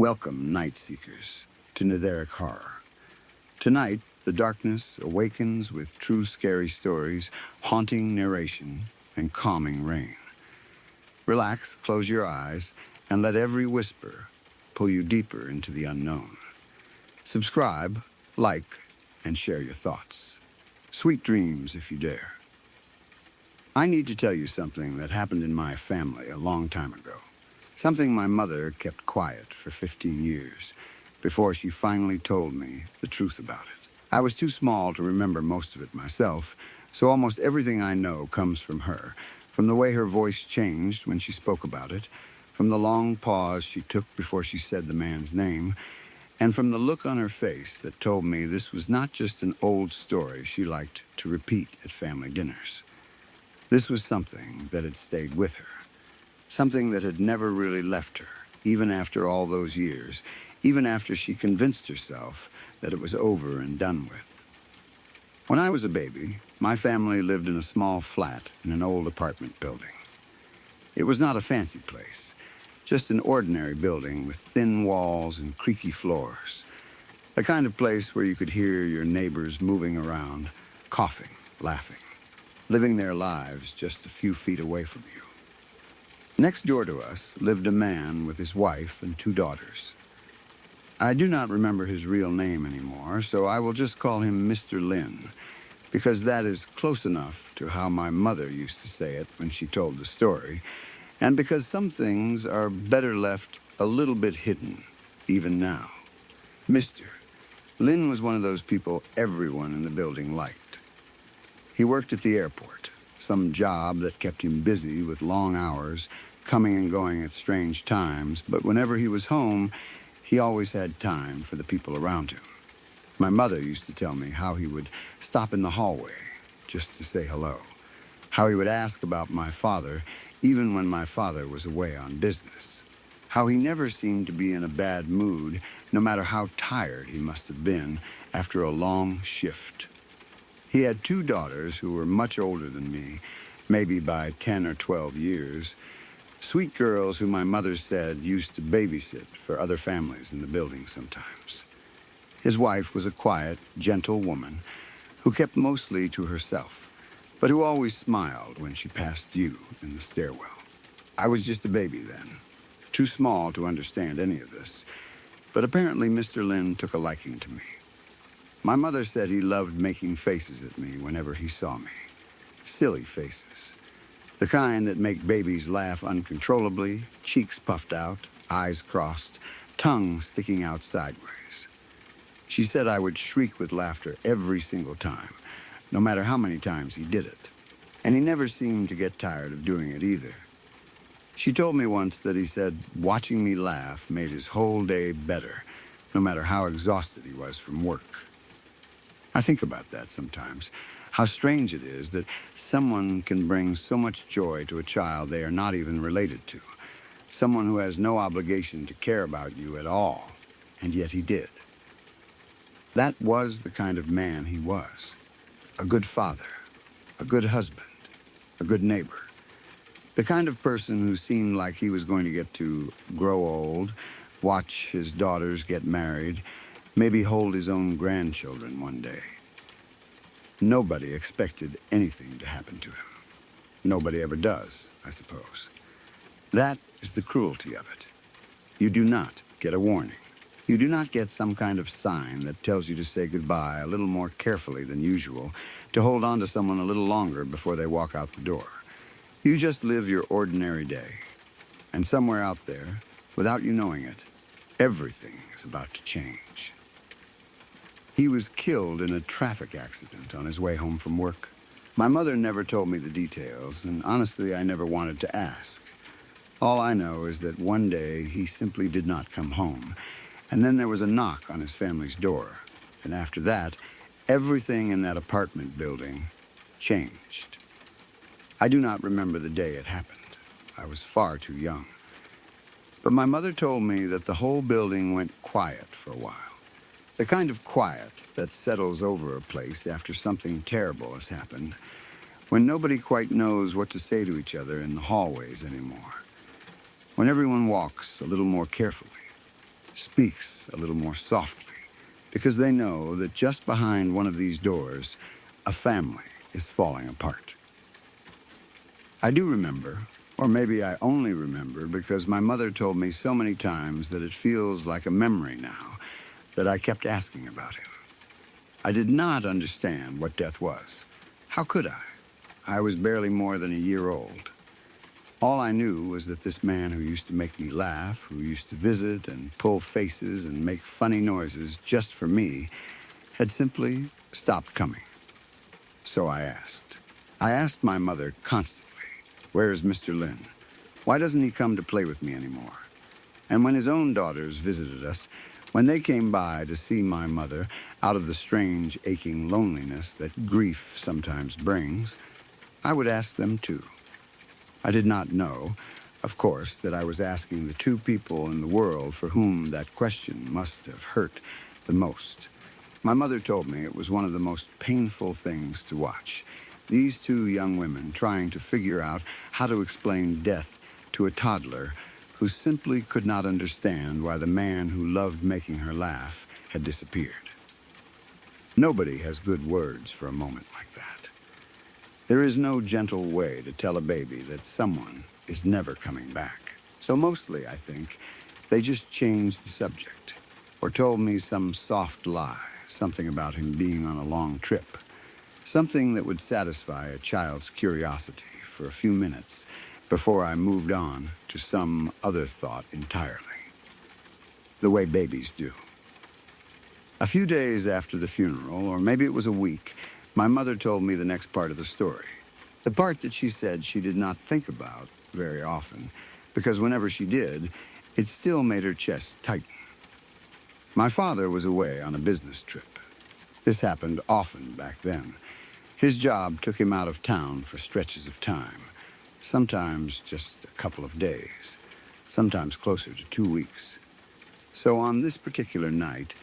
Welcome, night seekers, to Netheric Horror. Tonight, the darkness awakens with true scary stories, haunting narration, and calming rain. Relax, close your eyes, and let every whisper pull you deeper into the unknown. Subscribe, like, and share your thoughts. Sweet dreams if you dare. I need to tell you something that happened in my family a long time ago. Something my mother kept quiet for 15 years before she finally told me the truth about it. I was too small to remember most of it myself, so almost everything I know comes from her, from the way her voice changed when she spoke about it, from the long pause she took before she said the man's name, and from the look on her face that told me this was not just an old story she liked to repeat at family dinners. This was something that had stayed with her. Something that had never really left her, even after all those years, even after she convinced herself that it was over and done with. When I was a baby, my family lived in a small flat in an old apartment building. It was not a fancy place, just an ordinary building with thin walls and creaky floors. The kind of place where you could hear your neighbors moving around, coughing, laughing, living their lives just a few feet away from you. Next door to us lived a man with his wife and 2 daughters. I do not remember his real name anymore, so I will just call him Mr. Lin, because that is close enough to how my mother used to say it when she told the story, and because some things are better left a little bit hidden, even now. Mr. Lin was one of those people everyone in the building liked. He worked at the airport, some job that kept him busy with long hours, coming and going at strange times, but whenever he was home, he always had time for the people around him. My mother used to tell me how he would stop in the hallway just to say hello, how he would ask about my father even when my father was away on business, how he never seemed to be in a bad mood no matter how tired he must have been after a long shift. He had 2 daughters who were much older than me, maybe by 10 or 12 years, sweet girls who my mother said used to babysit for other families in the building sometimes. His wife was a quiet, gentle woman who kept mostly to herself, but who always smiled when she passed you in the stairwell. I was just a baby then, too small to understand any of this, but apparently Mr. Lin took a liking to me. My mother said he loved making faces at me whenever he saw me. Silly faces. The kind that make babies laugh uncontrollably, cheeks puffed out, eyes crossed, tongue sticking out sideways. She said I would shriek with laughter every single time, no matter how many times he did it. And he never seemed to get tired of doing it either. She told me once that he said watching me laugh made his whole day better, no matter how exhausted he was from work. I think about that sometimes, how strange it is that someone can bring so much joy to a child they are not even related to, someone who has no obligation to care about you at all, and yet he did. That was the kind of man he was, a good father, a good husband, a good neighbor, the kind of person who seemed like he was going to get to grow old, watch his daughters get married, maybe hold his own grandchildren one day. Nobody expected anything to happen to him. Nobody ever does, I suppose. That is the cruelty of it. You do not get a warning. You do not get some kind of sign that tells you to say goodbye a little more carefully than usual, to hold on to someone a little longer before they walk out the door. You just live your ordinary day. And somewhere out there, without you knowing it, everything is about to change. He was killed in a traffic accident on his way home from work. My mother never told me the details, and honestly, I never wanted to ask. All I know is that one day he simply did not come home, and then there was a knock on his family's door, and after that, everything in that apartment building changed. I do not remember the day it happened. I was far too young. But my mother told me that the whole building went quiet for a while. The kind of quiet that settles over a place after something terrible has happened, when nobody quite knows what to say to each other in the hallways anymore, when everyone walks a little more carefully, speaks a little more softly, because they know that just behind one of these doors, a family is falling apart. I do remember, or maybe I only remember because my mother told me so many times that it feels like a memory now, that I kept asking about him. I did not understand what death was. How could I? I was barely more than a year old. All I knew was that this man who used to make me laugh, who used to visit and pull faces and make funny noises just for me, had simply stopped coming. So I asked. I asked my mother constantly, "Where is Mr. Lin? Why doesn't he come to play with me anymore?" And when his own daughters visited us, when they came by to see my mother out of the strange, aching loneliness that grief sometimes brings, I would ask them too. I did not know, of course, that I was asking the two people in the world for whom that question must have hurt the most. My mother told me it was one of the most painful things to watch. These two young women trying to figure out how to explain death to a toddler who simply could not understand why the man who loved making her laugh had disappeared. Nobody has good words for a moment like that. There is no gentle way to tell a baby that someone is never coming back. So mostly, I think, they just changed the subject, or told me some soft lie, something about him being on a long trip, something that would satisfy a child's curiosity for a few minutes before I moved on to some other thought entirely, the way babies do. A few days after the funeral, or maybe it was a week, my mother told me the next part of the story. The part that she said she did not think about very often, because whenever she did, it still made her chest tighten. My father was away on a business trip. This happened often back then. His job took him out of town for stretches of time, sometimes just a couple of days, sometimes closer to 2 weeks. So on this particular night,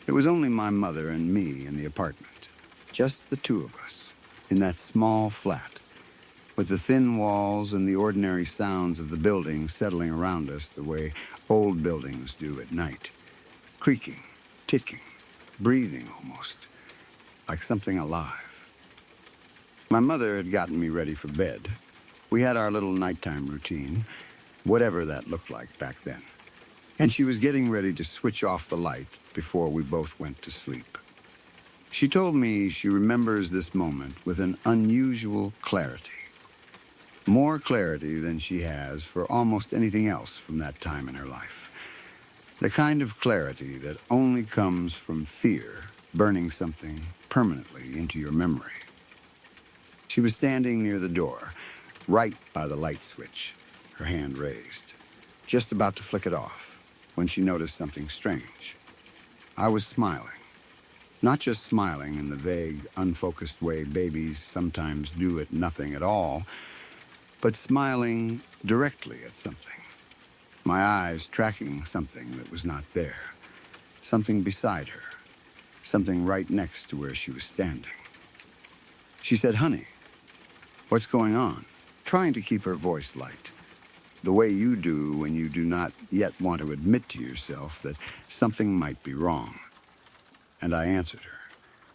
it was only my mother and me in the apartment, just the two of us, in that small flat, with the thin walls and the ordinary sounds of the building settling around us the way old buildings do at night, creaking, ticking, breathing almost, like something alive. My mother had gotten me ready for bed. We had our little nighttime routine, whatever that looked like back then. And she was getting ready to switch off the light before we both went to sleep. She told me she remembers this moment with an unusual clarity. More clarity than she has for almost anything else from that time in her life. The kind of clarity that only comes from fear burning something permanently into your memory. She was standing near the door, right by the light switch, her hand raised, just about to flick it off, when she noticed something strange. I was smiling. Not just smiling in the vague, unfocused way babies sometimes do at nothing at all, but smiling directly at something. My eyes tracking something that was not there, something beside her, something right next to where she was standing. She said, "Honey, what's going on?" Trying to keep her voice light, the way you do when you do not yet want to admit to yourself that something might be wrong. And I answered her.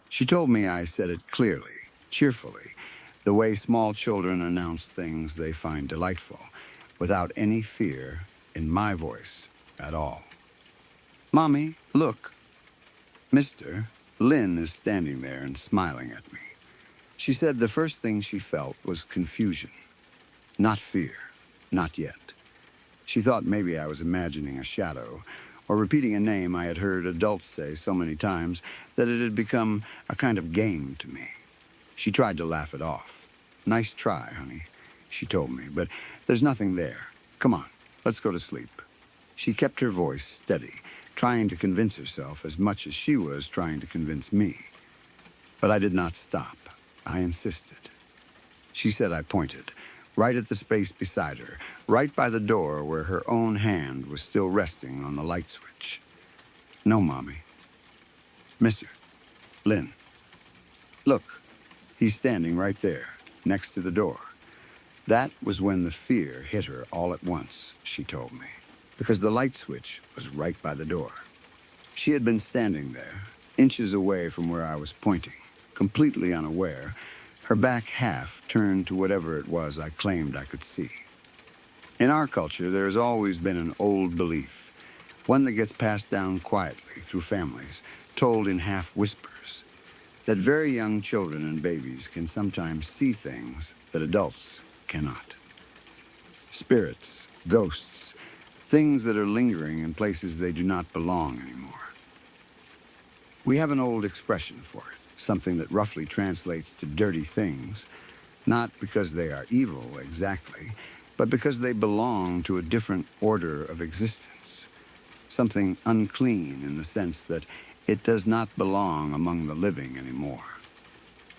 She told me I said it clearly, cheerfully, the way small children announce things they find delightful, without any fear in my voice at all. "Mommy, look. Mr. Lin is standing there and smiling at me." She said the first thing she felt was confusion, not fear, not yet. She thought maybe I was imagining a shadow, or repeating a name I had heard adults say so many times that it had become a kind of game to me. She tried to laugh it off. "Nice try, honey," she told me, "but there's nothing there. Come on, let's go to sleep." She kept her voice steady, trying to convince herself as much as she was trying to convince me. But I did not stop. I insisted. She said I pointed, right at the space beside her, right by the door where her own hand was still resting on the light switch. "No, Mommy. Mr. Lin. Look, he's standing right there, next to the door." That was when the fear hit her all at once, she told me, because the light switch was right by the door. She had been standing there, inches away from where I was pointing, completely unaware, her back half turned to whatever it was I claimed I could see. In our culture, there has always been an old belief, one that gets passed down quietly through families, told in half whispers, that very young children and babies can sometimes see things that adults cannot. Spirits, ghosts, things that are lingering in places they do not belong anymore. We have an old expression for it, something that roughly translates to dirty things, not because they are evil exactly, but because they belong to a different order of existence. Something unclean in the sense that it does not belong among the living anymore.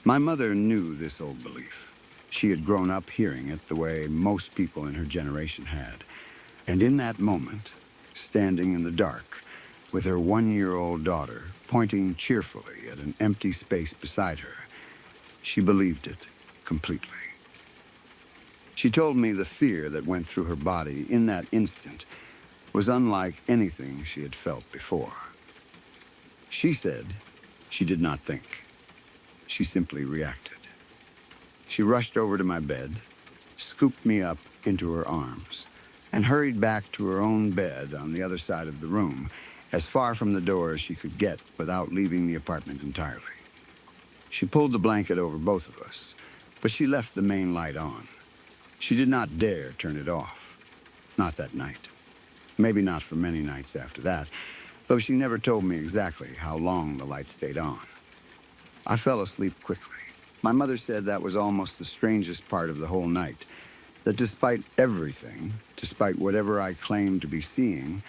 My mother knew this old belief. She had grown up hearing it the way most people in her generation had. And in that moment, standing in the dark, with her 1-year-old daughter pointing cheerfully at an empty space beside her, she believed it completely. She told me the fear that went through her body in that instant was unlike anything she had felt before. She said she did not think. She simply reacted. She rushed over to my bed, scooped me up into her arms, and hurried back to her own bed on the other side of the room, as far from the door as she could get without leaving the apartment entirely. She pulled the blanket over both of us, but she left the main light on. She did not dare turn it off. Not that night. Maybe not for many nights after that, though she never told me exactly how long the light stayed on. I fell asleep quickly. My mother said that was almost the strangest part of the whole night, that despite everything, despite whatever I claimed to be seeing,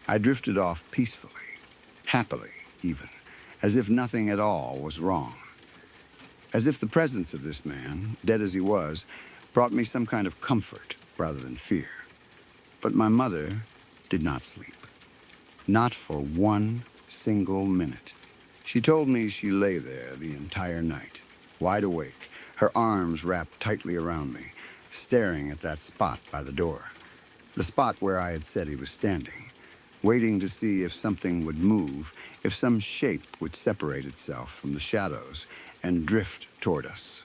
I drifted off peacefully, happily even, as if nothing at all was wrong. As if the presence of this man, dead as he was, brought me some kind of comfort rather than fear. But my mother did not sleep. Not for one single minute. She told me she lay there the entire night, wide awake, her arms wrapped tightly around me, staring at that spot by the door, the spot where I had said he was standing, waiting to see if something would move, if some shape would separate itself from the shadows and drift toward us.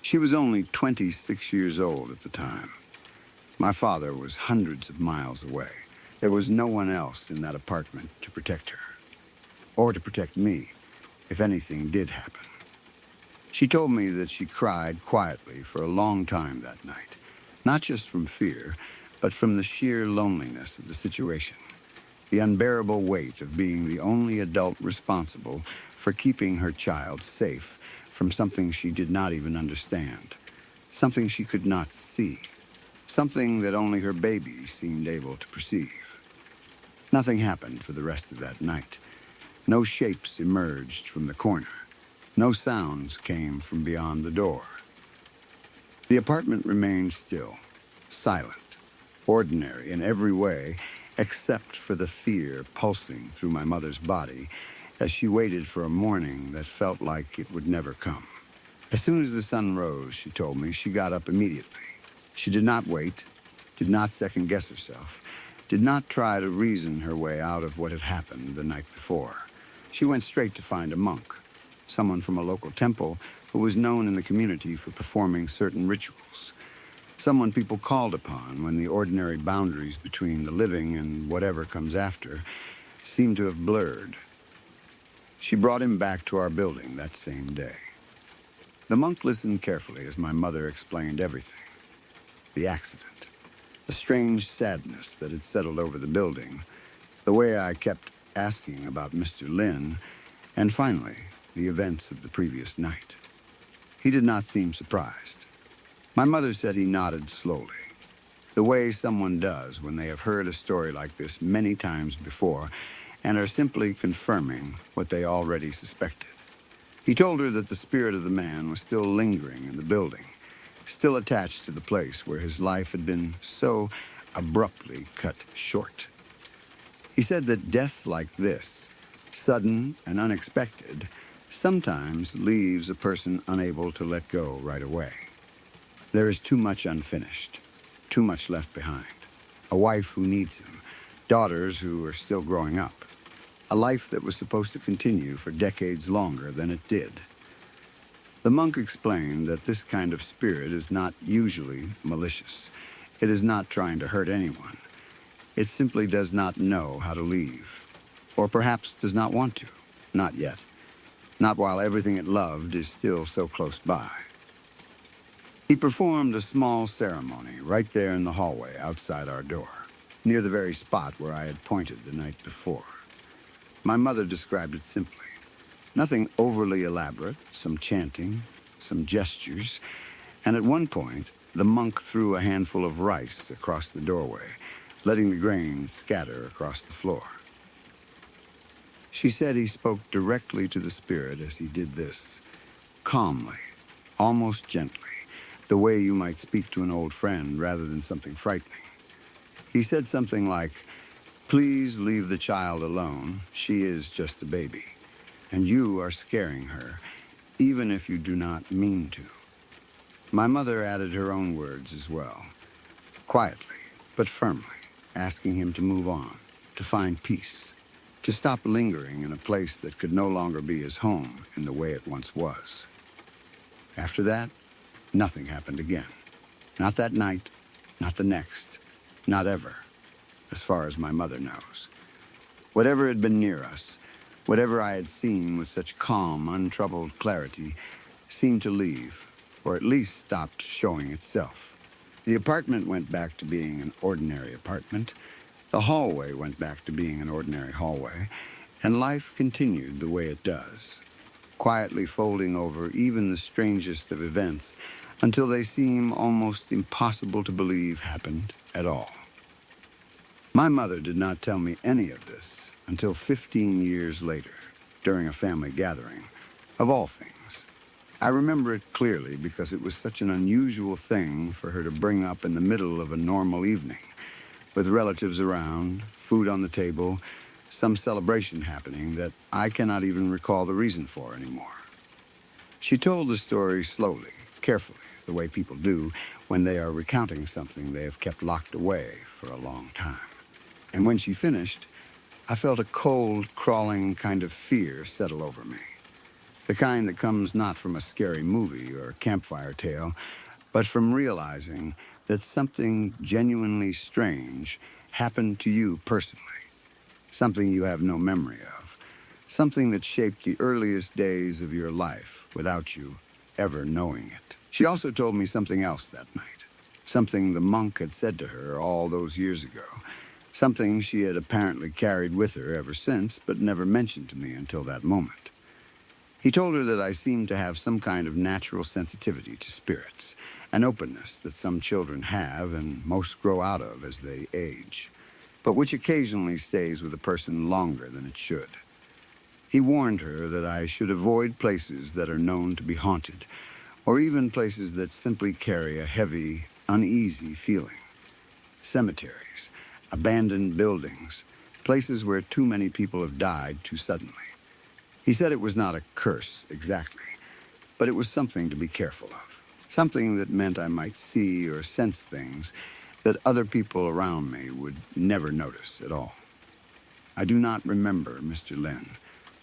She was only 26 years old at the time. My father was hundreds of miles away. There was no one else in that apartment to protect her, or to protect me, if anything did happen. She told me that she cried quietly for a long time that night, not just from fear, but from the sheer loneliness of the situation, the unbearable weight of being the only adult responsible for keeping her child safe from something she did not even understand, something she could not see, something that only her baby seemed able to perceive. Nothing happened for the rest of that night. No shapes emerged from the corner. No sounds came from beyond the door. The apartment remained still, silent, ordinary in every way, except for the fear pulsing through my mother's body as she waited for a morning that felt like it would never come. As soon as the sun rose, she told me, she got up immediately. She did not wait, did not second-guess herself, did not try to reason her way out of what had happened the night before. She went straight to find a monk, someone from a local temple who was known in the community for performing certain rituals, someone people called upon when the ordinary boundaries between the living and whatever comes after seemed to have blurred. She brought him back to our building that same day. The monk listened carefully as my mother explained everything. The accident, the strange sadness that had settled over the building, the way I kept asking about Mr. Lin, and finally, the events of the previous night. He did not seem surprised. My mother said he nodded slowly, the way someone does when they have heard a story like this many times before and are simply confirming what they already suspected. He told her that the spirit of the man was still lingering in the building, still attached to the place where his life had been so abruptly cut short. He said that death like this, sudden and unexpected, sometimes leaves a person unable to let go right away. There is too much unfinished, too much left behind. A wife who needs him, daughters who are still growing up. a life that was supposed to continue for decades longer than it did. The monk explained that this kind of spirit is not usually malicious. It is not trying to hurt anyone. It simply does not know how to leave, or perhaps does not want to. Not yet. Not while everything it loved is still so close by. He performed a small ceremony right there in the hallway outside our door, near the very spot where I had pointed the night before. My mother described it simply. Nothing overly elaborate, some chanting, some gestures, and at one point, the monk threw a handful of rice across the doorway, letting the grains scatter across the floor. She said he spoke directly to the spirit as he did this, calmly, almost gently, the way you might speak to an old friend rather than something frightening. He said something like, "Please leave the child alone. She is just a baby, and you are scaring her, even if you do not mean to." My mother added her own words as well, quietly but firmly, asking him to move on, to find peace, to stop lingering in a place that could no longer be his home in the way it once was. After that, nothing happened again. Not that night, not the next, not ever, as far as my mother knows. Whatever had been near us, whatever I had seen with such calm, untroubled clarity, seemed to leave, or at least stopped showing itself. The apartment went back to being an ordinary apartment. The hallway went back to being an ordinary hallway, and life continued the way it does, quietly folding over even the strangest of events until they seem almost impossible to believe happened at all. My mother did not tell me any of this until 15 years later, during a family gathering, of all things. I remember it clearly because it was such an unusual thing for her to bring up in the middle of a normal evening, with relatives around, food on the table, some celebration happening that I cannot even recall the reason for anymore. She told the story slowly, carefully, the way people do when they are recounting something they have kept locked away for a long time. And when she finished, I felt a cold, crawling kind of fear settle over me. The kind that comes not from a scary movie or a campfire tale, but from realizing that something genuinely strange happened to you personally, something you have no memory of, something that shaped the earliest days of your life without you ever knowing it. She also told me something else that night, something the monk had said to her all those years ago, something she had apparently carried with her ever since, but never mentioned to me until that moment. He told her that I seemed to have some kind of natural sensitivity to spirits, an openness that some children have and most grow out of as they age, but which occasionally stays with a person longer than it should. He warned her that I should avoid places that are known to be haunted, or even places that simply carry a heavy, uneasy feeling. Cemeteries, abandoned buildings, places where too many people have died too suddenly. He said it was not a curse, exactly, but it was something to be careful of, something that meant I might see or sense things that other people around me would never notice at all. I do not remember Mr. Lin,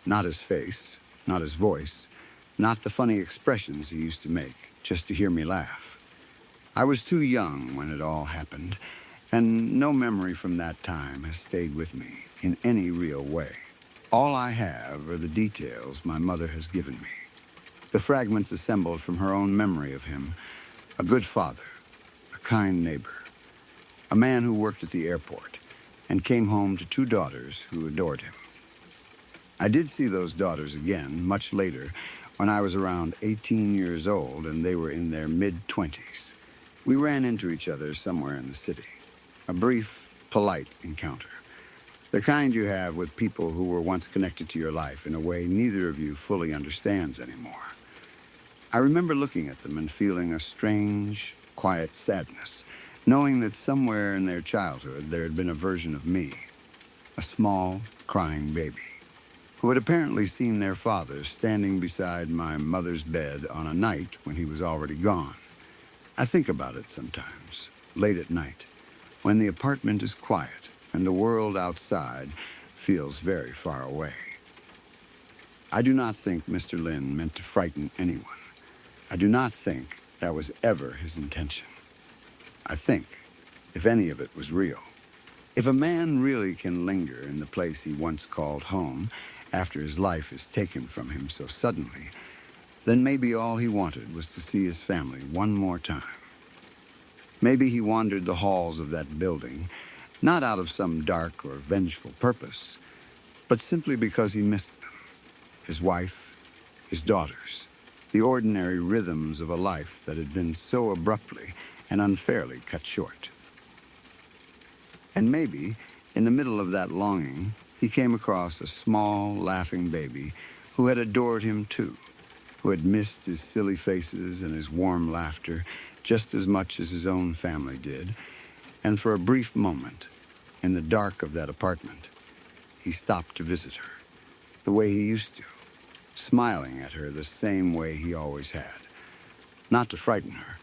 not his face, not his voice, not the funny expressions he used to make just to hear me laugh. I was too young when it all happened, and no memory from that time has stayed with me in any real way. All I have are the details my mother has given me, the fragments assembled from her own memory of him, a good father, a kind neighbor, a man who worked at the airport and came home to 2 daughters who adored him. I did see those daughters again much later when I was around 18 years old and they were in their mid-20s. We ran into each other somewhere in the city, a brief, polite encounter. The kind you have with people who were once connected to your life in a way neither of you fully understands anymore. I remember looking at them and feeling a strange, quiet sadness, knowing that somewhere in their childhood there had been a version of me, a small, crying baby, who had apparently seen their father standing beside my mother's bed on a night when he was already gone. I think about it sometimes, late at night, when the apartment is quiet and the world outside feels very far away. I do not think Mr. Lin meant to frighten anyone. I do not think that was ever his intention. I think, if any of it was real, if a man really can linger in the place he once called home after his life is taken from him so suddenly, then maybe all he wanted was to see his family one more time. Maybe he wandered the halls of that building, not out of some dark or vengeful purpose, but simply because he missed them, his wife, his daughters, the ordinary rhythms of a life that had been so abruptly and unfairly cut short. And maybe, in the middle of that longing, he came across a small, laughing baby who had adored him too, who had missed his silly faces and his warm laughter just as much as his own family did, and for a brief moment, in the dark of that apartment, he stopped to visit her, the way he used to, smiling at her the same way he always had, not to frighten her,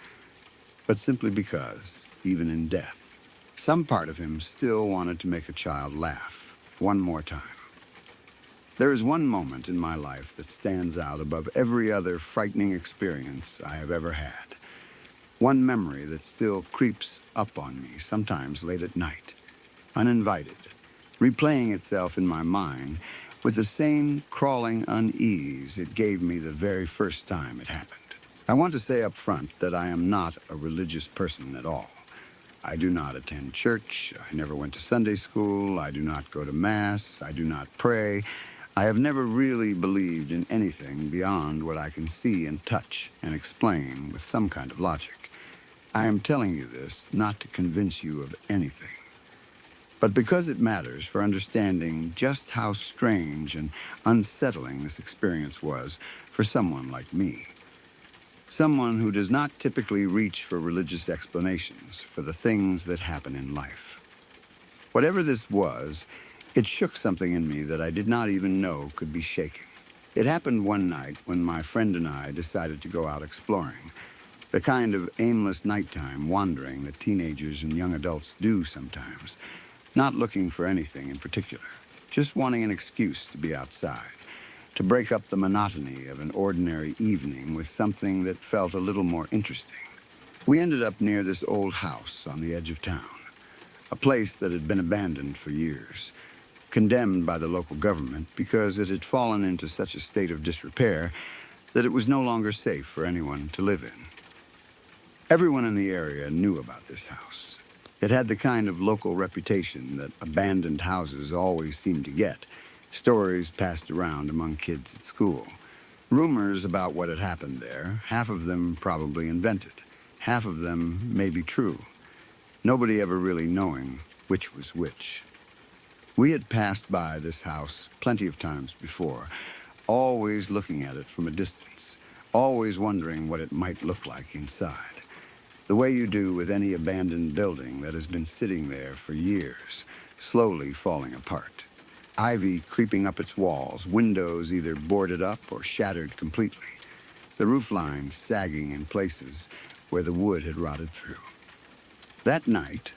but simply because, even in death, some part of him still wanted to make a child laugh one more time. There is one moment in my life that stands out above every other frightening experience I have ever had. One memory that still creeps up on me, sometimes late at night, uninvited, replaying itself in my mind with the same crawling unease it gave me the very first time it happened. I want to say up front that I am not a religious person at all. I do not attend church, I never went to Sunday school, I do not go to Mass, I do not pray. I have never really believed in anything beyond what I can see and touch and explain with some kind of logic. I am telling you this not to convince you of anything, but because it matters for understanding just how strange and unsettling this experience was for someone like me. Someone who does not typically reach for religious explanations for the things that happen in life. Whatever this was, it shook something in me that I did not even know could be shaken. It happened one night when my friend and I decided to go out exploring, the kind of aimless nighttime wandering that teenagers and young adults do sometimes, not looking for anything in particular, just wanting an excuse to be outside, to break up the monotony of an ordinary evening with something that felt a little more interesting. We ended up near this old house on the edge of town, a place that had been abandoned for years, condemned by the local government because it had fallen into such a state of disrepair that it was no longer safe for anyone to live in. Everyone in the area knew about this house. It had the kind of local reputation that abandoned houses always seem to get, stories passed around among kids at school. Rumors about what had happened there, half of them probably invented, half of them maybe true, nobody ever really knowing which was which. We had passed by this house plenty of times before, always looking at it from a distance, always wondering what it might look like inside. The way you do with any abandoned building that has been sitting there for years, slowly falling apart. Ivy creeping up its walls, windows either boarded up or shattered completely, the roof lines sagging in places where the wood had rotted through. That night,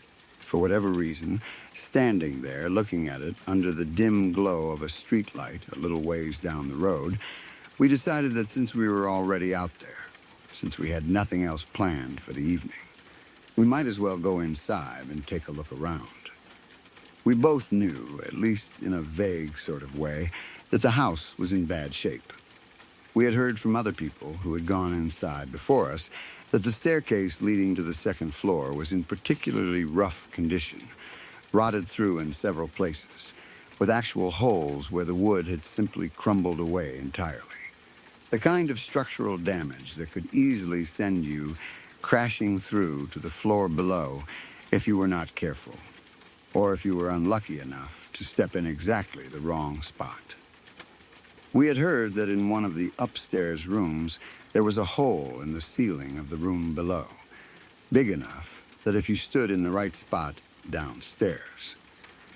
for whatever reason, standing there looking at it under the dim glow of a streetlight a little ways down the road, we decided that since we were already out there, since we had nothing else planned for the evening, we might as well go inside and take a look around. We both knew, at least in a vague sort of way, that the house was in bad shape. We had heard from other people who had gone inside before us that the staircase leading to the second floor was in particularly rough condition, rotted through in several places, with actual holes where the wood had simply crumbled away entirely. The kind of structural damage that could easily send you crashing through to the floor below if you were not careful, or if you were unlucky enough to step in exactly the wrong spot. We had heard that in one of the upstairs rooms there was a hole in the ceiling of the room below, big enough that if you stood in the right spot downstairs,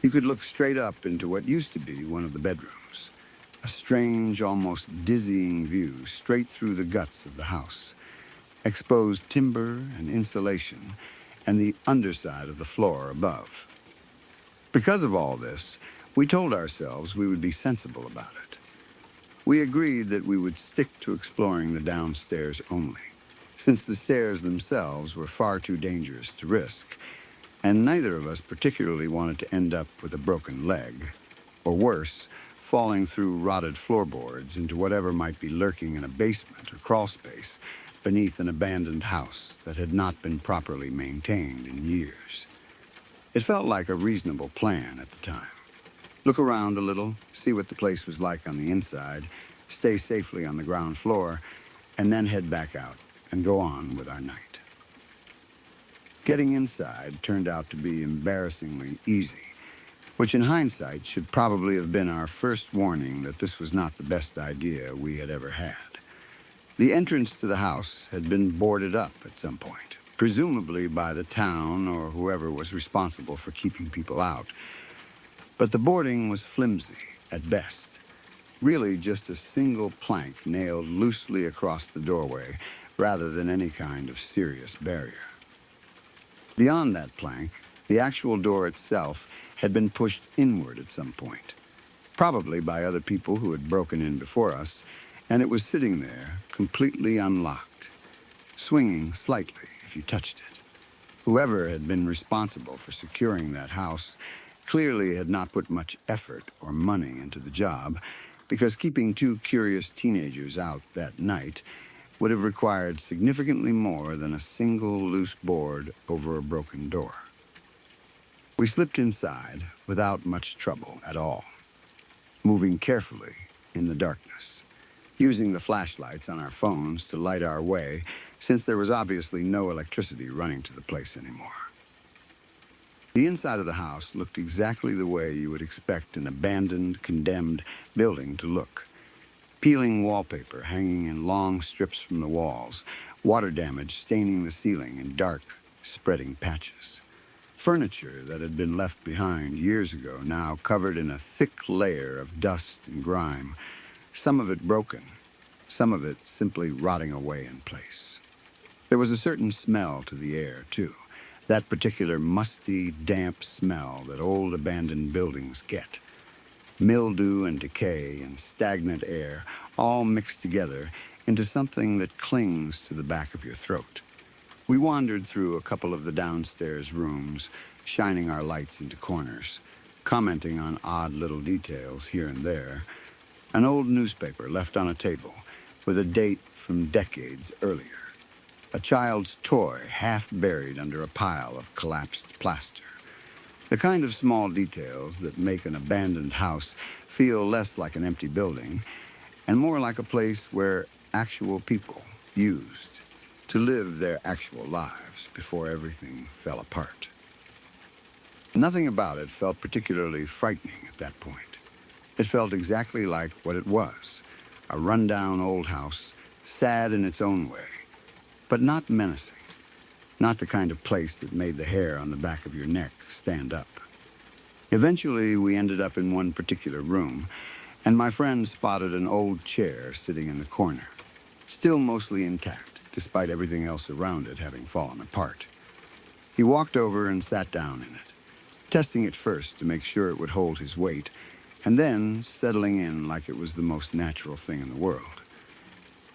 you could look straight up into what used to be one of the bedrooms, a strange, almost dizzying view straight through the guts of the house, exposed timber and insulation, and the underside of the floor above. Because of all this, We told ourselves we would be sensible about it. We agreed that we would stick to exploring the downstairs only, since the stairs themselves were far too dangerous to risk, and neither of us particularly wanted to end up with a broken leg, or worse, falling through rotted floorboards into whatever might be lurking in a basement or crawl space beneath an abandoned house that had not been properly maintained in years. It felt like a reasonable plan at the time. Look around a little, see what the place was like on the inside, stay safely on the ground floor, and then head back out and go on with our night. Getting inside turned out to be embarrassingly easy, which in hindsight should probably have been our first warning that this was not the best idea we had ever had. The entrance to the house had been boarded up at some point, presumably by the town or whoever was responsible for keeping people out. But the boarding was flimsy at best, really just a single plank nailed loosely across the doorway rather than any kind of serious barrier. Beyond that plank, the actual door itself had been pushed inward at some point, probably by other people who had broken in before us, and it was sitting there, completely unlocked, swinging slightly if you touched it. Whoever had been responsible for securing that house clearly had not put much effort or money into the job, because keeping two curious teenagers out that night would have required significantly more than a single loose board over a broken door. We slipped inside without much trouble at all, moving carefully in the darkness, using the flashlights on our phones to light our way, since there was obviously no electricity running to the place anymore. The inside of the house looked exactly the way you would expect an abandoned, condemned building to look. Peeling wallpaper hanging in long strips from the walls, water damage staining the ceiling in dark, spreading patches. Furniture that had been left behind years ago now covered in a thick layer of dust and grime, some of it broken, some of it simply rotting away in place. There was a certain smell to the air, too, that particular musty, damp smell that old abandoned buildings get. Mildew and decay and stagnant air all mixed together into something that clings to the back of your throat. We wandered through a couple of the downstairs rooms, shining our lights into corners, commenting on odd little details here and there. An old newspaper left on a table with a date from decades earlier. A child's toy half buried under a pile of collapsed plaster. The kind of small details that make an abandoned house feel less like an empty building and more like a place where actual people used to live their actual lives before everything fell apart. Nothing about it felt particularly frightening at that point. It felt exactly like what it was, a rundown old house, sad in its own way, but not menacing. Not the kind of place that made the hair on the back of your neck stand up. Eventually, we ended up in one particular room, and my friend spotted an old chair sitting in the corner, still mostly intact, despite everything else around it having fallen apart. He walked over and sat down in it, testing it first to make sure it would hold his weight, and then settling in like it was the most natural thing in the world.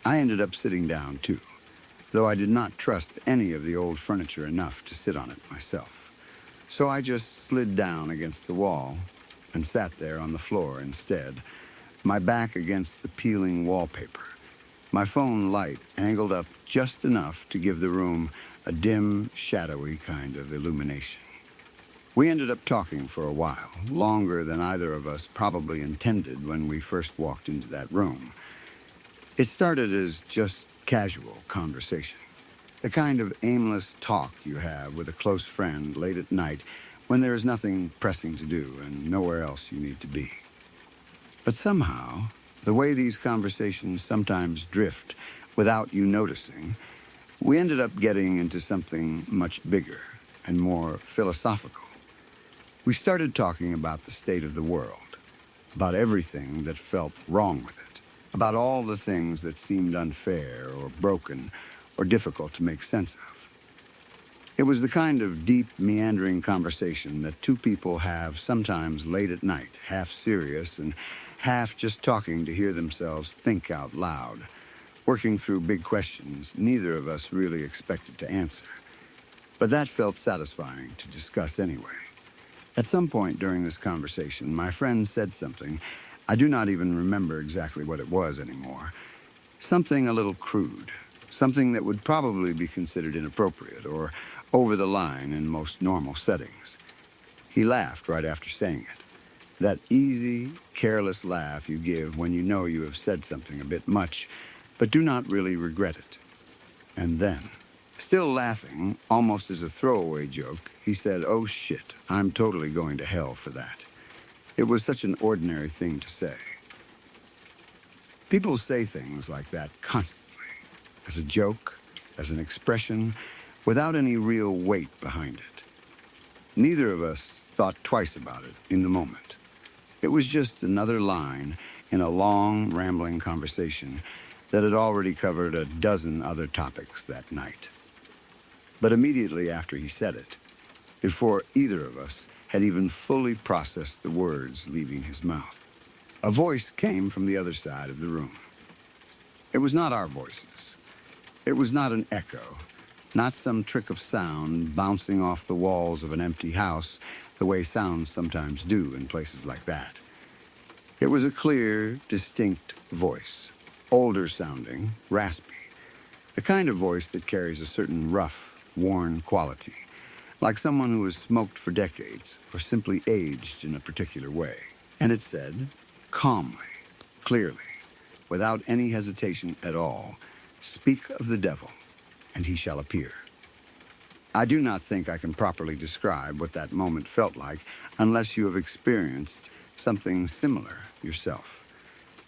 I ended up sitting down, too, though I did not trust any of the old furniture enough to sit on it myself. So I just slid down against the wall and sat there on the floor instead, my back against the peeling wallpaper, my phone light angled up just enough to give the room a dim, shadowy kind of illumination. We ended up talking for a while, longer than either of us probably intended when we first walked into that room. It started as just casual conversation, the kind of aimless talk you have with a close friend late at night when there is nothing pressing to do and nowhere else you need to be. But somehow, the way these conversations sometimes drift without you noticing, we ended up getting into something much bigger and more philosophical. We started talking about the state of the world, about everything that felt wrong with it, about all the things that seemed unfair or broken or difficult to make sense of. It was the kind of deep, meandering conversation that two people have sometimes late at night, half serious and half just talking to hear themselves think out loud, working through big questions neither of us really expected to answer. But that felt satisfying to discuss anyway. At some point during this conversation, my friend said something. I do not even remember exactly what it was anymore. Something a little crude. Something that would probably be considered inappropriate or over the line in most normal settings. He laughed right after saying it. That easy, careless laugh you give when you know you have said something a bit much, but do not really regret it. And then, still laughing, almost as a throwaway joke, he said, "Oh shit, I'm totally going to hell for that." It was such an ordinary thing to say. People say things like that constantly, as a joke, as an expression, without any real weight behind it. Neither of us thought twice about it in the moment. It was just another line in a long, rambling conversation that had already covered a dozen other topics that night. But immediately after he said it, before either of us had even fully processed the words leaving his mouth, a voice came from the other side of the room. It was not our voices. It was not an echo, not some trick of sound bouncing off the walls of an empty house the way sounds sometimes do in places like that. It was a clear, distinct voice, older sounding, raspy, the kind of voice that carries a certain rough, worn quality, like someone who has smoked for decades or simply aged in a particular way. And it said, calmly, clearly, without any hesitation at all, "Speak of the devil, and he shall appear." I do not think I can properly describe what that moment felt like unless you have experienced something similar yourself.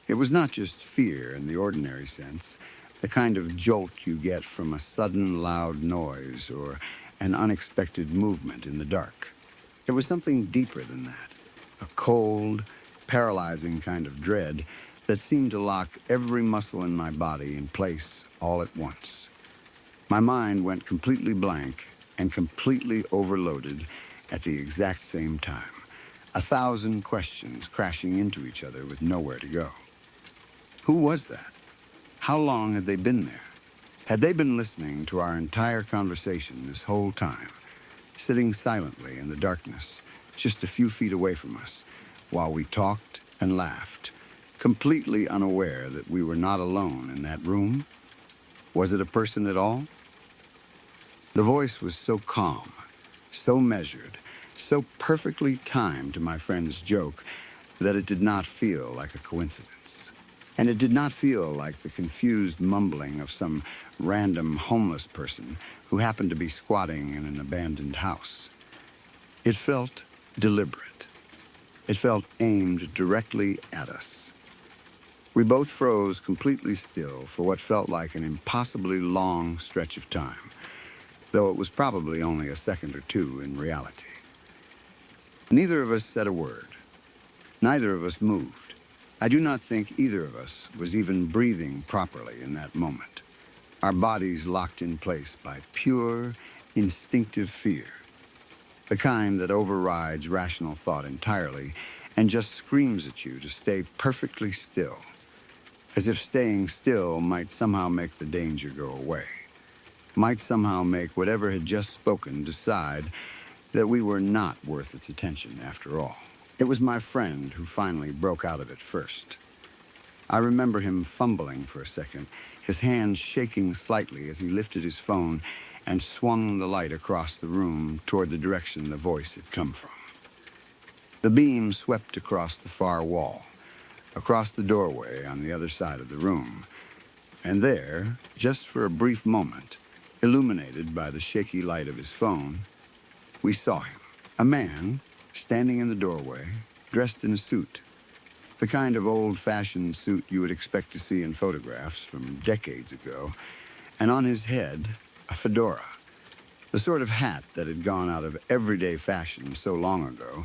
It was not just fear in the ordinary sense, the kind of jolt you get from a sudden loud noise or an unexpected movement in the dark. It was something deeper than that, a cold, paralyzing kind of dread that seemed to lock every muscle in my body in place all at once. My mind went completely blank and completely overloaded at the exact same time, 1,000 questions crashing into each other with nowhere to go. Who was that? How long had they been there? Had they been listening to our entire conversation this whole time, sitting silently in the darkness, just a few feet away from us, while we talked and laughed, completely unaware that we were not alone in that room? Was it a person at all? The voice was so calm, so measured, so perfectly timed to my friend's joke that it did not feel like a coincidence. And it did not feel like the confused mumbling of some random homeless person who happened to be squatting in an abandoned house. It felt deliberate. It felt aimed directly at us. We both froze completely still for what felt like an impossibly long stretch of time, though it was probably only a second or two in reality. Neither of us said a word. Neither of us moved. I do not think either of us was even breathing properly in that moment, our bodies locked in place by pure, instinctive fear, the kind that overrides rational thought entirely and just screams at you to stay perfectly still, as if staying still might somehow make the danger go away, might somehow make whatever had just spoken decide that we were not worth its attention after all. It was my friend who finally broke out of it first. I remember him fumbling for a second, his hand shaking slightly as he lifted his phone and swung the light across the room toward the direction the voice had come from. The beam swept across the far wall, across the doorway on the other side of the room, and there, just for a brief moment, illuminated by the shaky light of his phone, we saw him, a man standing in the doorway, dressed in a suit, the kind of old-fashioned suit you would expect to see in photographs from decades ago, and on his head, a fedora, the sort of hat that had gone out of everyday fashion so long ago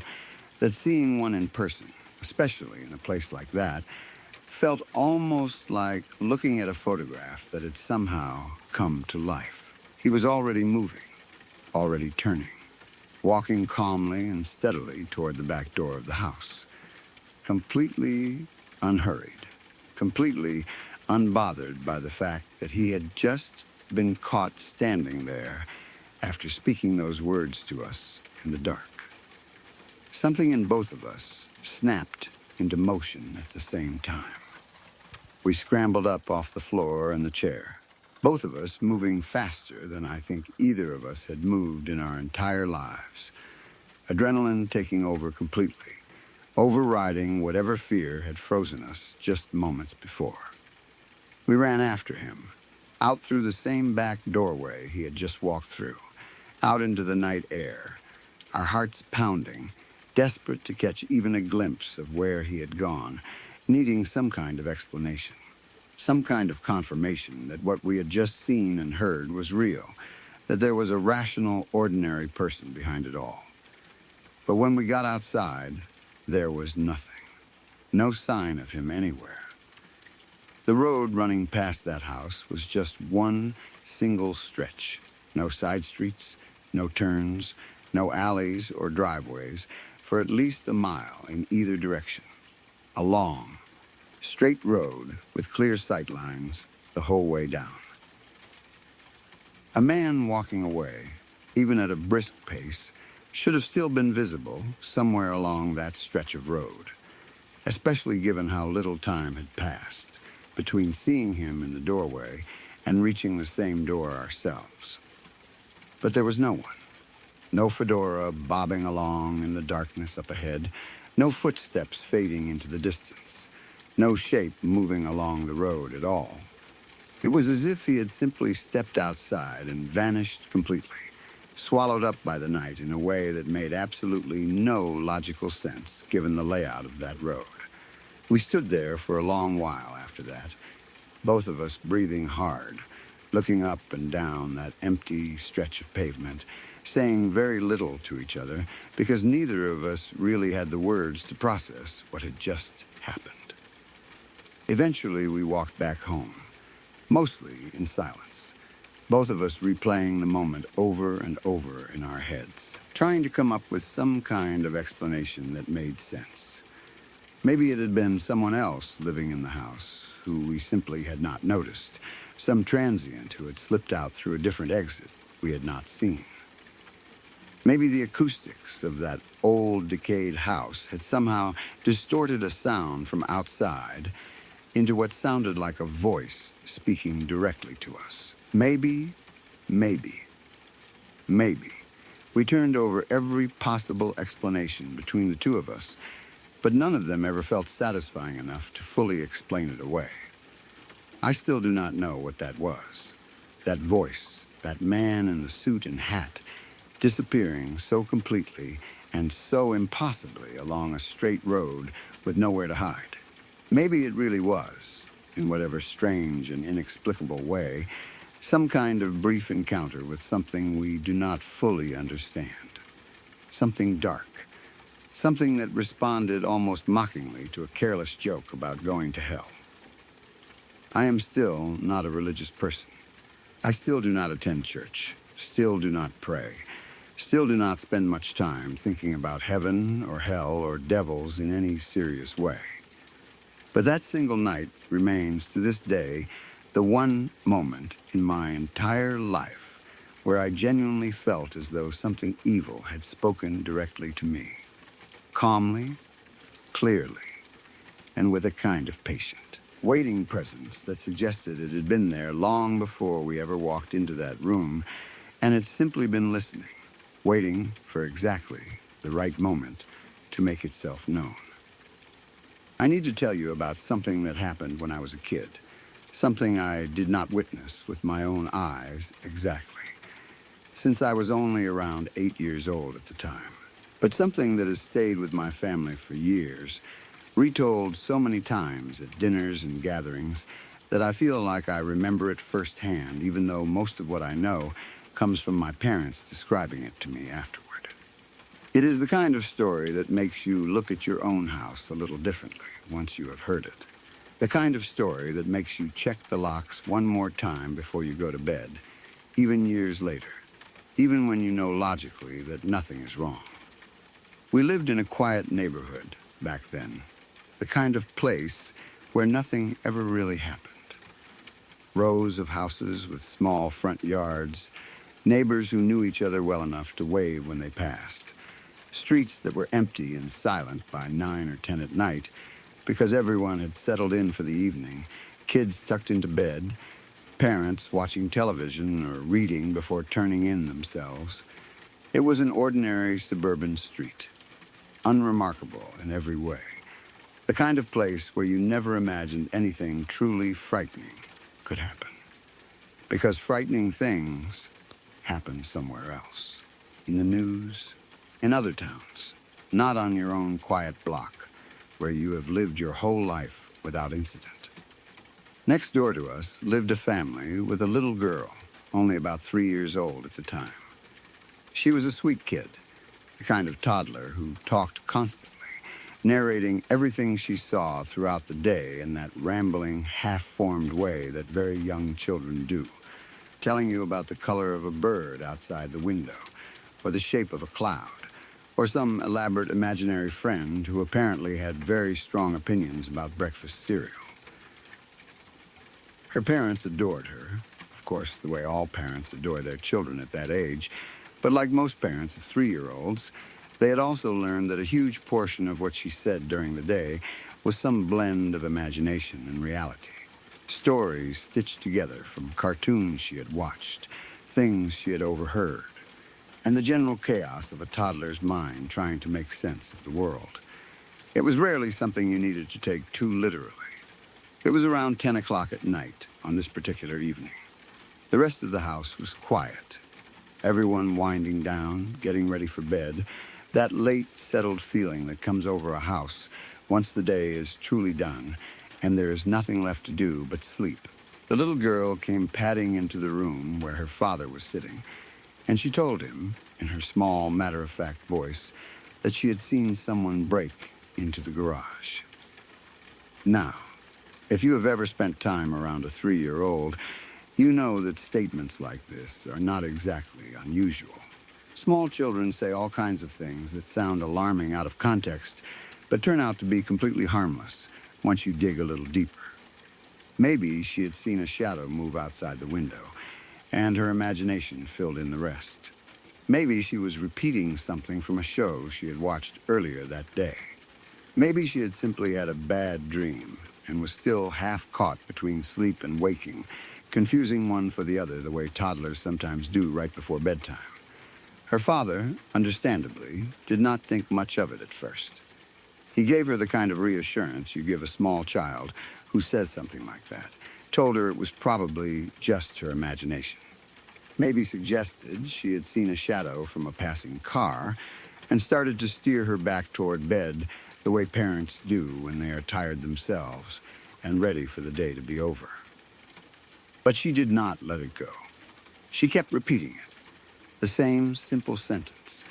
that seeing one in person, especially in a place like that, felt almost like looking at a photograph that had somehow come to life. He was already moving, already turning, walking calmly and steadily toward the back door of the house, completely unhurried, completely unbothered by the fact that he had just been caught standing there after speaking those words to us in the dark. Something in both of us snapped into motion at the same time. We scrambled up off the floor and the chair, both of us moving faster than I think either of us had moved in our entire lives, adrenaline taking over completely, overriding whatever fear had frozen us just moments before. We ran after him, out through the same back doorway he had just walked through, out into the night air, our hearts pounding, desperate to catch even a glimpse of where he had gone, needing some kind of explanation, some kind of confirmation that what we had just seen and heard was real, that there was a rational, ordinary person behind it all. But when we got outside, there was nothing, no sign of him anywhere. The road running past that house was just one single stretch. No side streets, no turns, no alleys or driveways for at least a mile in either direction. A long, straight road with clear sight lines the whole way down. A man walking away, even at a brisk pace, should have still been visible somewhere along that stretch of road, especially given how little time had passed between seeing him in the doorway and reaching the same door ourselves. But there was no one. No fedora bobbing along in the darkness up ahead, no footsteps fading into the distance, no shape moving along the road at all. It was as if he had simply stepped outside and vanished completely, swallowed up by the night in a way that made absolutely no logical sense given the layout of that road. We stood there for a long while after that, both of us breathing hard, looking up and down that empty stretch of pavement, saying very little to each other because neither of us really had the words to process what had just happened. Eventually, we walked back home, mostly in silence, both of us replaying the moment over and over in our heads, trying to come up with some kind of explanation that made sense. Maybe it had been someone else living in the house who we simply had not noticed, some transient who had slipped out through a different exit we had not seen. Maybe the acoustics of that old, decayed house had somehow distorted a sound from outside into what sounded like a voice speaking directly to us. Maybe. We turned over every possible explanation between the two of us, but none of them ever felt satisfying enough to fully explain it away. I still do not know what that was. That voice, that man in the suit and hat, disappearing so completely and so impossibly along a straight road with nowhere to hide. Maybe it really was, in whatever strange and inexplicable way, some kind of brief encounter with something we do not fully understand. Something dark. Something that responded almost mockingly to a careless joke about going to hell. I am still not a religious person. I still do not attend church, still do not pray, still do not spend much time thinking about heaven or hell or devils in any serious way. But that single night remains to this day the one moment in my entire life where I genuinely felt as though something evil had spoken directly to me. Calmly, clearly, and with a kind of patient, waiting presence that suggested it had been there long before we ever walked into that room, and had simply been listening, waiting for exactly the right moment to make itself known. I need to tell you about something that happened when I was a kid, something I did not witness with my own eyes exactly, since I was only around 8 years old at the time. But something that has stayed with my family for years, retold so many times at dinners and gatherings, that I feel like I remember it firsthand, even though most of what I know comes from my parents describing it to me afterward. It is the kind of story that makes you look at your own house a little differently once you have heard it. The kind of story that makes you check the locks one more time before you go to bed, even years later. even when you know logically that nothing is wrong. We lived in a quiet neighborhood back then, the kind of place where nothing ever really happened. Rows of houses with small front yards, neighbors who knew each other well enough to wave when they passed, streets that were empty and silent by 9 or 10 at night because everyone had settled in for the evening, kids tucked into bed, parents watching television or reading before turning in themselves. It was an ordinary suburban street, unremarkable in every way, the kind of place where you never imagined anything truly frightening could happen. Because frightening things happen somewhere else, in the news, in other towns, not on your own quiet block, where you have lived your whole life without incident. Next door to us lived a family with a little girl, only about 3 years old at the time. She was a sweet kid, the kind of toddler who talked constantly, narrating everything she saw throughout the day in that rambling, half-formed way that very young children do, telling you about the color of a bird outside the window, or the shape of a cloud, or some elaborate imaginary friend who apparently had very strong opinions about breakfast cereal. Her parents adored her, of course, the way all parents adore their children at that age, but like most parents of 3-year-olds, they had also learned that a huge portion of what she said during the day was some blend of imagination and reality. Stories stitched together from cartoons she had watched, things she had overheard, and the general chaos of a toddler's mind trying to make sense of the world. It was rarely something you needed to take too literally. It was around 10 o'clock at night on this particular evening. The rest of the house was quiet. Everyone winding down, getting ready for bed, that late, settled feeling that comes over a house once the day is truly done and there is nothing left to do but sleep. The little girl came padding into the room where her father was sitting, and she told him, in her small, matter-of-fact voice, that she had seen someone break into the garage. Now, if you have ever spent time around a 3-year-old, you know that statements like this are not exactly unusual. Small children say all kinds of things that sound alarming out of context, but turn out to be completely harmless once you dig a little deeper. Maybe she had seen a shadow move outside the window, and her imagination filled in the rest. Maybe she was repeating something from a show she had watched earlier that day. Maybe she had simply had a bad dream and was still half caught between sleep and waking, confusing one for the other the way toddlers sometimes do right before bedtime. Her father, understandably, did not think much of it at first. He gave her the kind of reassurance you give a small child who says something like that, told her it was probably just her imagination. Maybe suggested she had seen a shadow from a passing car and started to steer her back toward bed the way parents do when they are tired themselves and ready for the day to be over. But she did not let it go. She kept repeating it, the same simple sentence,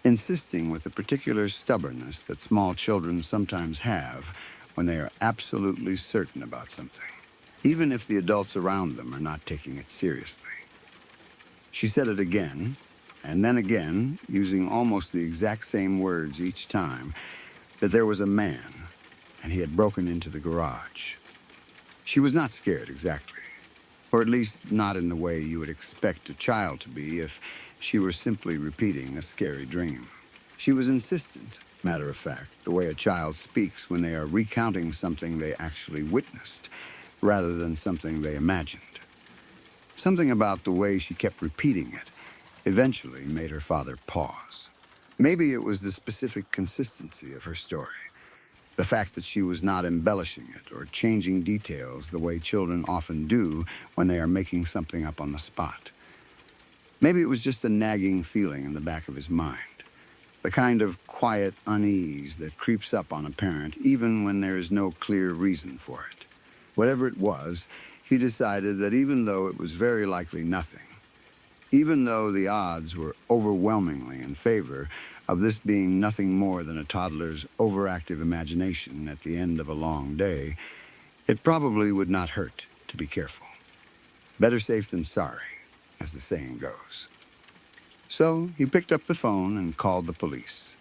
insisting with the particular stubbornness that small children sometimes have when they are absolutely certain about something, even if the adults around them are not taking it seriously. She said it again, and then again, using almost the exact same words each time, that there was a man, and he had broken into the garage. She was not scared exactly, or at least not in the way you would expect a child to be if she were simply repeating a scary dream. She was insistent, matter of fact, the way a child speaks when they are recounting something they actually witnessed, rather than something they imagined. Something about the way she kept repeating it eventually made her father pause. Maybe it was the specific consistency of her story, the fact that she was not embellishing it or changing details the way children often do when they are making something up on the spot. Maybe it was just a nagging feeling in the back of his mind, the kind of quiet unease that creeps up on a parent even when there is no clear reason for it. Whatever it was, he decided that even though it was very likely nothing, even though the odds were overwhelmingly in favor of this being nothing more than a toddler's overactive imagination at the end of a long day, it probably would not hurt to be careful. Better safe than sorry, as the saying goes. So he picked up the phone and called the police.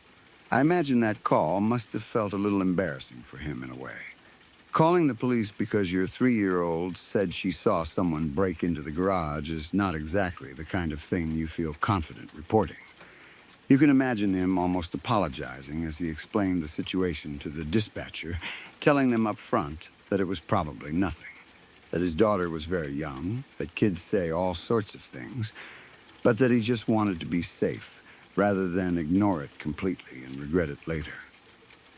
I imagine that call must have felt a little embarrassing for him in a way. Calling the police because your 3-year-old said she saw someone break into the garage is not exactly the kind of thing you feel confident reporting. You can imagine him almost apologizing as he explained the situation to the dispatcher, telling them up front that it was probably nothing, that his daughter was very young, that kids say all sorts of things, but that he just wanted to be safe rather than ignore it completely and regret it later.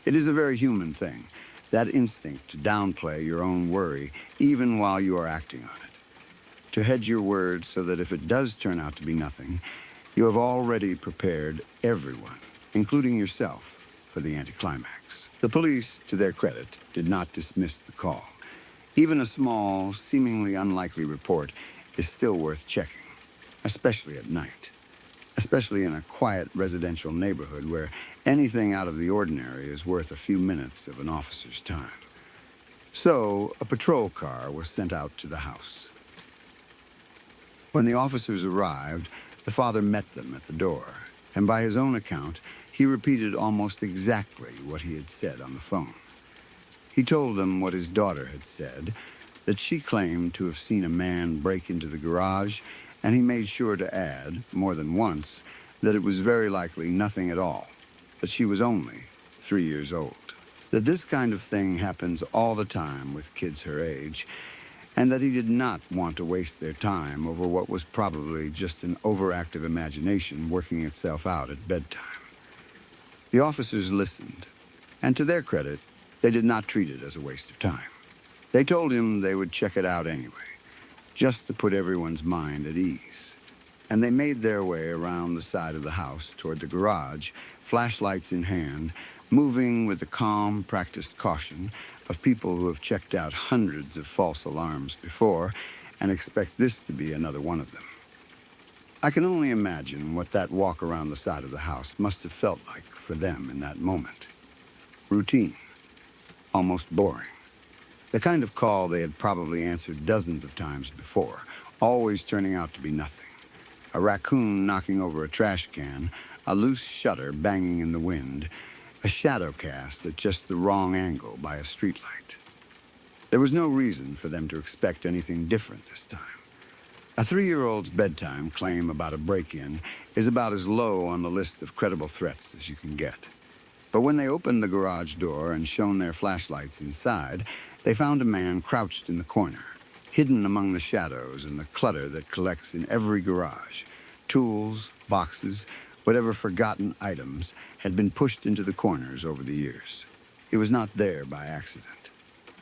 It is a very human thing, that instinct to downplay your own worry even while you are acting on it. To hedge your words so that if it does turn out to be nothing, you have already prepared everyone, including yourself, for the anticlimax. The police, to their credit, did not dismiss the call. Even a small, seemingly unlikely report is still worth checking, especially at night, especially in a quiet residential neighborhood where anything out of the ordinary is worth a few minutes of an officer's time. So, a patrol car was sent out to the house. When the officers arrived, the father met them at the door, and by his own account, he repeated almost exactly what he had said on the phone. He told them what his daughter had said, that she claimed to have seen a man break into the garage, and he made sure to add, more than once, that it was very likely nothing at all, that she was only 3 years old. That this kind of thing happens all the time with kids her age, and that he did not want to waste their time over what was probably just an overactive imagination working itself out at bedtime. The officers listened, and to their credit, they did not treat it as a waste of time. They told him they would check it out anyway, just to put everyone's mind at ease. And they made their way around the side of the house toward the garage, flashlights in hand, moving with the calm, practiced caution of people who have checked out hundreds of false alarms before and expect this to be another one of them. I can only imagine what that walk around the side of the house must have felt like for them in that moment. Routine, almost boring. The kind of call they had probably answered dozens of times before, always turning out to be nothing. A raccoon knocking over a trash can, a loose shutter banging in the wind, a shadow cast at just the wrong angle by a streetlight. There was no reason for them to expect anything different this time. A 3-year-old's bedtime claim about a break-in is about as low on the list of credible threats as you can get. But when they opened the garage door and shone their flashlights inside, they found a man crouched in the corner, hidden among the shadows and the clutter that collects in every garage. Tools, boxes, whatever forgotten items had been pushed into the corners over the years. He was not there by accident.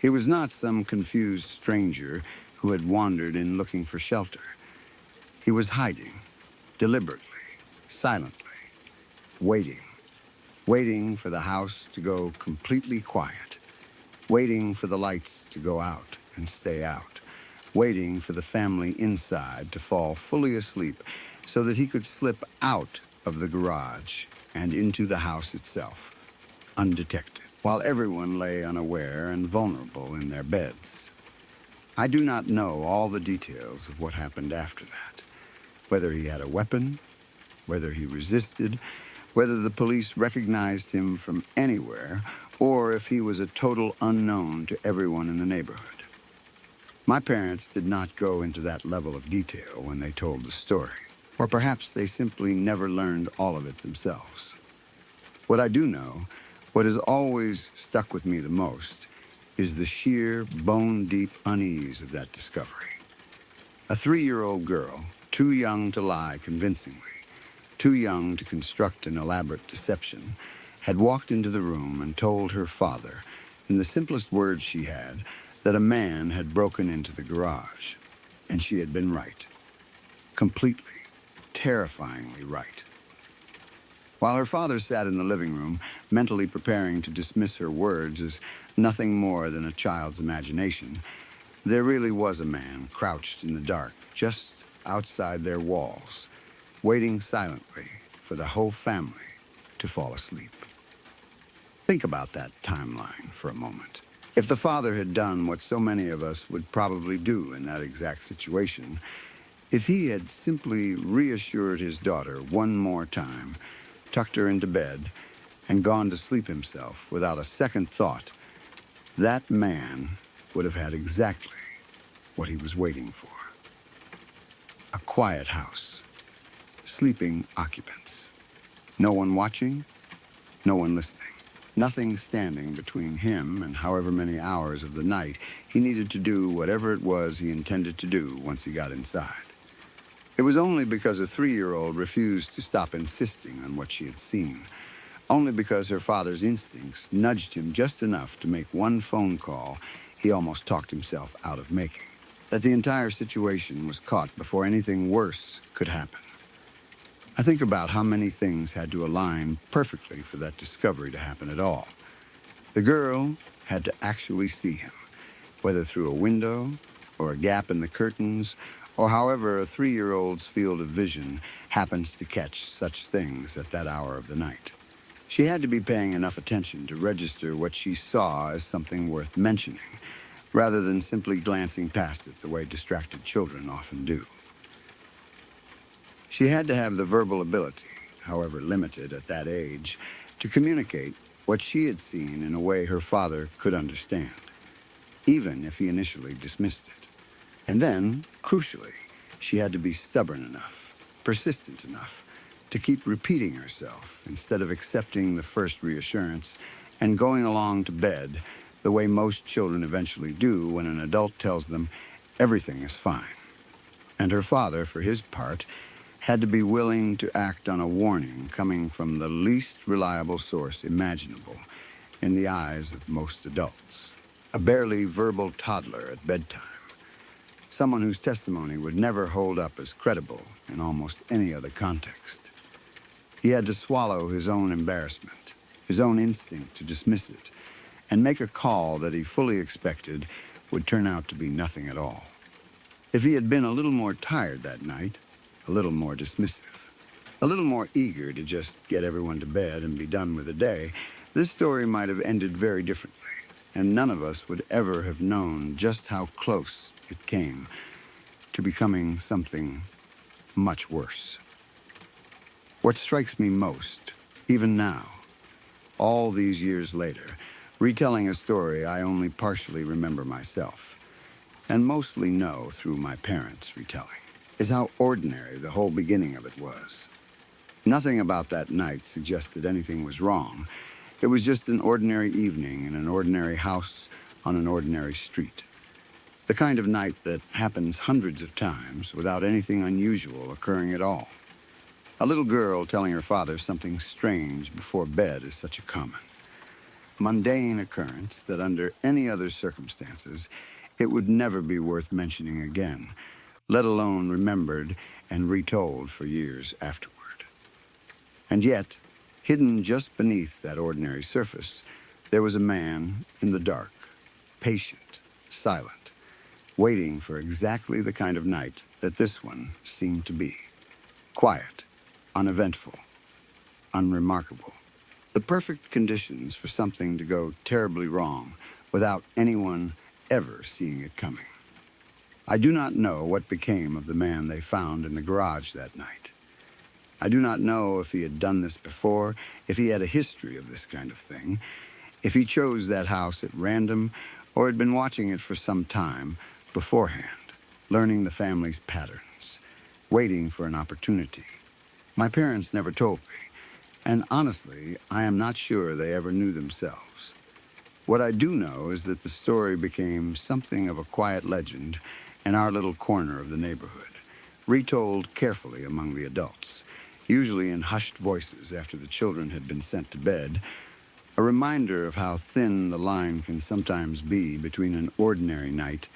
He was not some confused stranger who had wandered in looking for shelter. He was hiding, deliberately, silently, waiting for the house to go completely quiet, waiting for the lights to go out and stay out, waiting for the family inside to fall fully asleep so that he could slip out of the garage and into the house itself, undetected, while everyone lay unaware and vulnerable in their beds. I do not know all the details of what happened after that, whether he had a weapon, whether he resisted, whether the police recognized him from anywhere, or if he was a total unknown to everyone in the neighborhood. My parents did not go into that level of detail when they told the story, or perhaps they simply never learned all of it themselves. What I do know, what has always stuck with me the most, is the sheer, bone-deep unease of that discovery. A 3-year-old girl, too young to lie convincingly, too young to construct an elaborate deception, had walked into the room and told her father, in the simplest words she had, that a man had broken into the garage. And she had been right. Completely, terrifyingly right. While her father sat in the living room, mentally preparing to dismiss her words as nothing more than a child's imagination, there really was a man crouched in the dark, just outside their walls, waiting silently for the whole family to fall asleep. Think about that timeline for a moment. If the father had done what so many of us would probably do in that exact situation, If he had simply reassured his daughter one more time, tucked her into bed, and gone to sleep himself without a second thought, that man would have had exactly what he was waiting for. A quiet house, sleeping occupants. No one watching, no one listening. Nothing standing between him and however many hours of the night he needed to do whatever it was he intended to do once he got inside. It was only because a 3-year-old refused to stop insisting on what she had seen, only because her father's instincts nudged him just enough to make one phone call he almost talked himself out of making, that the entire situation was caught before anything worse could happen. I think about how many things had to align perfectly for that discovery to happen at all. The girl had to actually see him, whether through a window or a gap in the curtains, or however a 3-year-old's field of vision happens to catch such things at that hour of the night. She had to be paying enough attention to register what she saw as something worth mentioning, rather than simply glancing past it the way distracted children often do. She had to have the verbal ability, however limited at that age, to communicate what she had seen in a way her father could understand, even if he initially dismissed it. And then, crucially, she had to be stubborn enough, persistent enough, to keep repeating herself instead of accepting the first reassurance and going along to bed the way most children eventually do when an adult tells them everything is fine. And her father, for his part, had to be willing to act on a warning coming from the least reliable source imaginable in the eyes of most adults. A barely verbal toddler at bedtime. Someone whose testimony would never hold up as credible in almost any other context. He had to swallow his own embarrassment, his own instinct to dismiss it, and make a call that he fully expected would turn out to be nothing at all. If he had been a little more tired that night, a little more dismissive, a little more eager to just get everyone to bed and be done with the day, this story might have ended very differently, and none of us would ever have known just how close it came to becoming something much worse. What strikes me most, even now, all these years later, retelling a story I only partially remember myself, and mostly know through my parents' retelling, is how ordinary the whole beginning of it was. Nothing about that night suggested anything was wrong. It was just an ordinary evening in an ordinary house on an ordinary street. The kind of night that happens hundreds of times without anything unusual occurring at all. A little girl telling her father something strange before bed is such a common, mundane occurrence that under any other circumstances, it would never be worth mentioning again, let alone remembered and retold for years afterward. And yet, hidden just beneath that ordinary surface, there was a man in the dark, patient, silent, waiting for exactly the kind of night that this one seemed to be. Quiet, uneventful, unremarkable. The perfect conditions for something to go terribly wrong without anyone ever seeing it coming. I do not know what became of the man they found in the garage that night. I do not know if he had done this before, if he had a history of this kind of thing, if he chose that house at random, or had been watching it for some time beforehand, learning the family's patterns, waiting for an opportunity. My parents never told me, and honestly, I am not sure they ever knew themselves. What I do know is that the story became something of a quiet legend in our little corner of the neighborhood, retold carefully among the adults, usually in hushed voices after the children had been sent to bed, a reminder of how thin the line can sometimes be between an ordinary night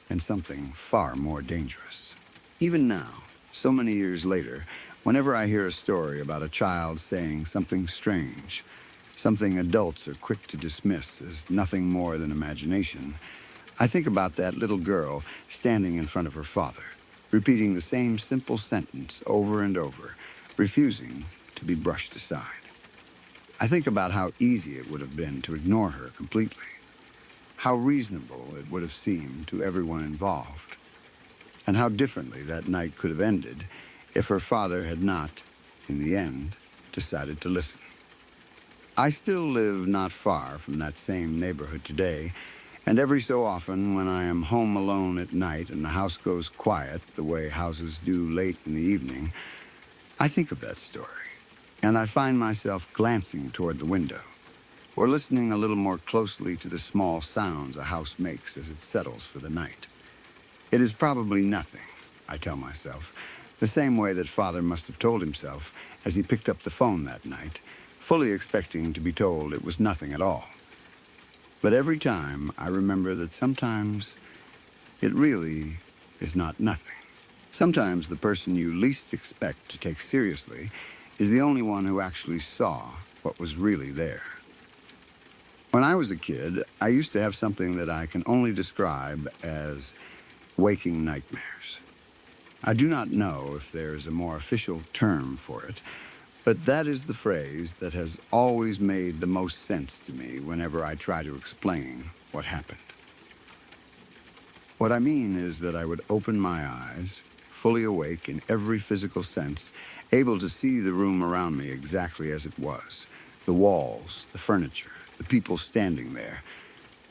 and something far more dangerous. Even now, so many years later, whenever I hear a story about a child saying something strange, something adults are quick to dismiss as nothing more than imagination, I think about that little girl standing in front of her father, repeating the same simple sentence over and over, refusing to be brushed aside. I think about how easy it would have been to ignore her completely, how reasonable it would have seemed to everyone involved. and how differently that night could have ended if her father had not, in the end, decided to listen. I still live not far from that same neighborhood today, and every so often when I am home alone at night and the house goes quiet the way houses do late in the evening, I think of that story, and I find myself glancing toward the window, or listening a little more closely to the small sounds a house makes as it settles for the night. It is probably nothing, I tell myself, the same way that Father must have told himself as he picked up the phone that night, fully expecting to be told it was nothing at all. But every time I remember that sometimes it really is not nothing. Sometimes the person you least expect to take seriously is the only one who actually saw what was really there. When I was a kid, I used to have something that I can only describe as waking nightmares. I do not know if there is a more official term for it, but that is the phrase that has always made the most sense to me whenever I try to explain what happened. What I mean is that I would open my eyes, fully awake in every physical sense, able to see the room around me exactly as it was, the walls, the furniture, the people standing there,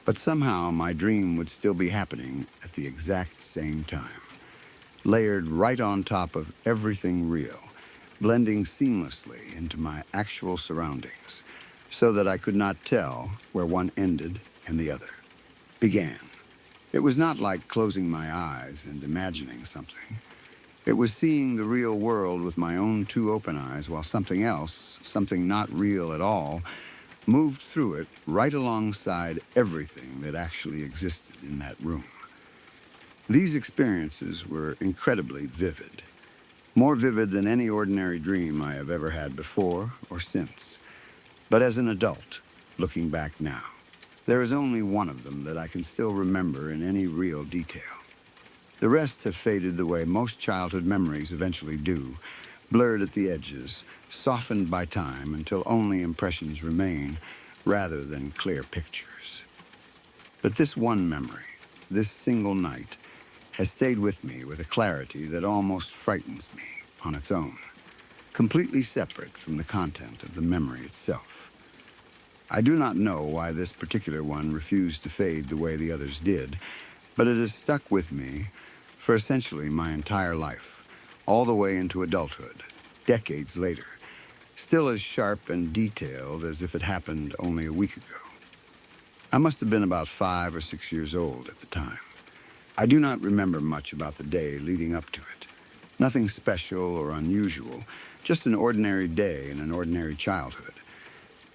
but somehow my dream would still be happening at the exact same time, layered right on top of everything real, blending seamlessly into my actual surroundings, so that I could not tell where one ended and the other began. It was not like closing my eyes and imagining something. It was seeing the real world with my own two open eyes while something else, something not real at all, moved through it right alongside everything that actually existed in that room. These experiences were incredibly vivid, more vivid than any ordinary dream I have ever had before or since. But as an adult, looking back now, there is only one of them that I can still remember in any real detail. The rest have faded the way most childhood memories eventually do, blurred at the edges, softened by time until only impressions remain, rather than clear pictures. But this one memory, this single night, has stayed with me with a clarity that almost frightens me on its own, completely separate from the content of the memory itself. I do not know why this particular one refused to fade the way the others did, but it has stuck with me for essentially my entire life, all the way into adulthood, decades later, still as sharp and detailed as if it happened only a week ago. I must have been about 5 or 6 years old at the time. I do not remember much about the day leading up to it. Nothing special or unusual, just an ordinary day in an ordinary childhood.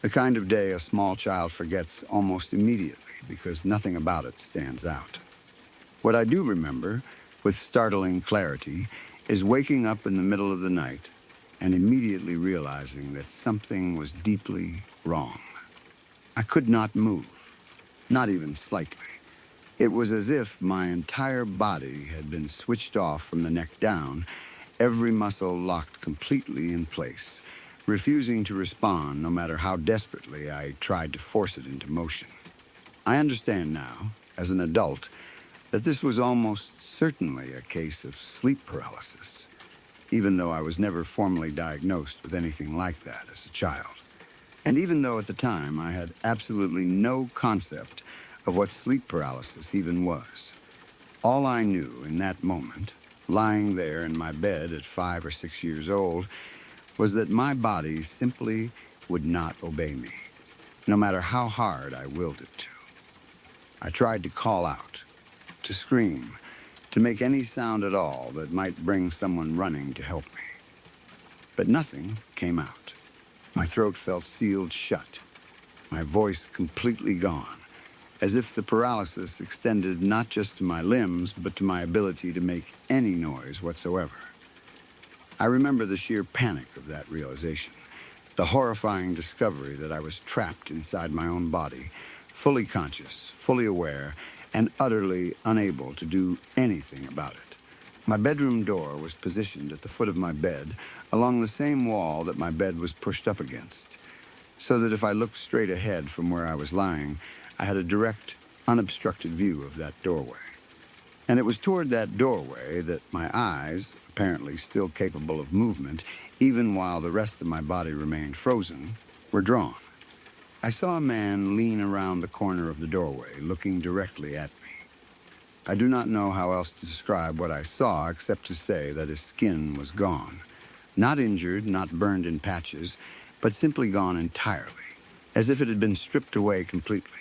The kind of day a small child forgets almost immediately because nothing about it stands out. What I do remember, with startling clarity, is waking up in the middle of the night and immediately realizing that something was deeply wrong. I could not move, not even slightly. It was as if my entire body had been switched off from the neck down, every muscle locked completely in place, refusing to respond no matter how desperately I tried to force it into motion. I understand now, as an adult, that this was almost certainly a case of sleep paralysis, even though I was never formally diagnosed with anything like that as a child. And even though at the time I had absolutely no concept of what sleep paralysis even was. All I knew in that moment, lying there in my bed at 5 or 6 years old, was that my body simply would not obey me, no matter how hard I willed it to. I tried to call out, to scream, to make any sound at all that might bring someone running to help me. But nothing came out. My throat felt sealed shut, my voice completely gone, as if the paralysis extended not just to my limbs, but to my ability to make any noise whatsoever. I remember the sheer panic of that realization, the horrifying discovery that I was trapped inside my own body, fully conscious, fully aware, and utterly unable to do anything about it. My bedroom door was positioned at the foot of my bed, along the same wall that my bed was pushed up against, so that if I looked straight ahead from where I was lying, I had a direct, unobstructed view of that doorway. And it was toward that doorway that my eyes, apparently still capable of movement, even while the rest of my body remained frozen, were drawn. I saw a man lean around the corner of the doorway, looking directly at me. I do not know how else to describe what I saw except to say that his skin was gone. Not injured, not burned in patches, but simply gone entirely, as if it had been stripped away completely,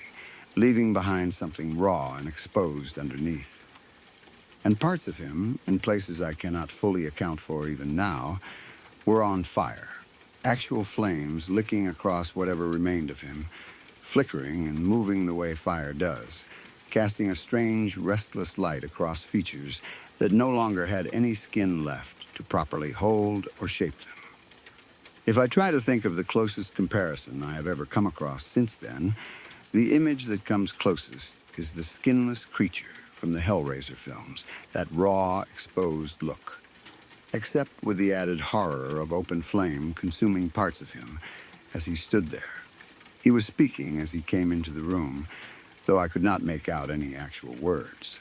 leaving behind something raw and exposed underneath. And parts of him, in places I cannot fully account for even now, were on fire. Actual flames licking across whatever remained of him, flickering and moving the way fire does, casting a strange, restless light across features that no longer had any skin left to properly hold or shape them. If I try to think of the closest comparison I have ever come across since then, the image that comes closest is the skinless creature from the Hellraiser films, that raw, exposed look, except with the added horror of open flame consuming parts of him as he stood there. He was speaking as he came into the room, though I could not make out any actual words.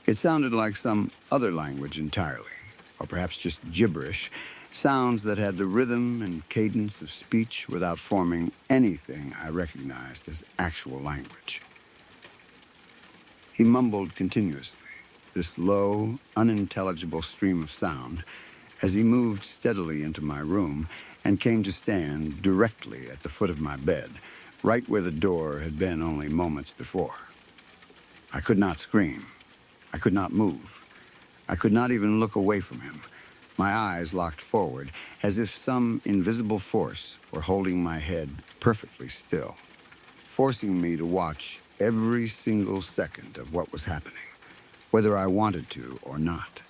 It sounded like some other language entirely, or perhaps just gibberish, sounds that had the rhythm and cadence of speech without forming anything I recognized as actual language. He mumbled continuously, this low, unintelligible stream of sound, as he moved steadily into my room and came to stand directly at the foot of my bed, right where the door had been only moments before. I could not scream. I could not move. I could not even look away from him, my eyes locked forward, as if some invisible force were holding my head perfectly still, forcing me to watch every single second of what was happening, whether I wanted to or not.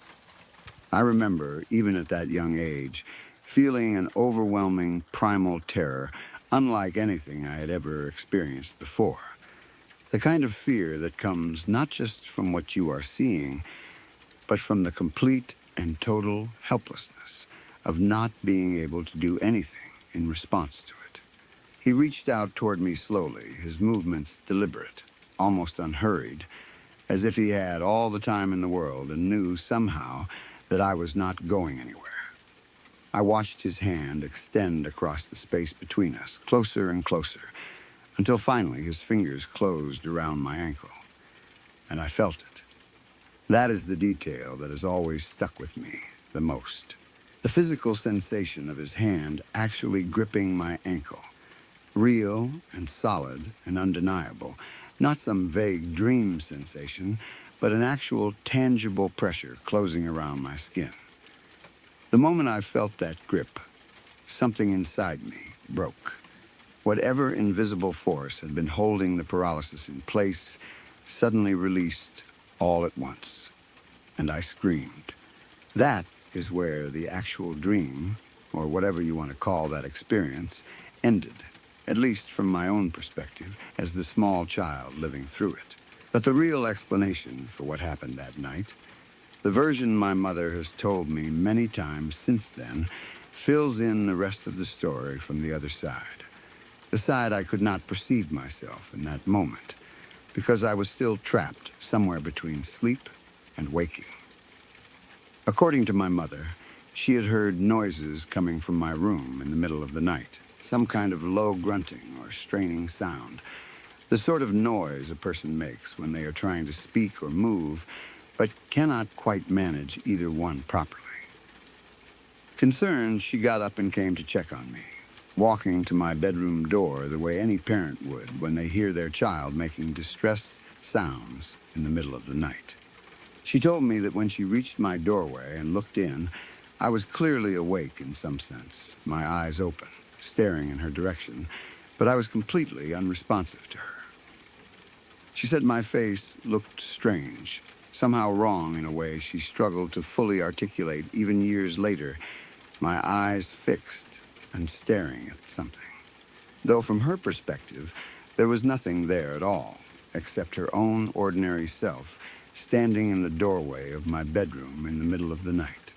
I remember, even at that young age, feeling an overwhelming primal terror unlike anything I had ever experienced before. The kind of fear that comes not just from what you are seeing, but from the complete and total helplessness of not being able to do anything in response to it. He reached out toward me slowly, his movements deliberate, almost unhurried, as if he had all the time in the world and knew somehow that I was not going anywhere. I watched his hand extend across the space between us, closer and closer, until finally his fingers closed around my ankle, and I felt it. That is the detail that has always stuck with me the most. The physical sensation of his hand actually gripping my ankle, real and solid and undeniable, not some vague dream sensation, but an actual tangible pressure closing around my skin. The moment I felt that grip, something inside me broke. Whatever invisible force had been holding the paralysis in place suddenly released all at once, and I screamed. That is where the actual dream, or whatever you want to call that experience, ended, at least from my own perspective as the small child living through it. But the real explanation for what happened that night, the version my mother has told me many times since then, fills in the rest of the story from the other side. The side I could not perceive myself in that moment, because I was still trapped somewhere between sleep and waking. According to my mother, she had heard noises coming from my room in the middle of the night, some kind of low grunting or straining sound, the sort of noise a person makes when they are trying to speak or move, but cannot quite manage either one properly. Concerned, she got up and came to check on me, walking to my bedroom door the way any parent would when they hear their child making distressed sounds in the middle of the night. She told me that when she reached my doorway and looked in, I was clearly awake in some sense, my eyes open, staring in her direction, but I was completely unresponsive to her. She said my face looked strange, somehow wrong in a way she struggled to fully articulate even years later, my eyes fixed and staring at something. Though from her perspective, there was nothing there at all, except her own ordinary self, standing in the doorway of my bedroom in the middle of the night.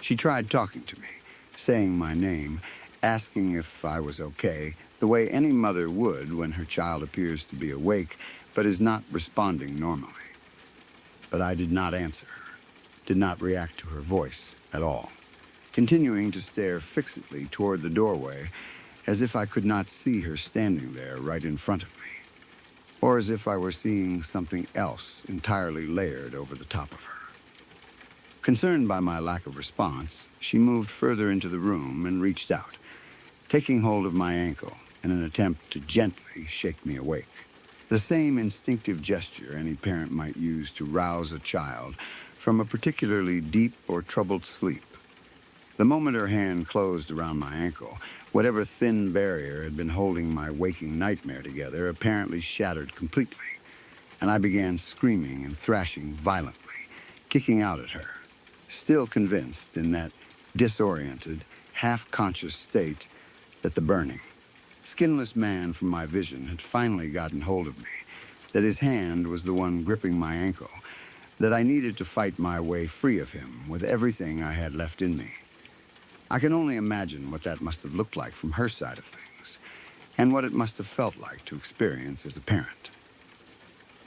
She tried talking to me, saying my name, asking if I was okay, the way any mother would when her child appears to be awake but is not responding normally. but I did not answer her, did not react to her voice at all, continuing to stare fixedly toward the doorway as if I could not see her standing there right in front of me, or as if I were seeing something else entirely layered over the top of her. Concerned by my lack of response, she moved further into the room and reached out, taking hold of my ankle in an attempt to gently shake me awake. The same instinctive gesture any parent might use to rouse a child from a particularly deep or troubled sleep. The moment her hand closed around my ankle, whatever thin barrier had been holding my waking nightmare together apparently shattered completely, and I began screaming and thrashing violently, kicking out at her, still convinced in that disoriented, half-conscious state that the burning, skinless man from my vision had finally gotten hold of me, that his hand was the one gripping my ankle, that I needed to fight my way free of him with everything I had left in me. I can only imagine what that must have looked like from her side of things, and what it must have felt like to experience as a parent.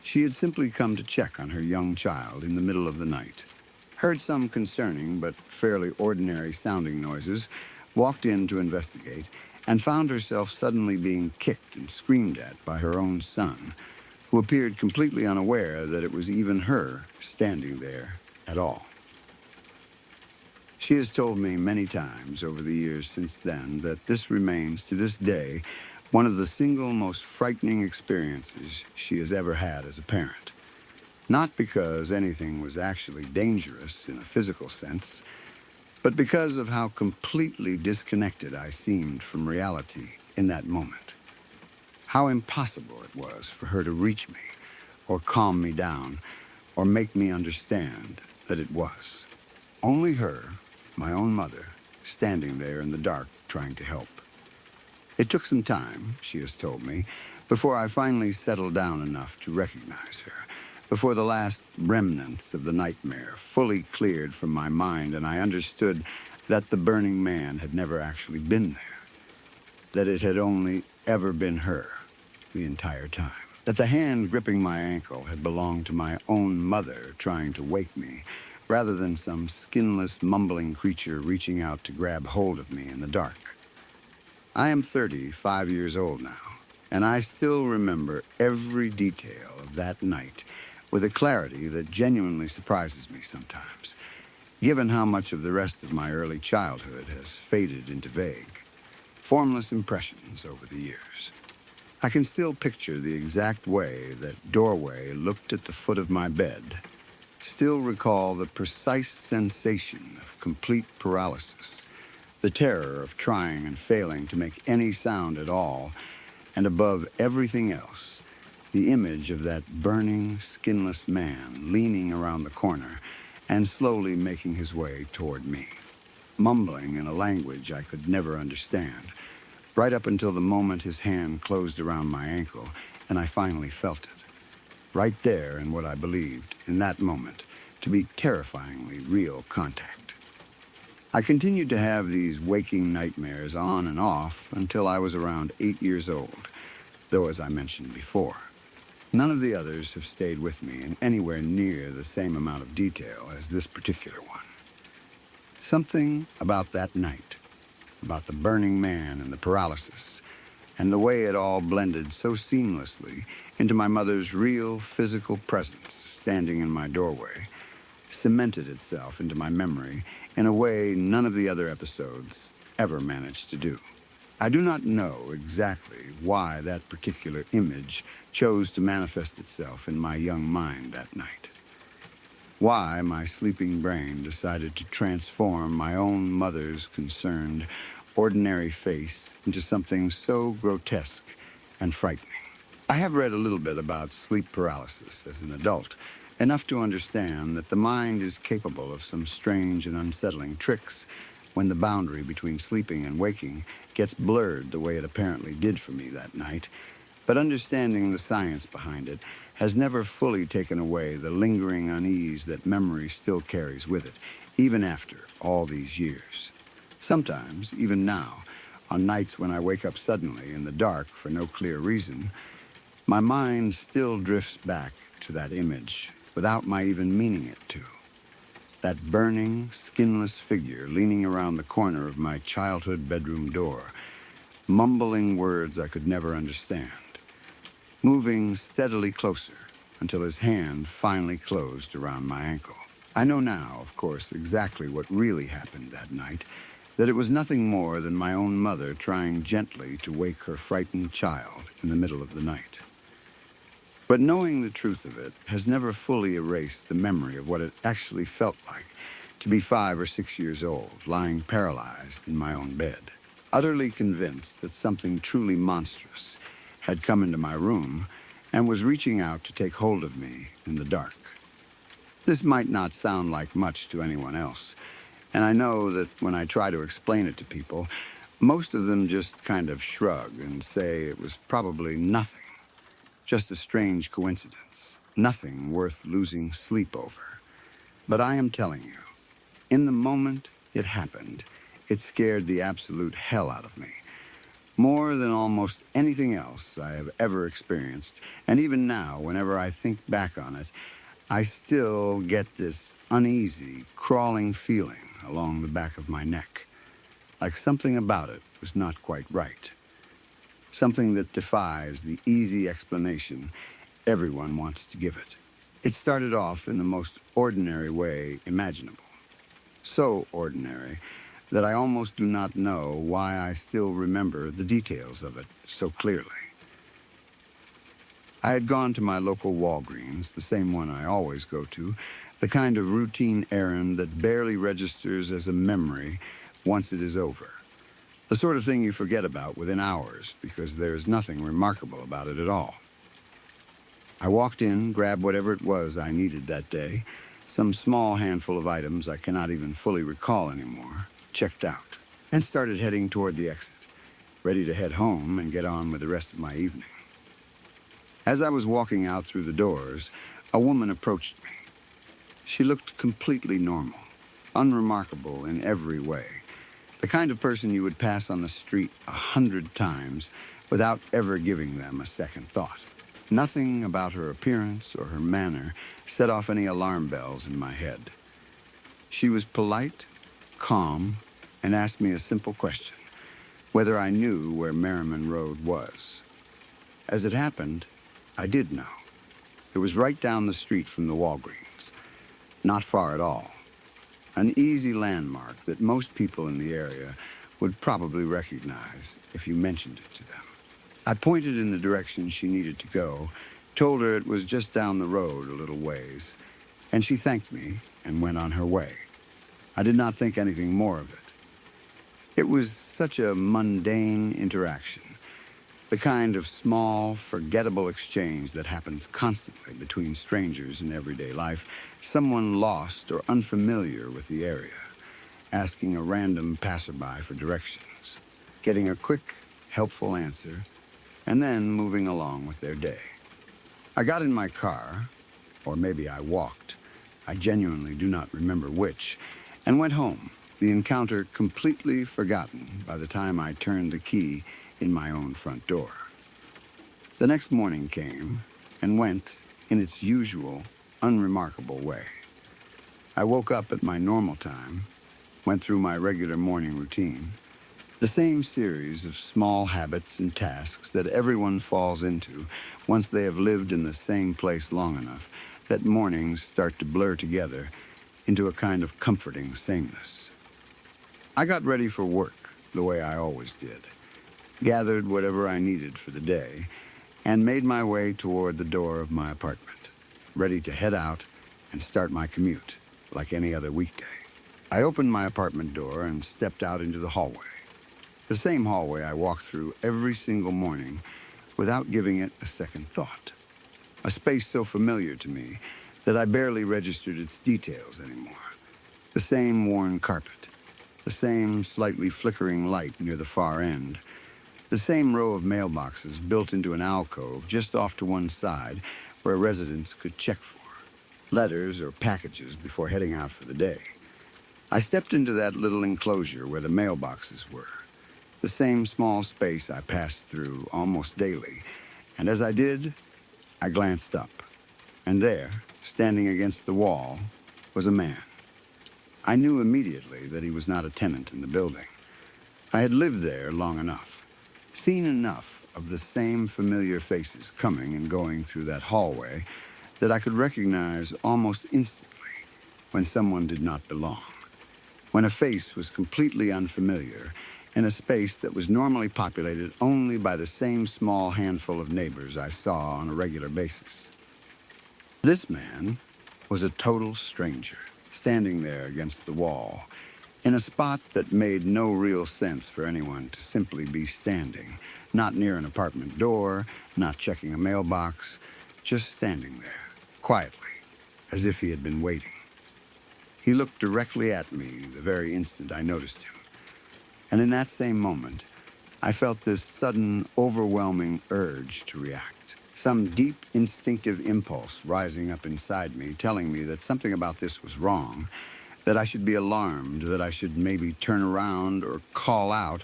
She had simply come to check on her young child in the middle of the night, heard some concerning but fairly ordinary sounding noises, walked in to investigate, and found herself suddenly being kicked and screamed at by her own son, who appeared completely unaware that it was even her standing there at all. She has told me many times over the years since then that this remains to this day one of the single most frightening experiences she has ever had as a parent. Not because anything was actually dangerous in a physical sense, but because of how completely disconnected I seemed from reality in that moment. How impossible it was for her to reach me, or calm me down, or make me understand that it was. Only her, my own mother, standing there in the dark trying to help. It took some time, she has told me, before I finally settled down enough to recognize her, before the last remnants of the nightmare fully cleared from my mind and I understood that the burning man had never actually been there, that it had only ever been her the entire time, that the hand gripping my ankle had belonged to my own mother trying to wake me, rather than some skinless, mumbling creature reaching out to grab hold of me in the dark. I am 35 years old now, and I still remember every detail of that night with a clarity that genuinely surprises me sometimes, given how much of the rest of my early childhood has faded into vague, formless impressions over the years. I can still picture the exact way that doorway looked at the foot of my bed, still recall the precise sensation of complete paralysis, the terror of trying and failing to make any sound at all, and above everything else, the image of that burning, skinless man leaning around the corner and slowly making his way toward me, mumbling in a language I could never understand, right up until the moment his hand closed around my ankle and I finally felt it. Right there in what I believed, in that moment, to be terrifyingly real contact. I continued to have these waking nightmares on and off until I was around 8 years old, though as I mentioned before, none of the others have stayed with me in anywhere near the same amount of detail as this particular one. Something about that night, about the burning man and the paralysis, and the way it all blended so seamlessly into my mother's real physical presence standing in my doorway, cemented itself into my memory in a way none of the other episodes ever managed to do. I do not know exactly why that particular image chose to manifest itself in my young mind that night. Why my sleeping brain decided to transform my own mother's concerned, ordinary face into something so grotesque and frightening. I have read a little bit about sleep paralysis as an adult, enough to understand that the mind is capable of some strange and unsettling tricks when the boundary between sleeping and waking gets blurred the way it apparently did for me that night, but understanding the science behind it has never fully taken away the lingering unease that memory still carries with it, even after all these years. Sometimes, even now, on nights when I wake up suddenly in the dark for no clear reason, my mind still drifts back to that image without my even meaning it to. That burning, skinless figure leaning around the corner of my childhood bedroom door, mumbling words I could never understand, moving steadily closer until his hand finally closed around my ankle. I know now, of course, exactly what really happened that night, that it was nothing more than my own mother trying gently to wake her frightened child in the middle of the night. But knowing the truth of it has never fully erased the memory of what it actually felt like to be 5 or 6 years old, lying paralyzed in my own bed, utterly convinced that something truly monstrous had come into my room and was reaching out to take hold of me in the dark. This might not sound like much to anyone else, and I know that when I try to explain it to people, most of them just kind of shrug and say it was probably nothing, just a strange coincidence, nothing worth losing sleep over. But I am telling you, in the moment it happened, it scared the absolute hell out of me, more than almost anything else I have ever experienced, and even now, whenever I think back on it, I still get this uneasy, crawling feeling along the back of my neck, like something about it was not quite right, something that defies the easy explanation everyone wants to give it. It started off in the most ordinary way imaginable, so ordinary that I almost do not know why I still remember the details of it so clearly. I had gone to my local Walgreens, the same one I always go to, the kind of routine errand that barely registers as a memory once it is over. The sort of thing you forget about within hours because there is nothing remarkable about it at all. I walked in, grabbed whatever it was I needed that day, some small handful of items I cannot even fully recall anymore, checked out, and started heading toward the exit, ready to head home and get on with the rest of my evening. As I was walking out through the doors, a woman approached me. She looked completely normal, unremarkable in every way, the kind of person you would pass on the street 100 times without ever giving them a second thought. Nothing about her appearance or her manner set off any alarm bells in my head. She was polite, calm, and asked me a simple question, whether I knew where Merriman Road was. As it happened, I did know. It was right down the street from the Walgreens, not far at all. An easy landmark that most people in the area would probably recognize if you mentioned it to them. I pointed in the direction she needed to go, told her it was just down the road a little ways, and she thanked me and went on her way. I did not think anything more of it. It was such a mundane interaction, the kind of small, forgettable exchange that happens constantly between strangers in everyday life, someone lost or unfamiliar with the area, asking a random passerby for directions, getting a quick, helpful answer, and then moving along with their day. I got in my car, or maybe I walked, I genuinely do not remember which, and went home, the encounter completely forgotten by the time I turned the key in my own front door. The next morning came and went in its usual, unremarkable way. I woke up at my normal time, went through my regular morning routine, the same series of small habits and tasks that everyone falls into once they have lived in the same place long enough that mornings start to blur together into a kind of comforting sameness. I got ready for work the way I always did, gathered whatever I needed for the day, and made my way toward the door of my apartment, ready to head out and start my commute like any other weekday. I opened my apartment door and stepped out into the hallway, the same hallway I walk through every single morning without giving it a second thought. A space so familiar to me that I barely registered its details anymore. The same worn carpet, the same slightly flickering light near the far end, the same row of mailboxes built into an alcove just off to one side where residents could check for letters or packages before heading out for the day. I stepped into that little enclosure where the mailboxes were, the same small space I passed through almost daily, and as I did, I glanced up, and there, standing against the wall, was a man. I knew immediately that he was not a tenant in the building. I had lived there long enough, seen enough of the same familiar faces coming and going through that hallway that I could recognize almost instantly when someone did not belong, when a face was completely unfamiliar in a space that was normally populated only by the same small handful of neighbors I saw on a regular basis. This man was a total stranger, standing there against the wall, in a spot that made no real sense for anyone to simply be standing, not near an apartment door, not checking a mailbox, just standing there, quietly, as if he had been waiting. He looked directly at me the very instant I noticed him, and in that same moment, I felt this sudden, overwhelming urge to react. Some deep, instinctive impulse rising up inside me, telling me that something about this was wrong, that I should be alarmed, that I should maybe turn around or call out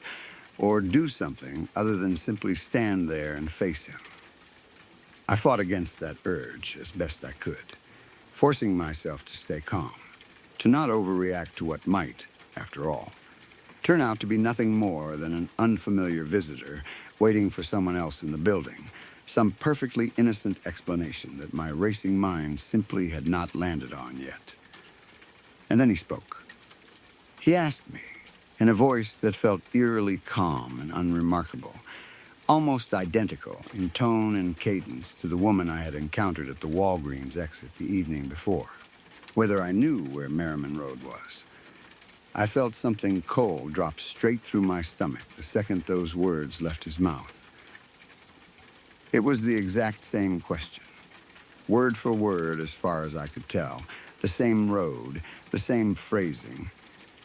or do something other than simply stand there and face him. I fought against that urge as best I could, forcing myself to stay calm, to not overreact to what might, after all, turn out to be nothing more than an unfamiliar visitor waiting for someone else in the building, some perfectly innocent explanation that my racing mind simply had not landed on yet. And then he spoke. He asked me, in a voice that felt eerily calm and unremarkable, almost identical in tone and cadence to the woman I had encountered at the Walgreens exit the evening before, whether I knew where Merriman Road was. I felt something cold drop straight through my stomach the second those words left his mouth. It was the exact same question, word for word as far as I could tell, the same road, the same phrasing,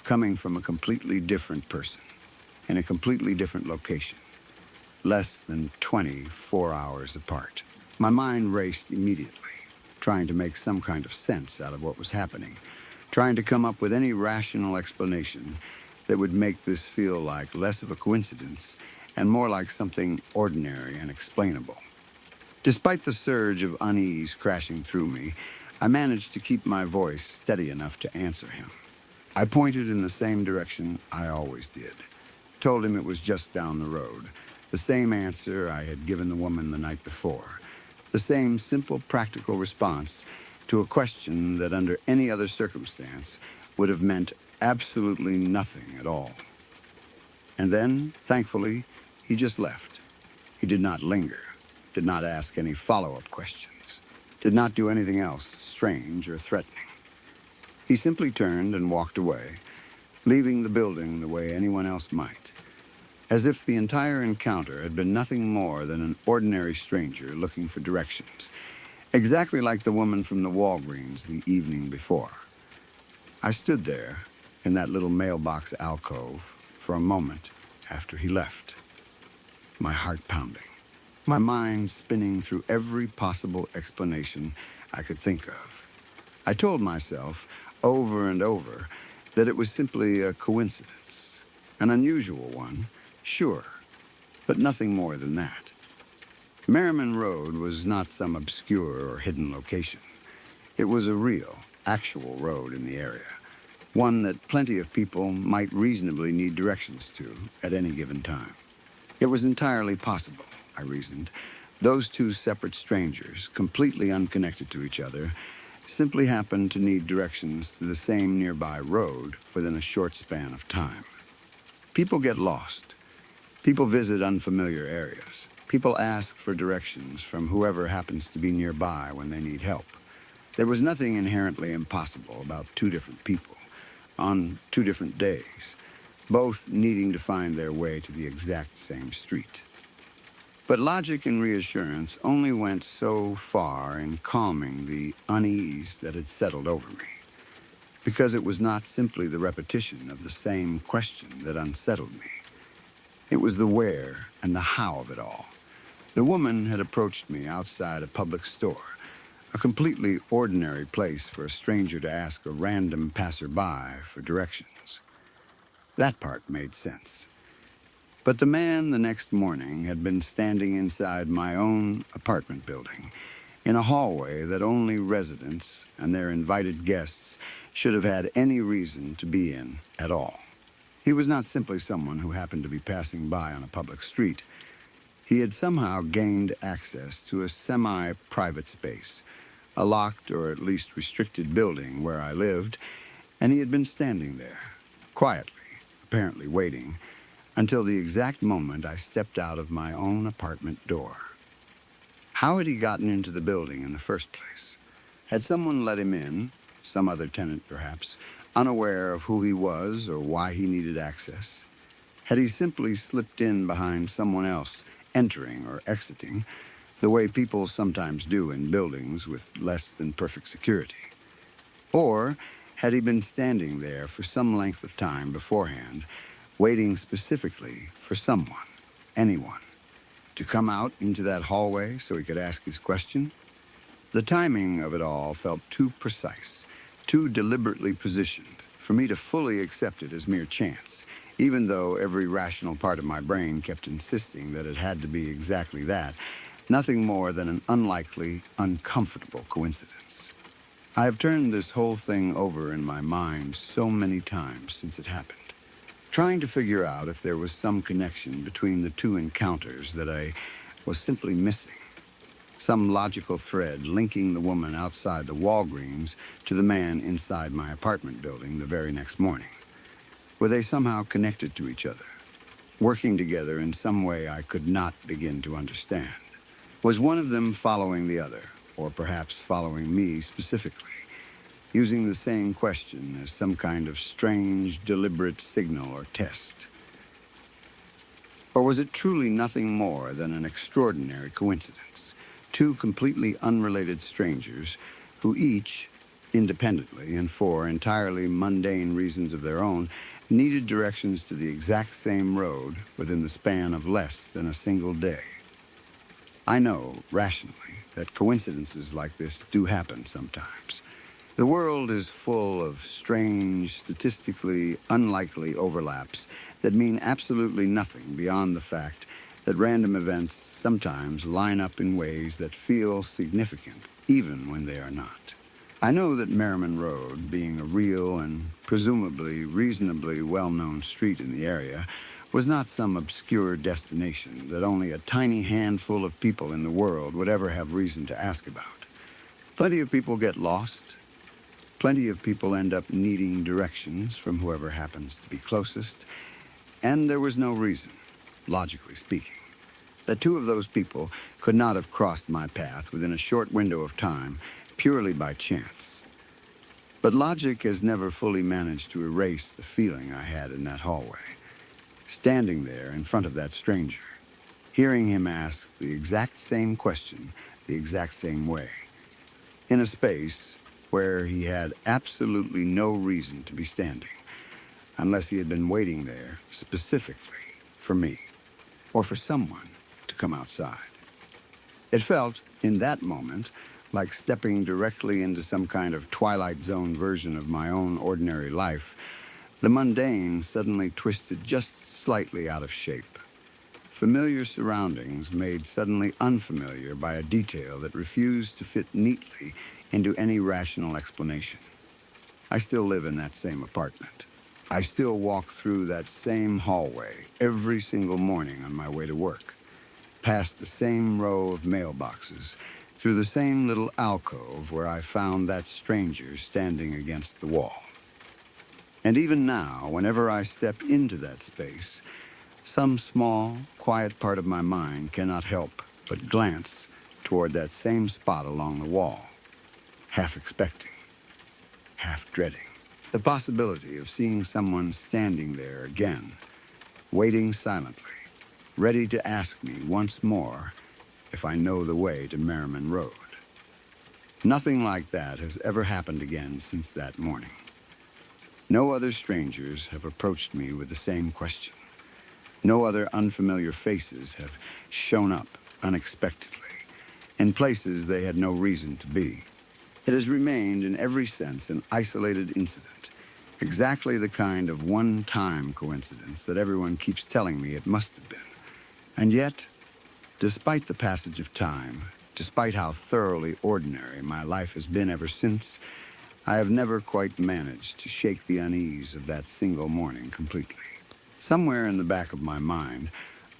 coming from a completely different person, in a completely different location, less than 24 hours apart. My mind raced immediately, trying to make some kind of sense out of what was happening, trying to come up with any rational explanation that would make this feel like less of a coincidence and more like something ordinary and explainable. Despite the surge of unease crashing through me, I managed to keep my voice steady enough to answer him. I pointed in the same direction I always did, told him it was just down the road, the same answer I had given the woman the night before, the same simple, practical response to a question that under any other circumstance would have meant absolutely nothing at all. And then, thankfully, he just left. He did not linger, did not ask any follow-up questions, did not do anything else strange or threatening. He simply turned and walked away, leaving the building the way anyone else might, as if the entire encounter had been nothing more than an ordinary stranger looking for directions, exactly like the woman from the Walgreens the evening before. I stood there, in that little mailbox alcove, for a moment after he left, my heart pounding, my mind spinning through every possible explanation I could think of. I told myself, over and over, that it was simply a coincidence, an unusual one, sure, but nothing more than that. Merriman Road was not some obscure or hidden location. It was a real, actual road in the area, one that plenty of people might reasonably need directions to at any given time. It was entirely possible, I reasoned, those two separate strangers, completely unconnected to each other, simply happened to need directions to the same nearby road within a short span of time. People get lost. People visit unfamiliar areas. People ask for directions from whoever happens to be nearby when they need help. There was nothing inherently impossible about two different people, on two different days, both needing to find their way to the exact same street. But logic and reassurance only went so far in calming the unease that had settled over me, because it was not simply the repetition of the same question that unsettled me. It was the where and the how of it all. The woman had approached me outside a public store, a completely ordinary place for a stranger to ask a random passerby for directions. That part made sense. But the man the next morning had been standing inside my own apartment building, in a hallway that only residents and their invited guests should have had any reason to be in at all. He was not simply someone who happened to be passing by on a public street. He had somehow gained access to a semi-private space, a locked or at least restricted building where I lived, and he had been standing there, quietly, apparently waiting, until the exact moment I stepped out of my own apartment door. How had he gotten into the building in the first place? Had someone let him in, some other tenant perhaps, unaware of who he was or why he needed access? Had he simply slipped in behind someone else, entering or exiting, the way people sometimes do in buildings with less than perfect security? Or had he been standing there for some length of time beforehand, waiting specifically for someone, anyone, to come out into that hallway so he could ask his question? The timing of it all felt too precise, too deliberately positioned for me to fully accept it as mere chance, even though every rational part of my brain kept insisting that it had to be exactly that, nothing more than an unlikely, uncomfortable coincidence. I have turned this whole thing over in my mind so many times since it happened, trying to figure out if there was some connection between the two encounters that I was simply missing. Some logical thread linking the woman outside the Walgreens to the man inside my apartment building the very next morning. Were they somehow connected to each other, working together in some way I could not begin to understand? Was one of them following the other, or perhaps following me specifically, using the same question as some kind of strange, deliberate signal or test? Or was it truly nothing more than an extraordinary coincidence? Two completely unrelated strangers who each, independently and for entirely mundane reasons of their own, needed directions to the exact same road within the span of less than a single day. I know, rationally, that coincidences like this do happen sometimes. The world is full of strange, statistically unlikely overlaps that mean absolutely nothing beyond the fact that random events sometimes line up in ways that feel significant, even when they are not. I know that Merriman Road, being a real and presumably reasonably well-known street in the area, was not some obscure destination that only a tiny handful of people in the world would ever have reason to ask about. Plenty of people get lost. Plenty of people end up needing directions from whoever happens to be closest. And there was no reason, logically speaking, that two of those people could not have crossed my path within a short window of time purely by chance. But logic has never fully managed to erase the feeling I had in that hallway, standing there in front of that stranger, hearing him ask the exact same question the exact same way, in a space where he had absolutely no reason to be standing, unless he had been waiting there specifically for me, or for someone to come outside. It felt, in that moment, like stepping directly into some kind of Twilight Zone version of my own ordinary life. The mundane suddenly twisted just slightly out of shape. Familiar surroundings made suddenly unfamiliar by a detail that refused to fit neatly into any rational explanation. I still live in that same apartment. I still walk through that same hallway every single morning on my way to work, past the same row of mailboxes, through the same little alcove where I found that stranger standing against the wall. And even now, whenever I step into that space, some small, quiet part of my mind cannot help but glance toward that same spot along the wall, half expecting, half dreading the possibility of seeing someone standing there again, waiting silently, ready to ask me once more if I know the way to Merriman Road. Nothing like that has ever happened again since that morning. No other strangers have approached me with the same question. No other unfamiliar faces have shown up unexpectedly, in places they had no reason to be. It has remained in every sense an isolated incident, exactly the kind of one-time coincidence that everyone keeps telling me it must have been. And yet, despite the passage of time, despite how thoroughly ordinary my life has been ever since, I have never quite managed to shake the unease of that single morning completely. Somewhere in the back of my mind,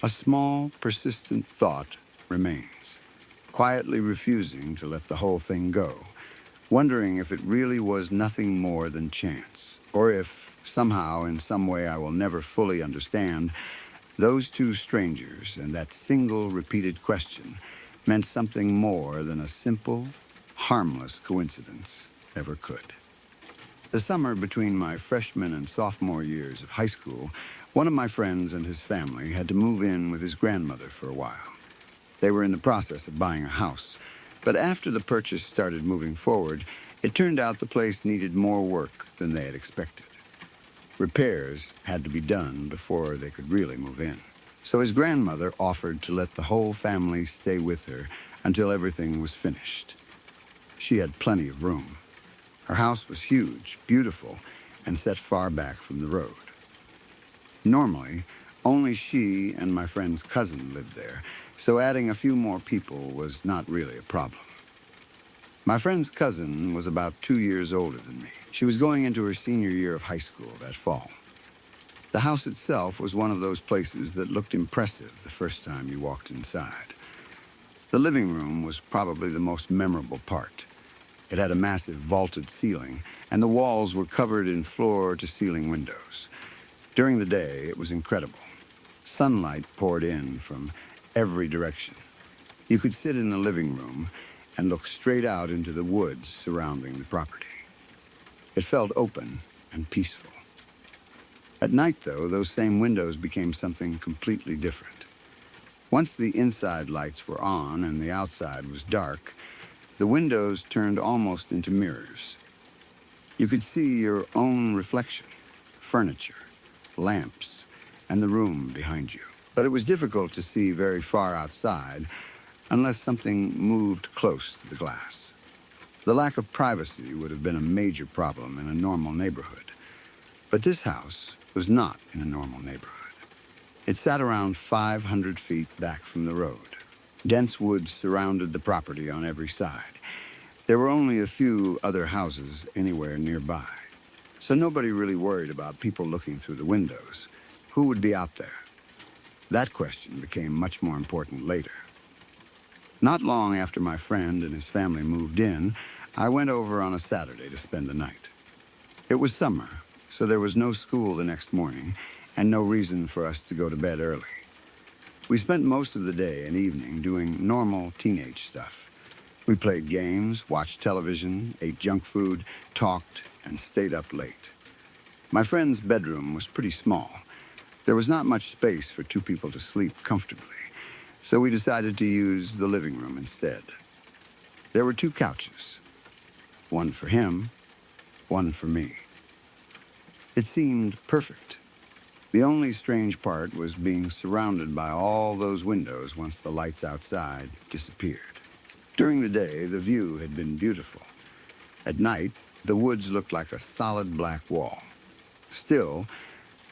a small, persistent thought remains, quietly refusing to let the whole thing go, wondering if it really was nothing more than chance, or if, somehow, in some way I will never fully understand, those two strangers and that single repeated question meant something more than a simple, harmless coincidence ever could. The summer between my freshman and sophomore years of high school, one of my friends and his family had to move in with his grandmother for a while. They were in the process of buying a house, but after the purchase started moving forward, it turned out the place needed more work than they had expected. Repairs had to be done before they could really move in. So his grandmother offered to let the whole family stay with her until everything was finished. She had plenty of room. Her house was huge, beautiful, and set far back from the road. Normally, only she and my friend's cousin lived there, so adding a few more people was not really a problem. My friend's cousin was about 2 years older than me. She was going into her senior year of high school that fall. The house itself was one of those places that looked impressive the first time you walked inside. The living room was probably the most memorable part. It had a massive vaulted ceiling, and the walls were covered in floor-to-ceiling windows. During the day, it was incredible. Sunlight poured in from every direction. You could sit in the living room and look straight out into the woods surrounding the property. It felt open and peaceful. At night, though, those same windows became something completely different. Once the inside lights were on and the outside was dark, the windows turned almost into mirrors. You could see your own reflection, furniture, lamps, and the room behind you. But it was difficult to see very far outside unless something moved close to the glass. The lack of privacy would have been a major problem in a normal neighborhood. But this house was not in a normal neighborhood. It sat around 500 feet back from the road. Dense woods surrounded the property on every side. There were only a few other houses anywhere nearby, so nobody really worried about people looking through the windows. Who would be out there? That question became much more important later. Not long after my friend and his family moved in, I went over on a Saturday to spend the night. It was summer, so there was no school the next morning and no reason for us to go to bed early. We spent most of the day and evening doing normal teenage stuff. We played games, watched television, ate junk food, talked, and stayed up late. My friend's bedroom was pretty small. There was not much space for two people to sleep comfortably, so we decided to use the living room instead. There were 2 couches, one for him, one for me. It seemed perfect. The only strange part was being surrounded by all those windows once the lights outside disappeared. During the day, the view had been beautiful. At night, the woods looked like a solid black wall. Still,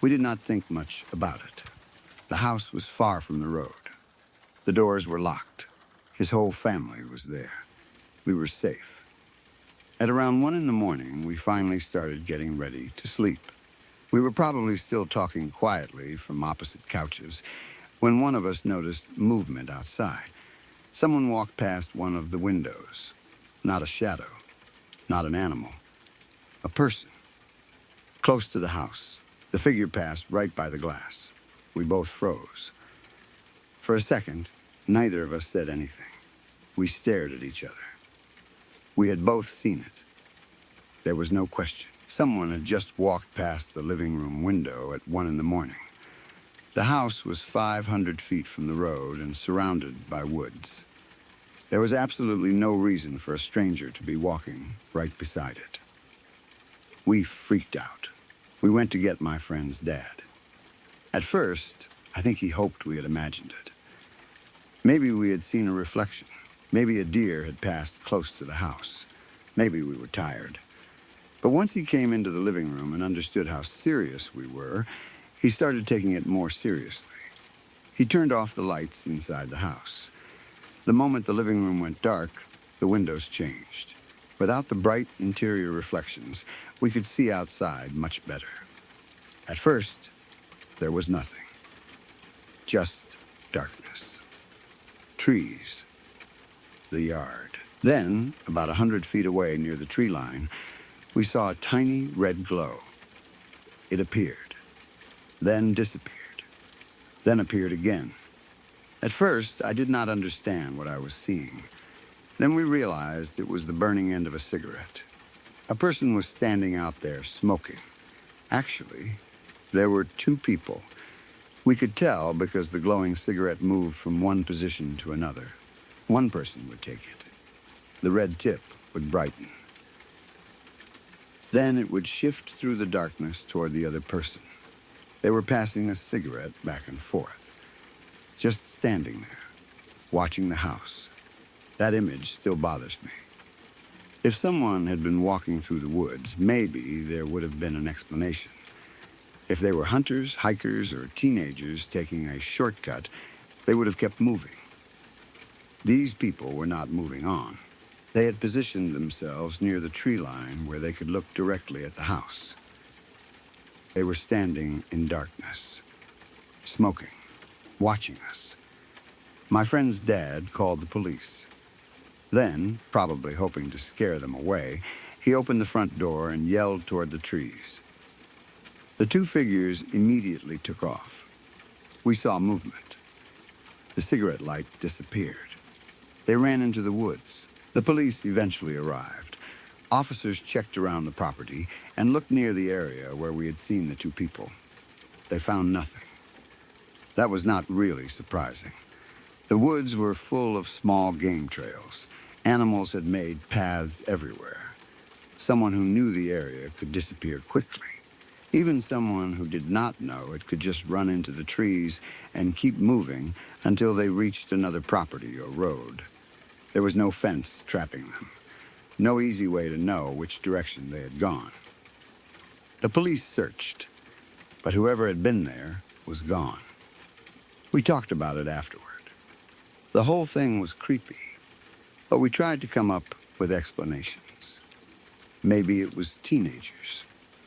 we did not think much about it. The house was far from the road. The doors were locked. His whole family was there. We were safe. At around 1 in the morning, we finally started getting ready to sleep. We were probably still talking quietly from opposite couches when one of us noticed movement outside. Someone walked past one of the windows. Not a shadow, not an animal, a person. Close to the house, the figure passed right by the glass. We both froze. For a second, neither of us said anything. We stared at each other. We had both seen it. There was no question. Someone had just walked past the living room window at 1 in the morning. The house was 500 feet from the road and surrounded by woods. There was absolutely no reason for a stranger to be walking right beside it. We freaked out. We went to get my friend's dad. At first, I think he hoped we had imagined it. Maybe we had seen a reflection. Maybe a deer had passed close to the house. Maybe we were tired. But once he came into the living room and understood how serious we were, he started taking it more seriously. He turned off the lights inside the house. The moment the living room went dark, the windows changed. Without the bright interior reflections, we could see outside much better. At first, there was nothing. Just darkness. Trees. The yard. Then, about 100 feet away near the tree line, we saw a tiny red glow. It appeared, then disappeared, then appeared again. At first, I did not understand what I was seeing. Then we realized it was the burning end of a cigarette. A person was standing out there smoking. Actually, there were two people. We could tell because the glowing cigarette moved from one position to another. One person would take it. The red tip would brighten. Then it would shift through the darkness toward the other person. They were passing a cigarette back and forth, just standing there, watching the house. That image still bothers me. If someone had been walking through the woods, maybe there would have been an explanation. If they were hunters, hikers, or teenagers taking a shortcut, they would have kept moving. These people were not moving on. They had positioned themselves near the tree line where they could look directly at the house. They were standing in darkness, smoking, watching us. My friend's dad called the police. Then, probably hoping to scare them away, he opened the front door and yelled toward the trees. The two figures immediately took off. We saw movement. The cigarette light disappeared. They ran into the woods. The police eventually arrived. Officers checked around the property and looked near the area where we had seen the two people. They found nothing. That was not really surprising. The woods were full of small game trails. Animals had made paths everywhere. Someone who knew the area could disappear quickly. Even someone who did not know it could just run into the trees and keep moving until they reached another property or road. There was no fence trapping them. No easy way to know which direction they had gone. The police searched, but whoever had been there was gone. We talked about it afterward. The whole thing was creepy, but we tried to come up with explanations. Maybe it was teenagers.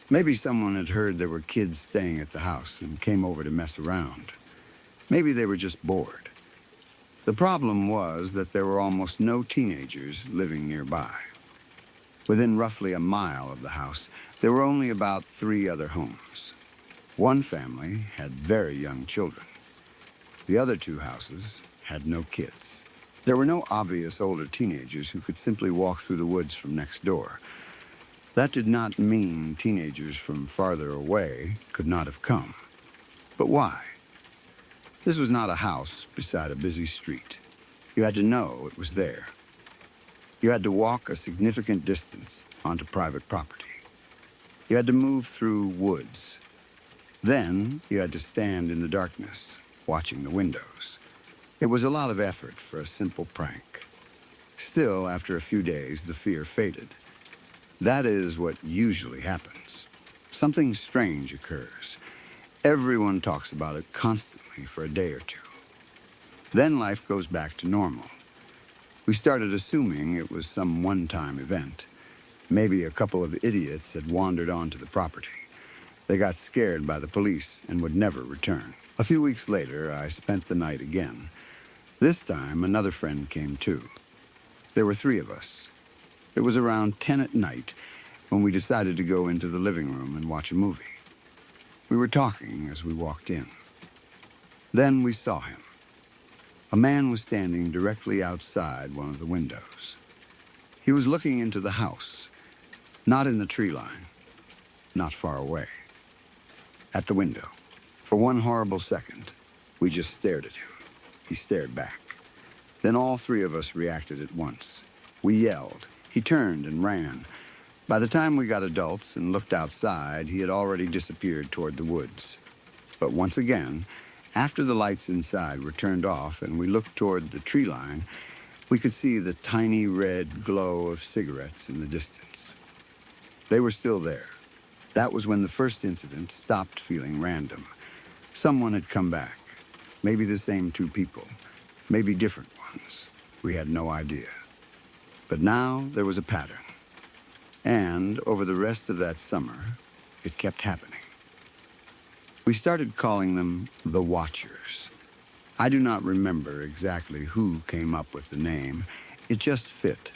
Maybe someone had heard there were kids staying at the house and came over to mess around. Maybe they were just bored. The problem was that there were almost no teenagers living nearby. Within roughly a mile of the house, there were only about 3 other homes. One family had very young children. The other 2 houses had no kids. There were no obvious older teenagers who could simply walk through the woods from next door. That did not mean teenagers from farther away could not have come. But why? This was not a house beside a busy street. You had to know it was there. You had to walk a significant distance onto private property. You had to move through woods. Then you had to stand in the darkness, watching the windows. It was a lot of effort for a simple prank. Still, after a few days, the fear faded. That is what usually happens. Something strange occurs. Everyone talks about it constantly for a day or two. Then life goes back to normal. We started assuming it was some one-time event. Maybe a couple of idiots had wandered onto the property. They got scared by the police and would never return. A few weeks later, I spent the night again. This time, another friend came too. There were 3 of us. It was around 10 at night when we decided to go into the living room and watch a movie. We were talking as we walked in. Then we saw him. A man was standing directly outside one of the windows. He was looking into the house, not in the tree line, not far away. At the window. For one horrible second, we just stared at him. He stared back. Then all 3 of us reacted at once. We yelled. He turned and ran. By the time we got adults and looked outside, he had already disappeared toward the woods. But once again, after the lights inside were turned off and we looked toward the tree line, we could see the tiny red glow of cigarettes in the distance. They were still there. That was when the first incident stopped feeling random. Someone had come back. Maybe the same 2 people. Maybe different ones. We had no idea. But now there was a pattern. And over the rest of that summer, it kept happening. We started calling them the Watchers. I do not remember exactly who came up with the name. It just fit,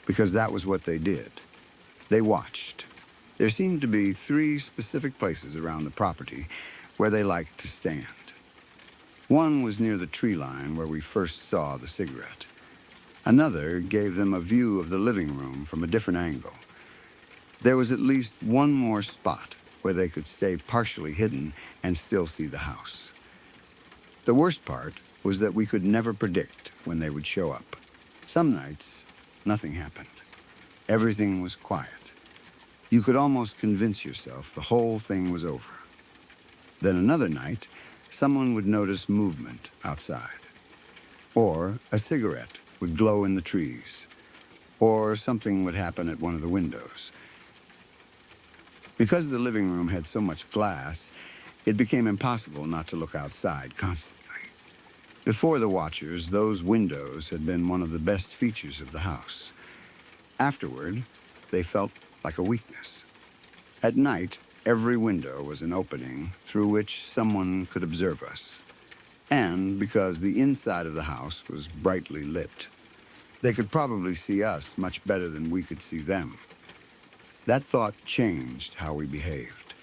because that was what they did. They watched. There seemed to be 3 specific places around the property where they liked to stand. One was near the tree line where we first saw the cigarette. Another gave them a view of the living room from a different angle. There was at least one more spot where they could stay partially hidden and still see the house. The worst part was that we could never predict when they would show up. Some nights, nothing happened. Everything was quiet. You could almost convince yourself the whole thing was over. Then another night, someone would notice movement outside. Or a cigarette would glow in the trees. Or something would happen at one of the windows. Because the living room had so much glass, it became impossible not to look outside constantly. Before the Watchers, those windows had been one of the best features of the house. Afterward, they felt like a weakness. At night, every window was an opening through which someone could observe us. And because the inside of the house was brightly lit, they could probably see us much better than we could see them. That thought changed how we behaved.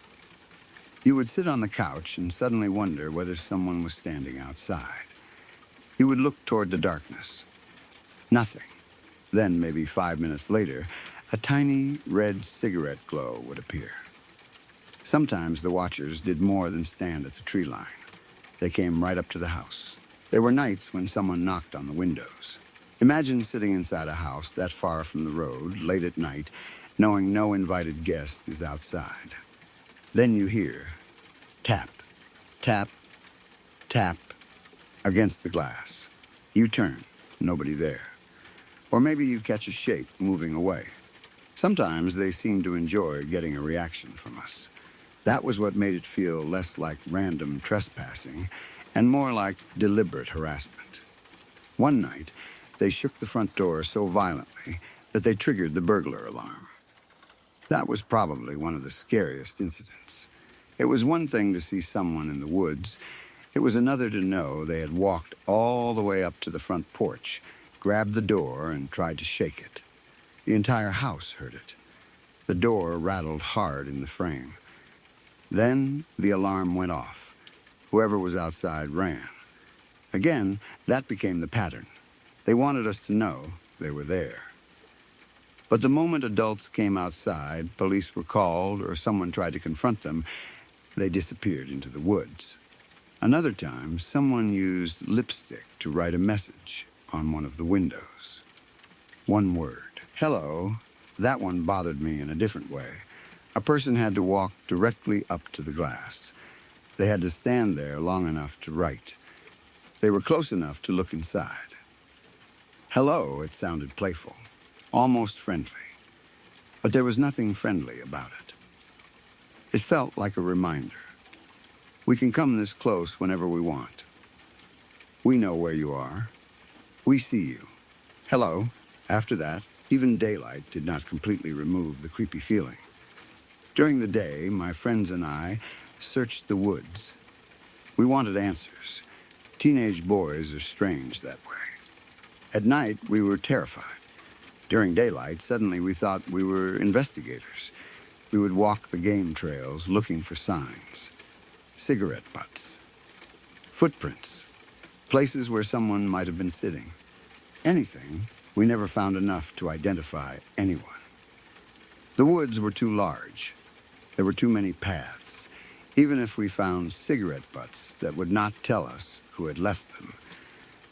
You would sit on the couch and suddenly wonder whether someone was standing outside. You would look toward the darkness. Nothing. Then, maybe 5 minutes later, a tiny red cigarette glow would appear. Sometimes the Watchers did more than stand at the tree line. They came right up to the house. There were nights when someone knocked on the windows. Imagine sitting inside a house that far from the road, late at night, knowing no invited guest is outside. Then you hear tap, tap, tap against the glass. You turn, nobody there. Or maybe you catch a shape moving away. Sometimes they seem to enjoy getting a reaction from us. That was what made it feel less like random trespassing and more like deliberate harassment. One night, they shook the front door so violently that they triggered the burglar alarm. That was probably one of the scariest incidents. It was one thing to see someone in the woods. It was another to know they had walked all the way up to the front porch, grabbed the door, and tried to shake it. The entire house heard it. The door rattled hard in the frame. Then the alarm went off. Whoever was outside ran. Again, that became the pattern. They wanted us to know they were there. But the moment adults came outside, police were called, or someone tried to confront them, they disappeared into the woods. Another time, someone used lipstick to write a message on one of the windows. One word, hello. That one bothered me in a different way. A person had to walk directly up to the glass. They had to stand there long enough to write. They were close enough to look inside. Hello, it sounded playful, almost friendly. But there was nothing friendly about it. It felt like a reminder. We can come this close whenever we want. We know where you are. We see you. Hello. After that, even daylight did not completely remove the creepy feeling. During the day, my friends and I searched the woods. We wanted answers. Teenage boys are strange that way. At night, we were terrified. During daylight, suddenly we thought we were investigators. We would walk the game trails looking for signs. Cigarette butts. Footprints. Places where someone might have been sitting. Anything. We never found enough to identify anyone. The woods were too large. There were too many paths. Even if we found cigarette butts that would not tell us who had left them.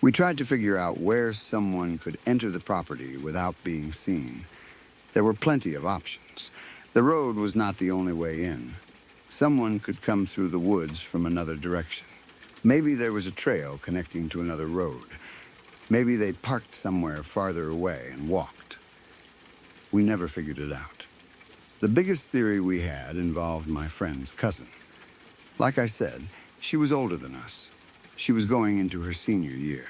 We tried to figure out where someone could enter the property without being seen. There were plenty of options. The road was not the only way in. Someone could come through the woods from another direction. Maybe there was a trail connecting to another road. Maybe they parked somewhere farther away and walked. We never figured it out. The biggest theory we had involved my friend's cousin. Like I said, she was older than us. She was going into her senior year.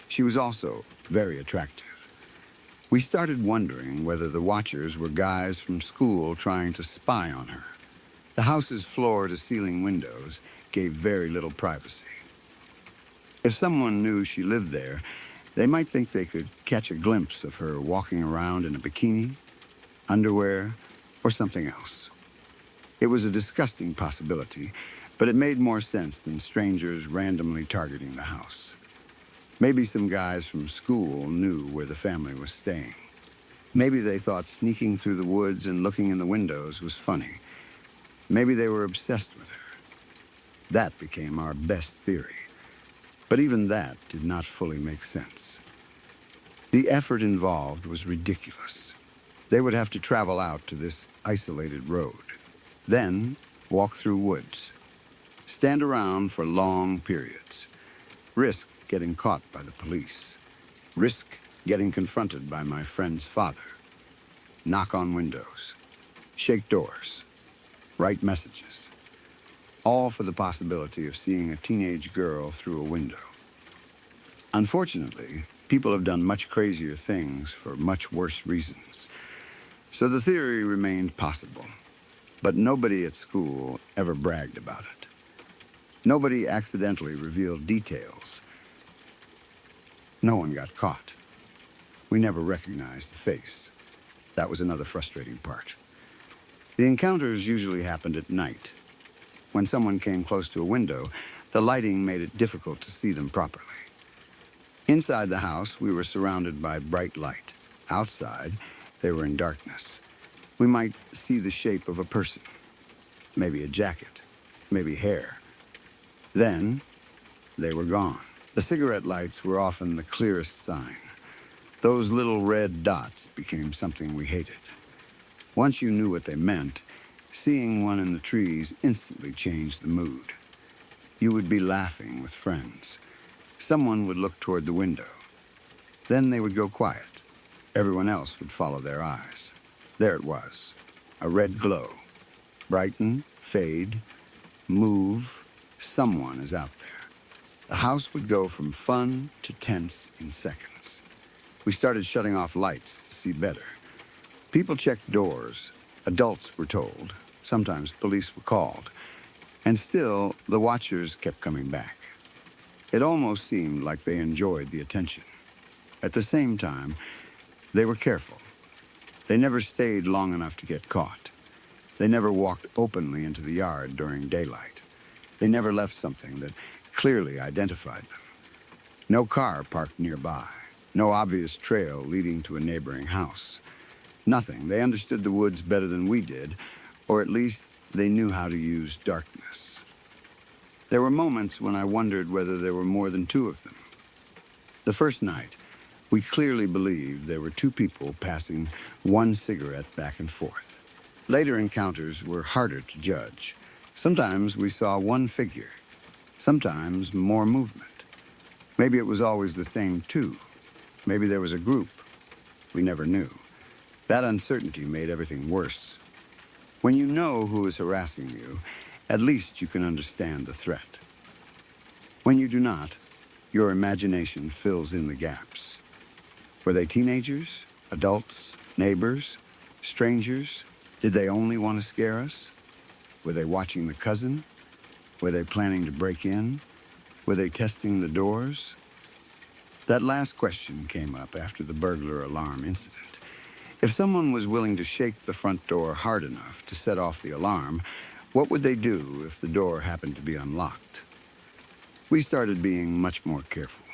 She was also very attractive. We started wondering whether the watchers were guys from school trying to spy on her. The house's floor-to-ceiling windows gave very little privacy. If someone knew she lived there, they might think they could catch a glimpse of her walking around in a bikini, underwear, or something else. It was a disgusting possibility, but it made more sense than strangers randomly targeting the house. Maybe some guys from school knew where the family was staying. Maybe they thought sneaking through the woods and looking in the windows was funny. Maybe they were obsessed with her. That became our best theory. But even that did not fully make sense. The effort involved was ridiculous. They would have to travel out to this isolated road, then walk through woods, stand around for long periods, risk getting caught by the police, risk getting confronted by my friend's father, knock on windows, shake doors, write messages, all for the possibility of seeing a teenage girl through a window. Unfortunately, people have done much crazier things for much worse reasons, so the theory remained possible, but nobody at school ever bragged about it. Nobody accidentally revealed details. No one got caught. We never recognized the face. That was another frustrating part. The encounters usually happened at night. When someone came close to a window, the lighting made it difficult to see them properly. Inside the house, we were surrounded by bright light. Outside, they were in darkness. We might see the shape of a person, maybe a jacket, maybe hair. Then, they were gone. The cigarette lights were often the clearest sign. Those little red dots became something we hated. Once you knew what they meant, seeing one in the trees instantly changed the mood. You would be laughing with friends. Someone would look toward the window. Then they would go quiet. Everyone else would follow their eyes. There it was, a red glow. Brighten, fade, move. Someone is out there. The house would go from fun to tense in seconds. We started shutting off lights to see better. People checked doors. Adults were told. Sometimes police were called. And still, the watchers kept coming back. It almost seemed like they enjoyed the attention. At the same time, they were careful. They never stayed long enough to get caught. They never walked openly into the yard during daylight. They never left something that clearly identified them. No car parked nearby. No obvious trail leading to a neighboring house. Nothing. They understood the woods better than we did, or at least they knew how to use darkness. There were moments when I wondered whether there were more than two of them. The first night, we clearly believed there were two people passing one cigarette back and forth. Later encounters were harder to judge. Sometimes we saw one figure, sometimes more movement. Maybe it was always the same two. Maybe there was a group. We never knew. That uncertainty made everything worse. When you know who is harassing you, at least you can understand the threat. When you do not, your imagination fills in the gaps. Were they teenagers, adults, neighbors, strangers? Did they only want to scare us? Were they watching the cousin? Were they planning to break in? Were they testing the doors? That last question came up after the burglar alarm incident. If someone was willing to shake the front door hard enough to set off the alarm, what would they do if the door happened to be unlocked? We started being much more careful.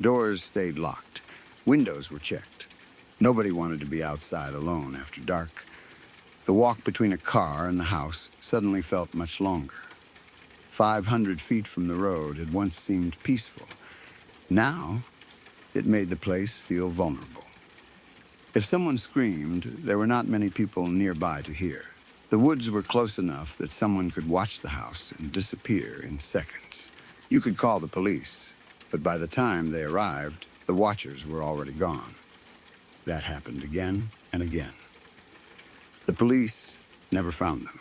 Doors stayed locked. Windows were checked. Nobody wanted to be outside alone after dark. The walk between a car and the house suddenly felt much longer. 500 feet from the road had once seemed peaceful. Now, it made the place feel vulnerable. If someone screamed, there were not many people nearby to hear. The woods were close enough that someone could watch the house and disappear in seconds. You could call the police, but by the time they arrived, the watchers were already gone. That happened again and again. The police never found them.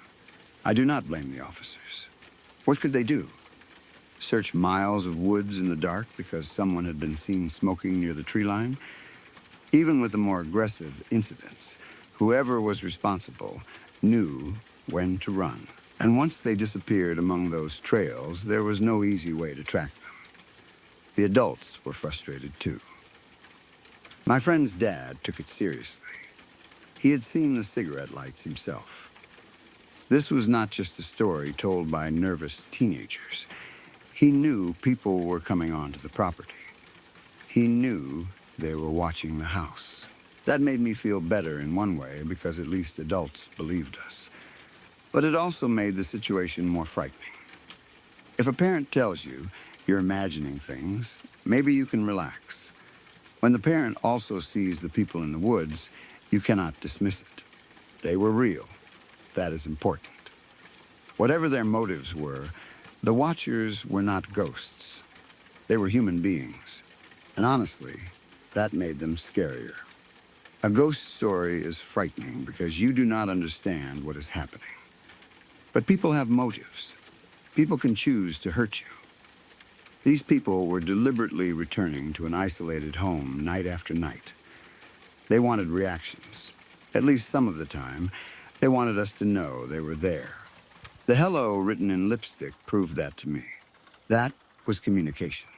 I do not blame the officers. What could they do? search miles of woods in the dark because someone had been seen smoking near the tree line. Even with the more aggressive incidents, whoever was responsible knew when to run. And once they disappeared among those trails, there was no easy way to track them. The adults were frustrated too. My friend's dad took it seriously. He had seen the cigarette lights himself. This was not just a story told by nervous teenagers. He knew people were coming onto the property. He knew they were watching the house. That made me feel better in one way because at least adults believed us. But it also made the situation more frightening. If a parent tells you you're imagining things, maybe you can relax. When the parent also sees the people in the woods, you cannot dismiss it. They were real. That is important. Whatever their motives were, the watchers were not ghosts. They were human beings. And honestly, that made them scarier. A ghost story is frightening because you do not understand what is happening. But people have motives. People can choose to hurt you. These people were deliberately returning to an isolated home night after night. They wanted reactions. At least some of the time, they wanted us to know they were there. The hello written in lipstick proved that to me. That was communication.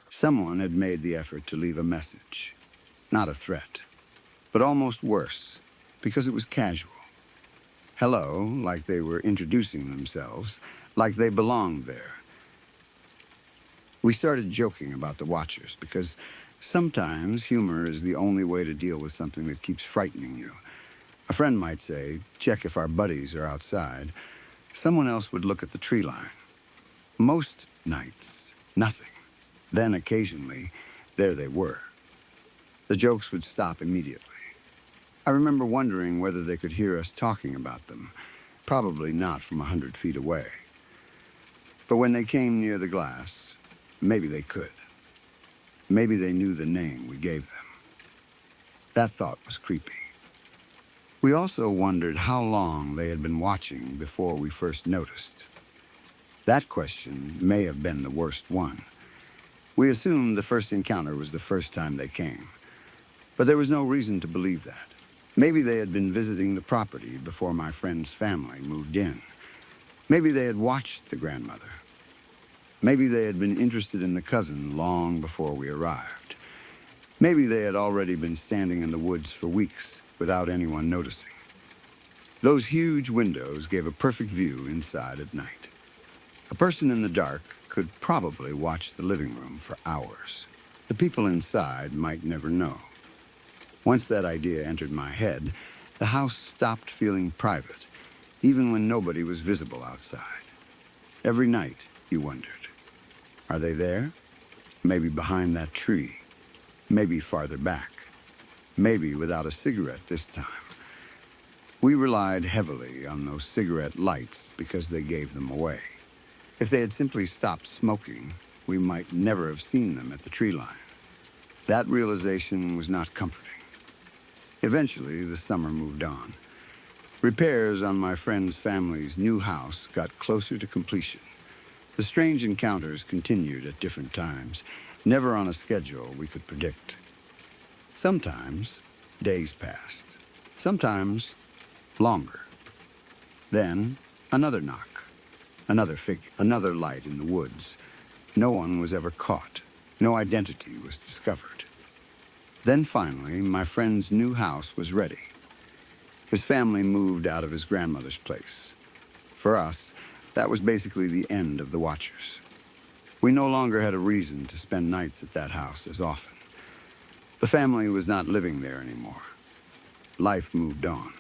Someone had made the effort to leave a message. Not a threat, but almost worse, because it was casual. Hello, like they were introducing themselves, like they belonged there. We started joking about the watchers because sometimes humor is the only way to deal with something that keeps frightening you. A friend might say, check if our buddies are outside. Someone else would look at the tree line. Most nights, nothing. Then occasionally, there they were. The jokes would stop immediately. I remember wondering whether they could hear us talking about them. Probably not from 100 feet away. But when they came near the glass, maybe they could. Maybe they knew the name we gave them. That thought was creepy. We also wondered how long they had been watching before we first noticed. That question may have been the worst one. We assumed the first encounter was the first time they came. But there was no reason to believe that. Maybe they had been visiting the property before my friend's family moved in. Maybe they had watched the grandmother. Maybe they had been interested in the cousin long before we arrived. Maybe they had already been standing in the woods for weeks without anyone noticing. Those huge windows gave a perfect view inside at night. A person in the dark could probably watch the living room for hours. The people inside might never know. Once that idea entered my head, the house stopped feeling private, even when nobody was visible outside. Every night, you wondered, are they there? Maybe behind that tree. Maybe farther back. Maybe without a cigarette this time. We relied heavily on those cigarette lights because they gave them away. If they had simply stopped smoking, we might never have seen them at the tree line. That realization was not comforting. Eventually, the summer moved on. Repairs on my friend's family's new house got closer to completion. The strange encounters continued at different times, never on a schedule we could predict. Sometimes, days passed. Sometimes, longer. Then, another knock. Another figure. Another light in the woods. No one was ever caught. No identity was discovered. Then finally, my friend's new house was ready. His family moved out of his grandmother's place. For us, that was basically the end of the watchers. We no longer had a reason to spend nights at that house as often. The family was not living there anymore. Life moved on.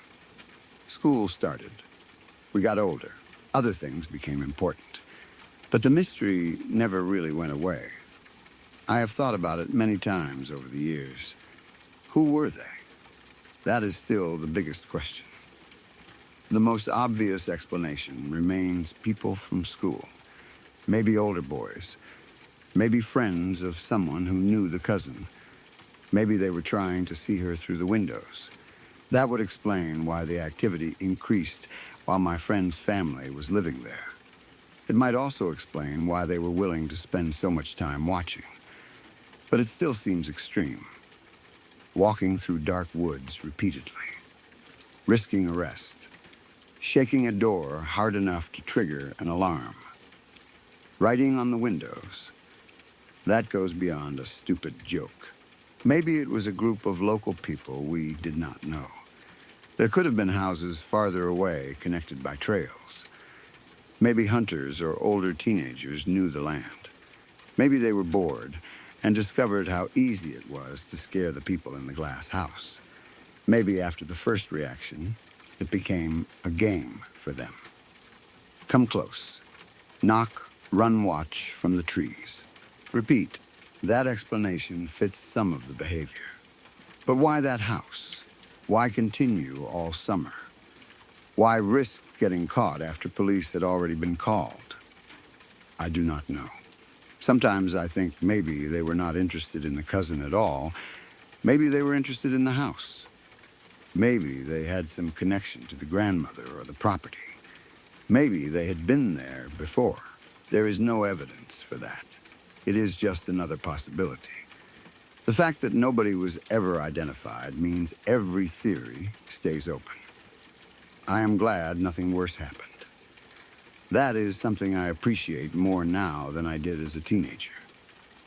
School started. We got older. Other things became important. But the mystery never really went away. I have thought about it many times over the years. Who were they? That is still the biggest question. The most obvious explanation remains people from school. Maybe older boys. Maybe friends of someone who knew the cousin. Maybe they were trying to see her through the windows. That would explain why the activity increased while my friend's family was living there. It might also explain why they were willing to spend so much time watching. But it still seems extreme. Walking through dark woods repeatedly, risking arrest, shaking a door hard enough to trigger an alarm, writing on the windows. That goes beyond a stupid joke. Maybe it was a group of local people we did not know. There could have been houses farther away connected by trails. Maybe hunters or older teenagers knew the land. Maybe they were bored and discovered how easy it was to scare the people in the glass house. Maybe after the first reaction, it became a game for them. Come close. Knock, run, watch from the trees. Repeat. That explanation fits some of the behavior. But why that house? Why continue all summer? Why risk getting caught after police had already been called? I do not know. Sometimes I think maybe they were not interested in the cousin at all. Maybe they were interested in the house. Maybe they had some connection to the grandmother or the property. Maybe they had been there before. There is no evidence for that. It is just another possibility. The fact that nobody was ever identified means every theory stays open. I am glad nothing worse happened. That is something I appreciate more now than I did as a teenager.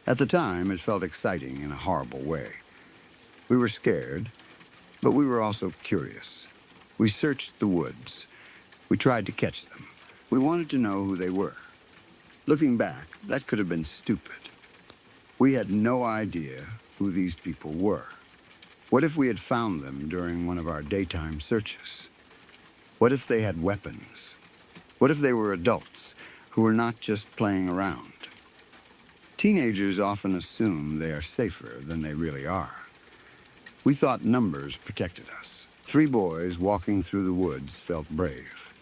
At the time, it felt exciting in a horrible way. We were scared, but we were also curious. We searched the woods. We tried to catch them. We wanted to know who they were. Looking back, that could have been stupid. We had no idea who these people were. What if we had found them during one of our daytime searches? What if they had weapons? What if they were adults who were not just playing around? Teenagers often assume they are safer than they really are. We thought numbers protected us. 3 boys walking through the woods felt brave.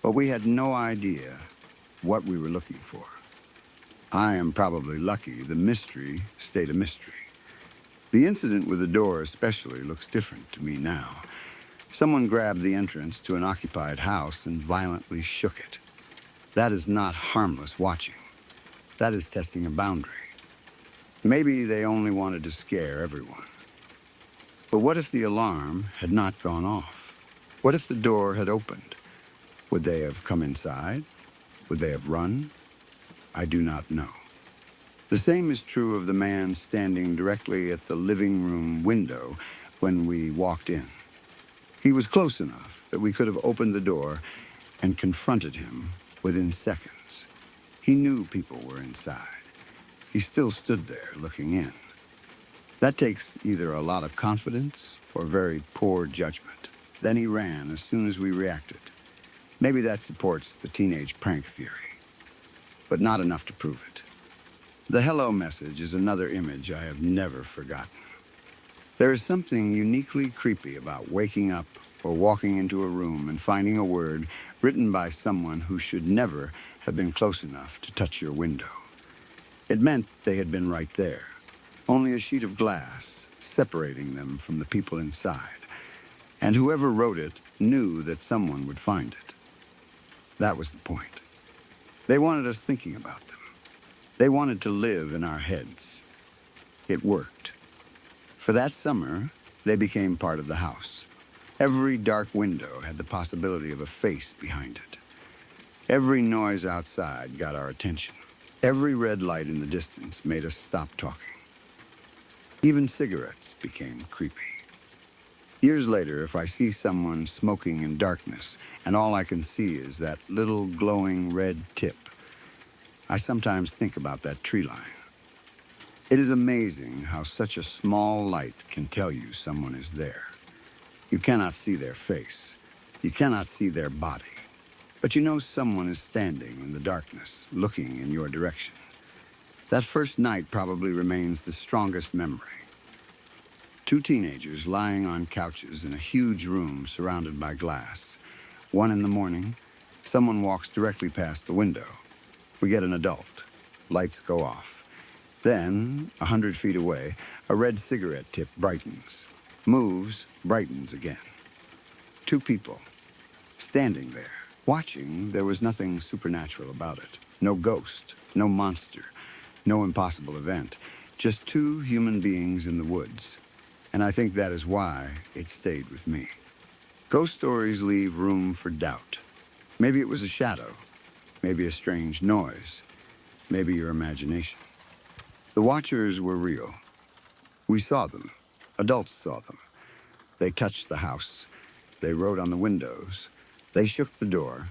But we had no idea what we were looking for. I am probably lucky the mystery stayed a mystery. The incident with the door especially looks different to me now. Someone grabbed the entrance to an occupied house and violently shook it. That is not harmless watching. That is testing a boundary. Maybe they only wanted to scare everyone. But what if the alarm had not gone off? What if the door had opened? Would they have come inside? Would they have run? I do not know. The same is true of the man standing directly at the living room window when we walked in. He was close enough that we could have opened the door and confronted him within seconds. He knew people were inside. He still stood there looking in. That takes either a lot of confidence or very poor judgment. Then he ran as soon as we reacted. Maybe that supports the teenage prank theory, but not enough to prove it. The hello message is another image I have never forgotten. There is something uniquely creepy about waking up or walking into a room and finding a word written by someone who should never have been close enough to touch your window. It meant they had been right there, only a sheet of glass separating them from the people inside. And whoever wrote it knew that someone would find it. That was the point. They wanted us thinking about them. They wanted to live in our heads. It worked. For that summer, they became part of the house. Every dark window had the possibility of a face behind it. Every noise outside got our attention. Every red light in the distance made us stop talking. Even cigarettes became creepy. Years later, if I see someone smoking in darkness and all I can see is that little glowing red tip, I sometimes think about that tree line. It is amazing how such a small light can tell you someone is there. You cannot see their face. You cannot see their body. But you know someone is standing in the darkness, looking in your direction. That first night probably remains the strongest memory. 2 teenagers lying on couches in a huge room surrounded by glass. 1 in the morning, someone walks directly past the window. We get an adult. Lights go off. Then, 100 feet away, a red cigarette tip brightens. Moves, brightens again. 2 people, standing there, Watching, there was nothing supernatural about it. No ghost, no monster, no impossible event. Just two human beings in the woods. And I think that is why it stayed with me. Ghost stories leave room for doubt. Maybe it was a shadow. Maybe a strange noise. Maybe your imagination. The watchers were real. We saw them. Adults saw them. They touched the house. They wrote on the windows. They shook the door.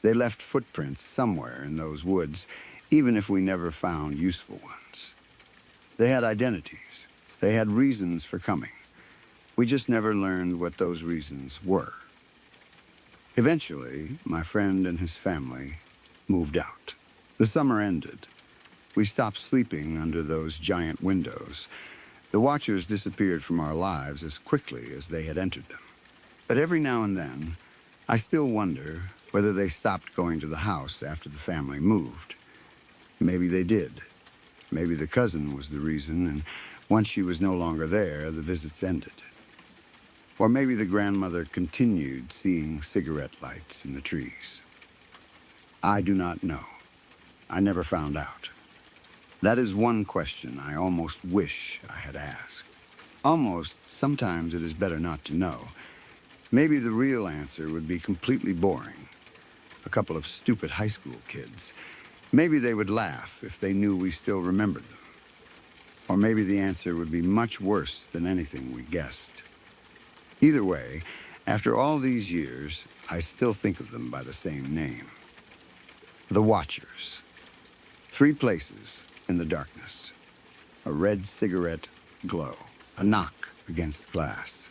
They left footprints somewhere in those woods, even if we never found useful ones. They had identities. They had reasons for coming. We just never learned what those reasons were. Eventually, my friend and his family moved out. The summer ended. We stopped sleeping under those giant windows. The watchers disappeared from our lives as quickly as they had entered them. But every now and then, I still wonder whether they stopped going to the house after the family moved. Maybe they did. Maybe the cousin was the reason, and once she was no longer there, the visits ended. Or maybe the grandmother continued seeing cigarette lights in the trees. I do not know. I never found out. That is one question I almost wish I had asked. Almost, sometimes it is better not to know. Maybe the real answer would be completely boring. A couple of stupid high school kids. Maybe they would laugh if they knew we still remembered them. Or maybe the answer would be much worse than anything we guessed. Either way, after all these years, I still think of them by the same name. The Watchers. 3 places in the darkness. A red cigarette glow. A knock against glass.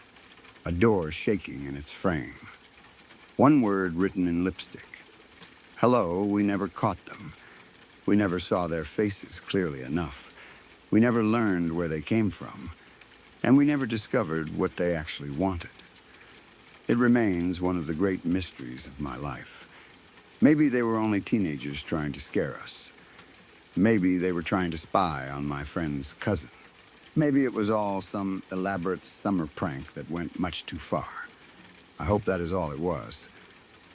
A door shaking in its frame. One word written in lipstick. Hello, we never caught them. We never saw their faces clearly enough. We never learned where they came from. And we never discovered what they actually wanted. It remains one of the great mysteries of my life. Maybe they were only teenagers trying to scare us. Maybe they were trying to spy on my friend's cousin. Maybe it was all some elaborate summer prank that went much too far. I hope that is all it was.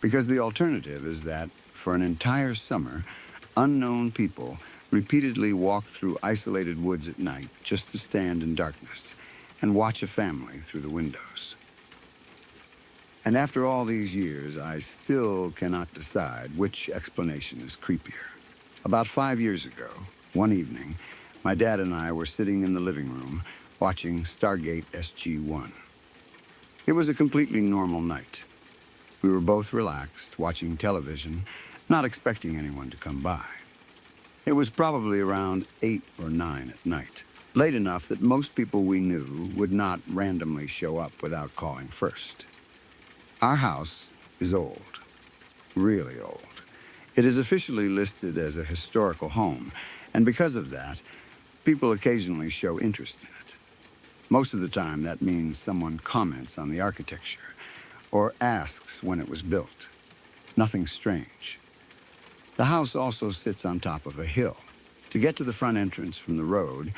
Because the alternative is that, for an entire summer, unknown people repeatedly walked through isolated woods at night just to stand in darkness and watch a family through the windows. And after all these years, I still cannot decide which explanation is creepier. About 5 years ago, one evening, my dad and I were sitting in the living room watching Stargate SG-1. It was a completely normal night. We were both relaxed, watching television, not expecting anyone to come by. It was probably around 8 or 9 at night, late enough that most people we knew would not randomly show up without calling first. Our house is old, really old. It is officially listed as a historical home, and because of that, people occasionally show interest in it. Most of the time, that means someone comments on the architecture or asks when it was built. Nothing strange. The house also sits on top of a hill. To get to the front entrance from the road,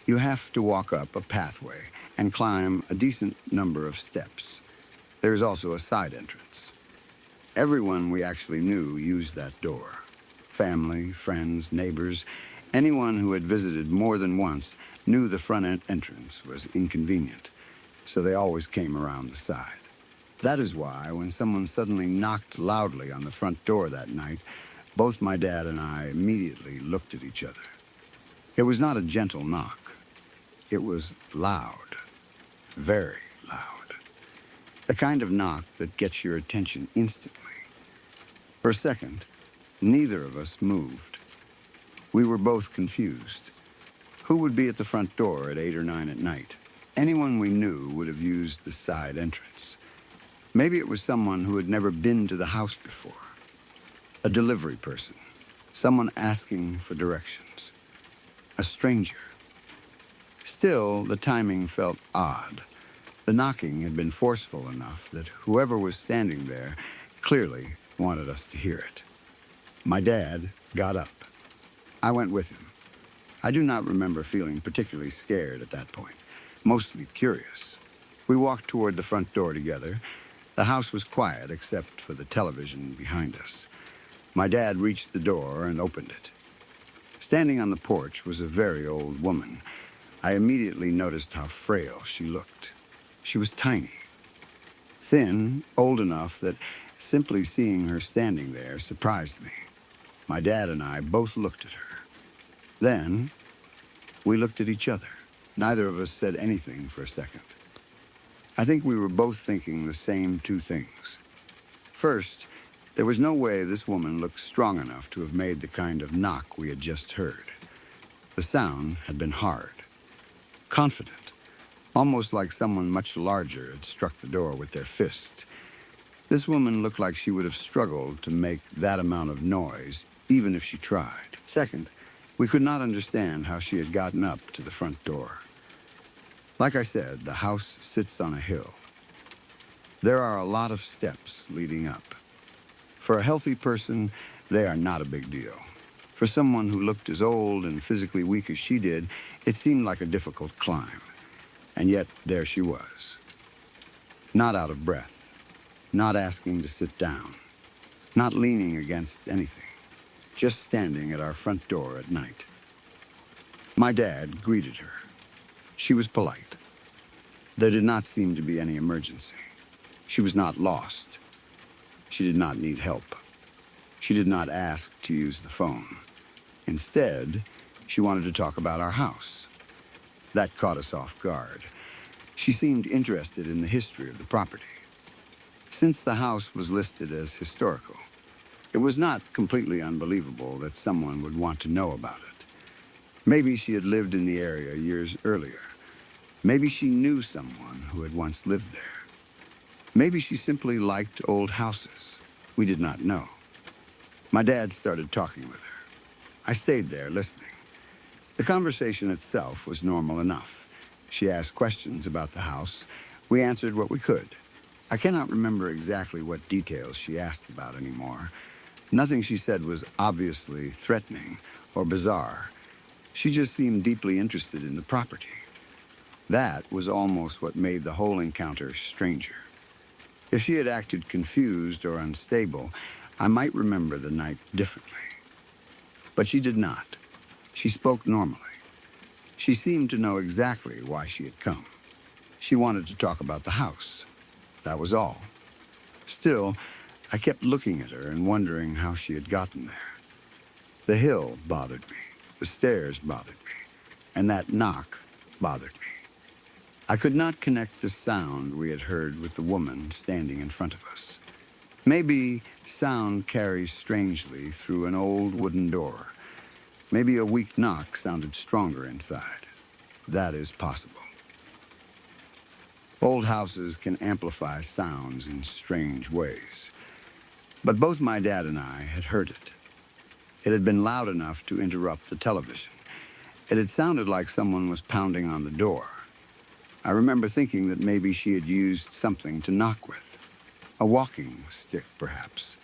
you have to walk up a pathway and climb a decent number of steps. There is also a side entrance. Everyone we actually knew used that door. Family, friends, neighbors, anyone who had visited more than once knew the front entrance was inconvenient, so they always came around the side. That is why, when someone suddenly knocked loudly on the front door that night, both my dad and I immediately looked at each other. It was not a gentle knock. It was loud, very loud. The kind of knock that gets your attention instantly. For a second, neither of us moved. We were both confused. Who would be at the front door at 8 or 9 at night? Anyone we knew would have used the side entrance. Maybe it was someone who had never been to the house before. A delivery person. Someone asking for directions. A stranger. Still, the timing felt odd. The knocking had been forceful enough that whoever was standing there clearly wanted us to hear it. My dad got up. I went with him. I do not remember feeling particularly scared at that point, mostly curious. We walked toward the front door together. The house was quiet except for the television behind us. My dad reached the door and opened it. Standing on the porch was a very old woman. I immediately noticed how frail she looked. She was tiny, thin, old enough that simply seeing her standing there surprised me. My dad and I both looked at her. Then, we looked at each other. Neither of us said anything for a second. I think we were both thinking the same two things. First, there was no way this woman looked strong enough to have made the kind of knock we had just heard. The sound had been hard, confident, almost like someone much larger had struck the door with their fist. This woman looked like she would have struggled to make that amount of noise, even if she tried. Second, we could not understand how she had gotten up to the front door. Like I said, the house sits on a hill. There are a lot of steps leading up. For a healthy person, they are not a big deal. For someone who looked as old and physically weak as she did, it seemed like a difficult climb. And yet, there she was. Not out of breath. Not asking to sit down. Not leaning against anything. Just standing at our front door at night. My dad greeted her. She was polite. There did not seem to be any emergency. She was not lost. She did not need help. She did not ask to use the phone. Instead, she wanted to talk about our house. That caught us off guard. She seemed interested in the history of the property. Since the house was listed as historical, it was not completely unbelievable that someone would want to know about it. Maybe she had lived in the area years earlier. Maybe she knew someone who had once lived there. Maybe she simply liked old houses. We did not know. My dad started talking with her. I stayed there listening. The conversation itself was normal enough. She asked questions about the house. We answered what we could. I cannot remember exactly what details she asked about anymore. Nothing she said was obviously threatening or bizarre. She just seemed deeply interested in the property. That was almost what made the whole encounter stranger. If she had acted confused or unstable, I might remember the night differently. But she did not. She spoke normally. She seemed to know exactly why she had come. She wanted to talk about the house. That was all. Still, I kept looking at her and wondering how she had gotten there. The hill bothered me. The stairs bothered me. And that knock bothered me. I could not connect the sound we had heard with the woman standing in front of us. Maybe sound carries strangely through an old wooden door. Maybe a weak knock sounded stronger inside. That is possible. Old houses can amplify sounds in strange ways. But both my dad and I had heard it. It had been loud enough to interrupt the television. It had sounded like someone was pounding on the door. I remember thinking that maybe she had used something to knock with. A walking stick, perhaps.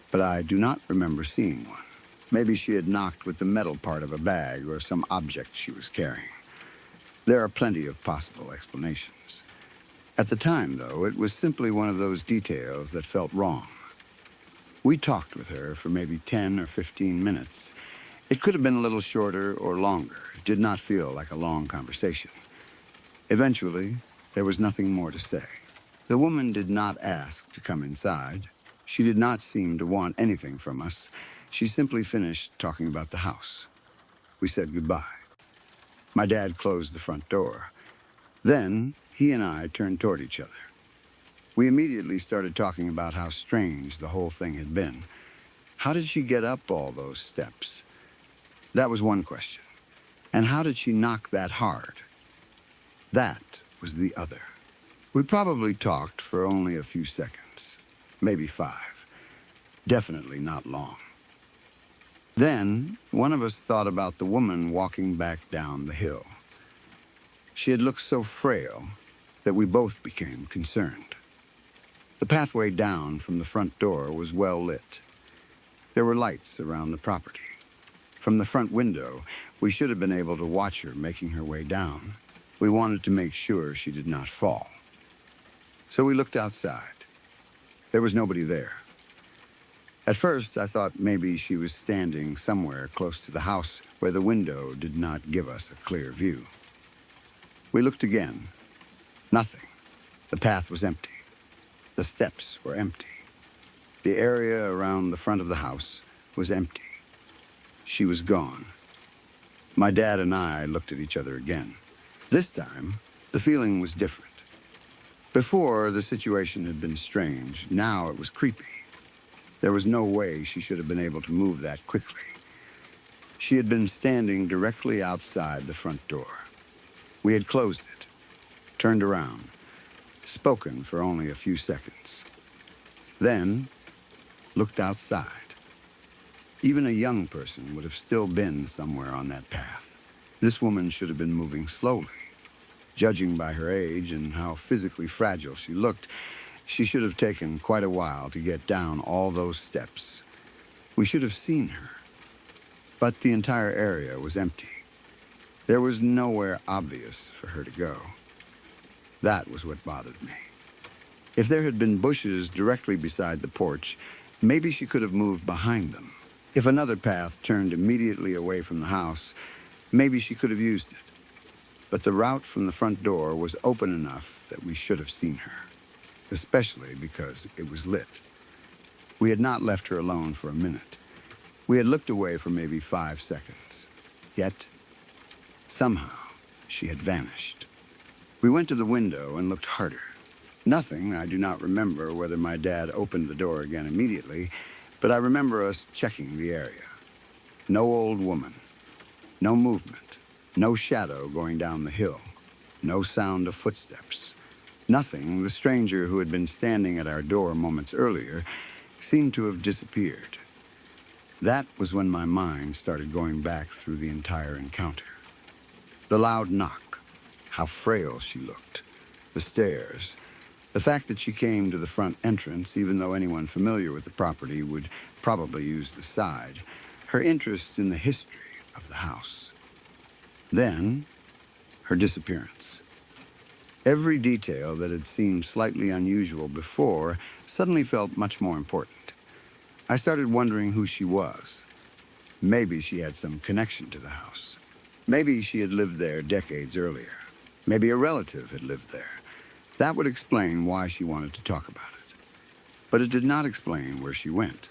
But I do not remember seeing one. Maybe she had knocked with the metal part of a bag or some object she was carrying. There are plenty of possible explanations. At the time, though, it was simply one of those details that felt wrong. We talked with her for maybe 10 or 15 minutes. It could have been a little shorter or longer. It did not feel like a long conversation. Eventually, there was nothing more to say. The woman did not ask to come inside. She did not seem to want anything from us. She simply finished talking about the house. We said goodbye. My dad closed the front door. Then, he and I turned toward each other. We immediately started talking about how strange the whole thing had been. How did she get up all those steps? That was one question. And how did she knock that hard? That was the other. We probably talked for only a few seconds, maybe 5. Definitely not long. Then, one of us thought about the woman walking back down the hill. She had looked so frail that we both became concerned. The pathway down from the front door was well lit. There were lights around the property. From the front window, we should have been able to watch her making her way down. We wanted to make sure she did not fall. So we looked outside. There was nobody there. At first, I thought maybe she was standing somewhere close to the house where the window did not give us a clear view. We looked again. Nothing. The path was empty. The steps were empty. The area around the front of the house was empty. She was gone. My dad and I looked at each other again. This time, the feeling was different. Before, the situation had been strange. Now it was creepy. There was no way she should have been able to move that quickly. She had been standing directly outside the front door. We had closed it, turned around, spoken for only a few seconds. Then, looked outside. Even a young person would have still been somewhere on that path. This woman should have been moving slowly. Judging by her age and how physically fragile she looked, she should have taken quite a while to get down all those steps. We should have seen her. But the entire area was empty. There was nowhere obvious for her to go. That was what bothered me. If there had been bushes directly beside the porch, maybe she could have moved behind them. If another path turned immediately away from the house, maybe she could have used it. But the route from the front door was open enough that we should have seen her, especially because it was lit. We had not left her alone for a minute. We had looked away for maybe 5 seconds. Yet, somehow, she had vanished. We went to the window and looked harder. Nothing. I do not remember whether my dad opened the door again immediately, but I remember us checking the area. No old woman. No movement. No shadow going down the hill. No sound of footsteps. Nothing. The stranger who had been standing at our door moments earlier seemed to have disappeared. That was when my mind started going back through the entire encounter. The loud knock. How frail she looked. The stairs. The fact that she came to the front entrance, even though anyone familiar with the property would probably use the side. Her interest in the history of the house. Then, her disappearance. Every detail that had seemed slightly unusual before suddenly felt much more important. I started wondering who she was. Maybe she had some connection to the house. Maybe she had lived there decades earlier. Maybe a relative had lived there. That would explain why she wanted to talk about it. But it did not explain where she went.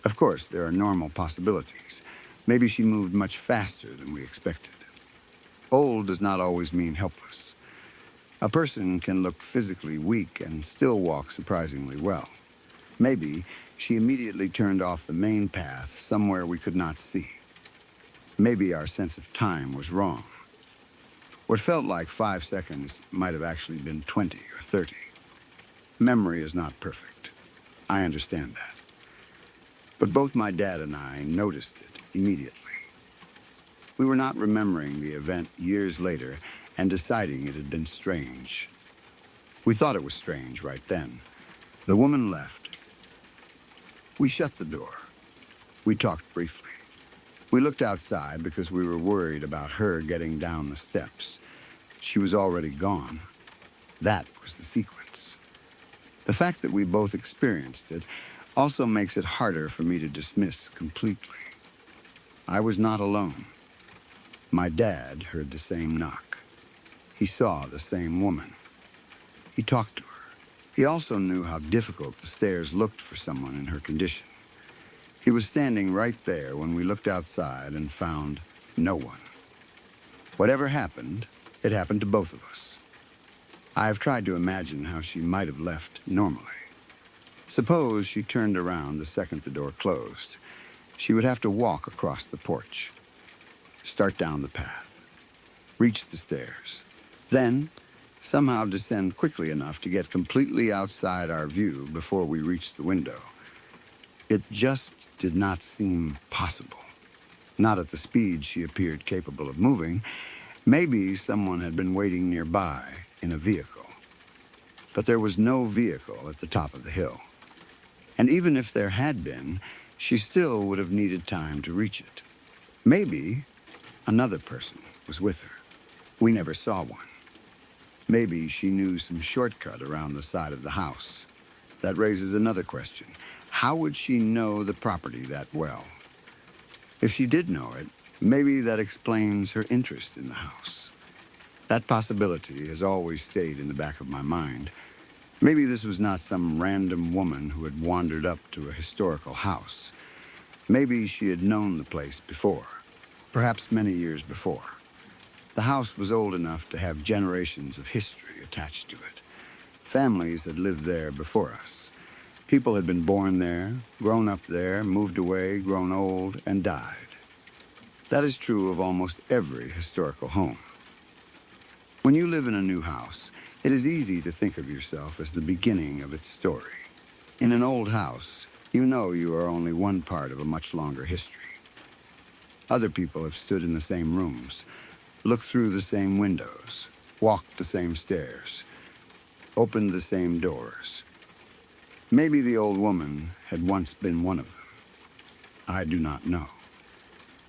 Of course, there are normal possibilities. Maybe she moved much faster than we expected. Old does not always mean helpless. A person can look physically weak and still walk surprisingly well. Maybe she immediately turned off the main path somewhere we could not see. Maybe our sense of time was wrong. What felt like 5 seconds might have actually been 20 or 30. Memory is not perfect. I understand that. But both my dad and I noticed it immediately. We were not remembering the event years later and deciding it had been strange. We thought it was strange right then. The woman left. We shut the door. We talked briefly. We looked outside because we were worried about her getting down the steps. She was already gone. That was the sequence. The fact that we both experienced it also makes it harder for me to dismiss completely. I was not alone. My dad heard the same knock. He saw the same woman. He talked to her. He also knew how difficult the stairs looked for someone in her condition. He was standing right there when we looked outside and found no one. Whatever happened, it happened to both of us. I have tried to imagine how she might have left normally. Suppose she turned around the second the door closed. She would have to walk across the porch, start down the path, reach the stairs, then somehow descend quickly enough to get completely outside our view before we reached the window. It just did not seem possible. Not at the speed she appeared capable of moving. Maybe someone had been waiting nearby in a vehicle. But there was no vehicle at the top of the hill. And even if there had been, she still would have needed time to reach it. Maybe another person was with her. We never saw one. Maybe she knew some shortcut around the side of the house. That raises another question. How would she know the property that well? If she did know it, maybe that explains her interest in the house. That possibility has always stayed in the back of my mind. Maybe this was not some random woman who had wandered up to a historical house. Maybe she had known the place before, perhaps many years before. The house was old enough to have generations of history attached to it. Families had lived there before us. People had been born there, grown up there, moved away, grown old, and died. That is true of almost every historical home. When you live in a new house, it is easy to think of yourself as the beginning of its story. In an old house, you know you are only one part of a much longer history. Other people have stood in the same rooms, looked through the same windows, walked the same stairs, opened the same doors. Maybe the old woman had once been one of them. I do not know.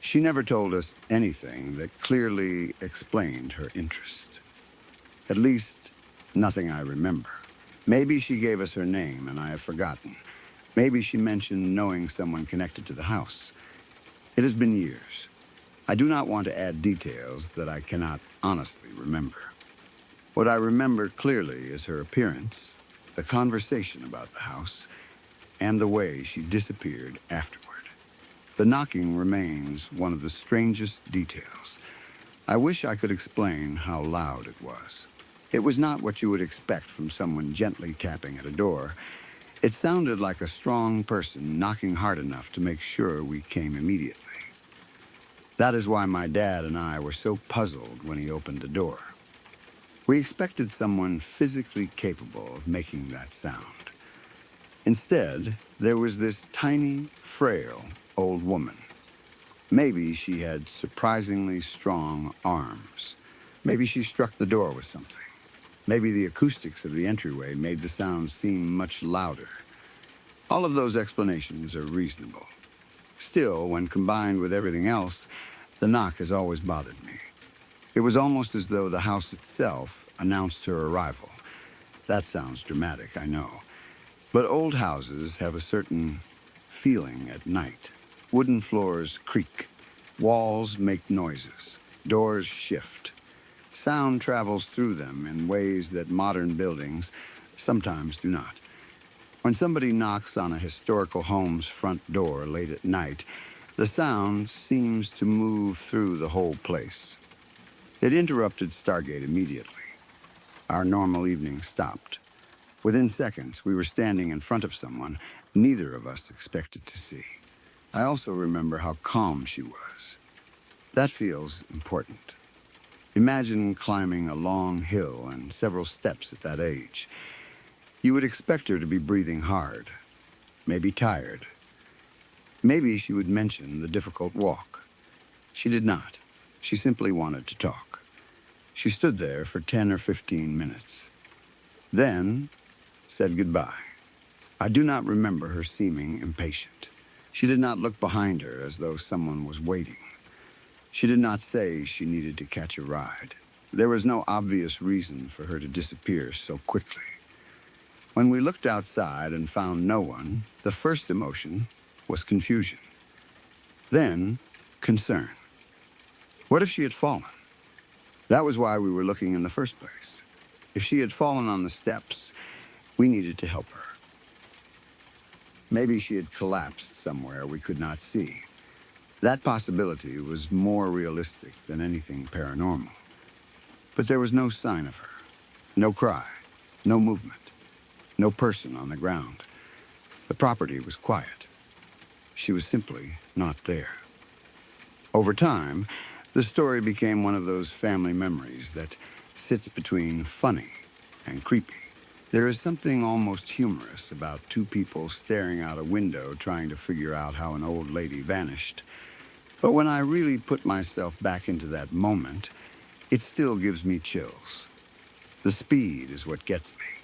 She never told us anything that clearly explained her interest. At least, nothing I remember. Maybe she gave us her name and I have forgotten. Maybe she mentioned knowing someone connected to the house. It has been years. I do not want to add details that I cannot honestly remember. What I remember clearly is her appearance, the conversation about the house, and the way she disappeared afterward. The knocking remains one of the strangest details. I wish I could explain how loud it was. It was not what you would expect from someone gently tapping at a door. It sounded like a strong person knocking hard enough to make sure we came immediately. That is why my dad and I were so puzzled when he opened the door. We expected someone physically capable of making that sound. Instead, there was this tiny, frail old woman. Maybe she had surprisingly strong arms. Maybe she struck the door with something. Maybe the acoustics of the entryway made the sound seem much louder. All of those explanations are reasonable. Still, when combined with everything else, the knock has always bothered me. It was almost as though the house itself announced her arrival. That sounds dramatic, I know. But old houses have a certain feeling at night. Wooden floors creak. Walls make noises. Doors shift. Sound travels through them in ways that modern buildings sometimes do not. When somebody knocks on a historical home's front door late at night, the sound seems to move through the whole place. It interrupted Stargate immediately. Our normal evening stopped. Within seconds, we were standing in front of someone neither of us expected to see. I also remember how calm she was. That feels important. Imagine climbing a long hill and several steps at that age. You would expect her to be breathing hard, maybe tired. Maybe she would mention the difficult walk. She did not. She simply wanted to talk. She stood there for 10 or 15 minutes. Then said goodbye. I do not remember her seeming impatient. She did not look behind her as though someone was waiting. She did not say she needed to catch a ride. There was no obvious reason for her to disappear so quickly. When we looked outside and found no one, the first emotion was confusion. Then, concern. What if she had fallen? That was why we were looking in the first place. If she had fallen on the steps, we needed to help her. Maybe she had collapsed somewhere we could not see. That possibility was more realistic than anything paranormal. But there was no sign of her. No cry. No movement. No person on the ground. The property was quiet. She was simply not there. Over time, the story became one of those family memories that sits between funny and creepy. There is something almost humorous about two people staring out a window trying to figure out how an old lady vanished. But when I really put myself back into that moment, it still gives me chills. The speed is what gets me.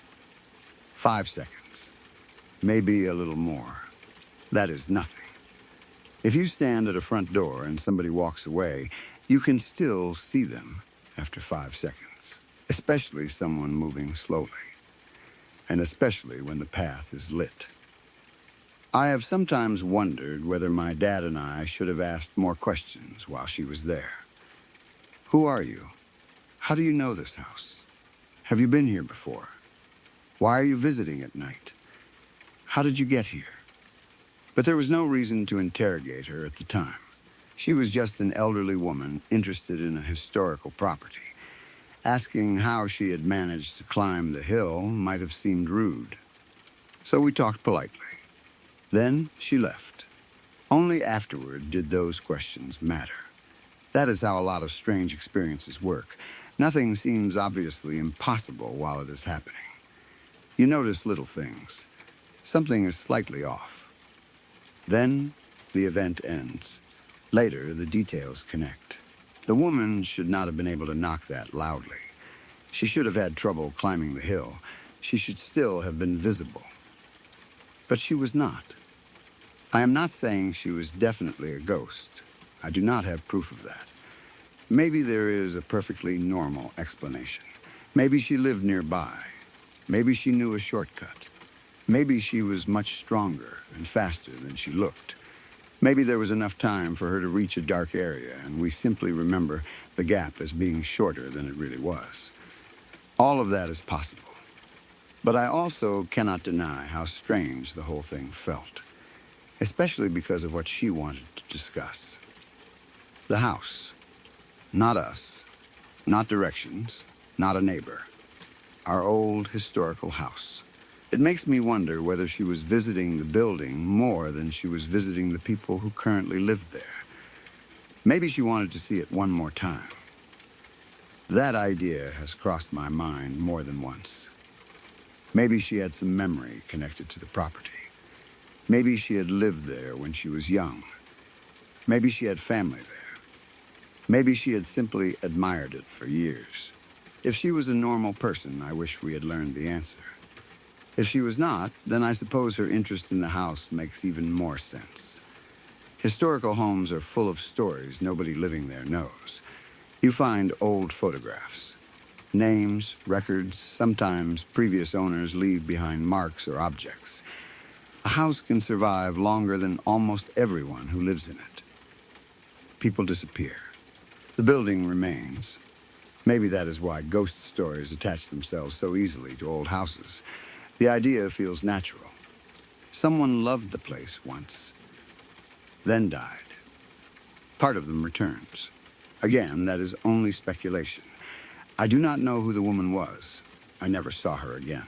5 seconds. Maybe a little more. That is nothing. If you stand at a front door and somebody walks away, you can still see them after 5 seconds, especially someone moving slowly. and especially when the path is lit. I have sometimes wondered whether my dad and I should have asked more questions while she was there. Who are you? How do you know this house? Have you been here before? Why are you visiting at night? How did you get here? But there was no reason to interrogate her at the time. She was just an elderly woman interested in a historical property. Asking how she had managed to climb the hill might have seemed rude. So we talked politely. Then she left. Only afterward did those questions matter. That is how a lot of strange experiences work. Nothing seems obviously impossible while it is happening. You notice little things. Something is slightly off. Then the event ends. Later, the details connect. The woman should not have been able to knock that loudly. She should have had trouble climbing the hill. She should still have been visible. But she was not. I am not saying she was definitely a ghost. I do not have proof of that. Maybe there is a perfectly normal explanation. Maybe she lived nearby. Maybe she knew a shortcut. Maybe she was much stronger and faster than she looked. Maybe there was enough time for her to reach a dark area, and we simply remember the gap as being shorter than it really was. All of that is possible. But I also cannot deny how strange the whole thing felt, especially because of what she wanted to discuss. The house. Not us. Not directions. Not a neighbor. Our old historical house. It makes me wonder whether she was visiting the building more than she was visiting the people who currently lived there. Maybe she wanted to see it one more time. That idea has crossed my mind more than once. Maybe she had some memory connected to the property. Maybe she had lived there when she was young. Maybe she had family there. Maybe she had simply admired it for years. If she was a normal person, I wish we had learned the answer. If she was not, then I suppose her interest in the house makes even more sense. Historical homes are full of stories nobody living there knows. You find old photographs. Names, records, sometimes previous owners leave behind marks or objects. A house can survive longer than almost everyone who lives in it. People disappear. The building remains. Maybe that is why ghost stories attach themselves so easily to old houses. The idea feels natural. Someone loved the place once, then died. Part of them returns. Again, that is only speculation. I do not know who the woman was. I never saw her again.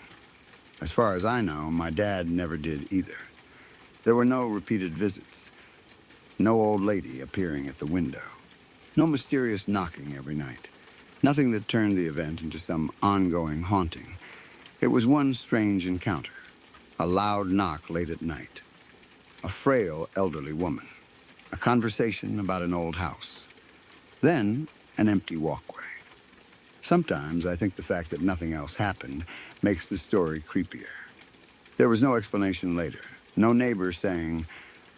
As far as I know, my dad never did either. There were no repeated visits. No old lady appearing at the window. No mysterious knocking every night. Nothing that turned the event into some ongoing haunting. It was one strange encounter. A loud knock late at night. A frail elderly woman. A conversation about an old house. Then, an empty walkway. Sometimes I think the fact that nothing else happened makes the story creepier. There was no explanation later. No neighbor saying,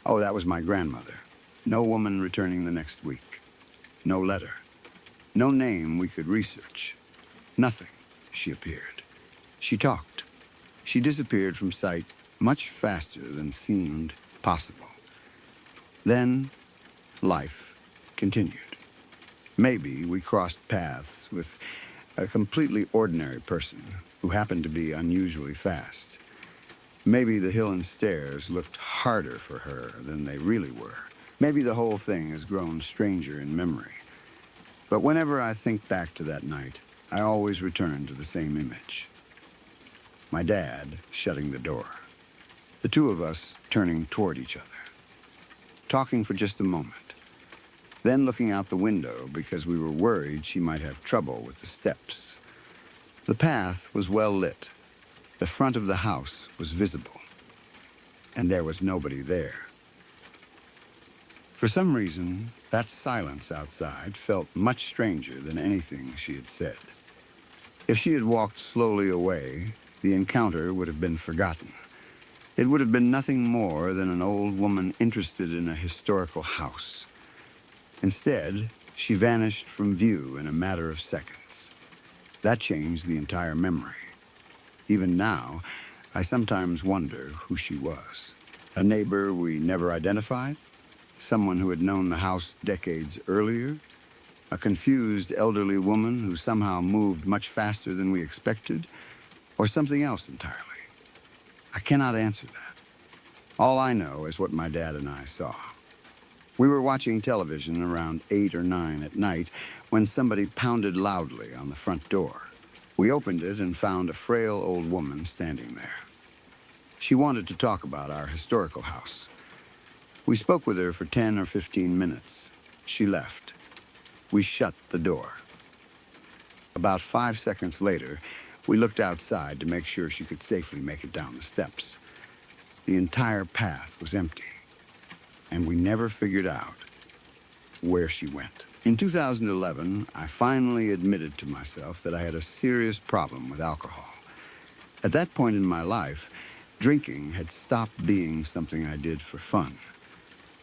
"Oh, that was my grandmother." No woman returning the next week. No letter. No name we could research. Nothing. She appeared. She talked. She disappeared from sight much faster than seemed possible. Then, life continued. Maybe we crossed paths with a completely ordinary person who happened to be unusually fast. Maybe the hill and stairs looked harder for her than they really were. Maybe the whole thing has grown stranger in memory. But whenever I think back to that night, I always return to the same image. My dad shutting the door. The two of us turning toward each other. Talking for just a moment. Then looking out the window because we were worried she might have trouble with the steps. The path was well lit. The front of the house was visible. And there was nobody there. For some reason, that silence outside felt much stranger than anything she had said. If she had walked slowly away, the encounter would have been forgotten. It would have been nothing more than an old woman interested in a historical house. Instead, she vanished from view in a matter of seconds. That changed the entire memory. Even now, I sometimes wonder who she was. A neighbor we never identified? Someone who had known the house decades earlier? A confused elderly woman who somehow moved much faster than we expected? Or something else entirely? I cannot answer that. All I know is what my dad and I saw. We were watching television around 8 or 9 at night when somebody pounded loudly on the front door. We opened it and found a frail old woman standing there. She wanted to talk about our historical house. We spoke with her for 10 or 15 minutes. She left. We shut the door. About 5 seconds later, we looked outside to make sure she could safely make it down the steps. The entire path was empty, and we never figured out where she went. In 2011, I finally admitted to myself that I had a serious problem with alcohol. At that point in my life, drinking had stopped being something I did for fun.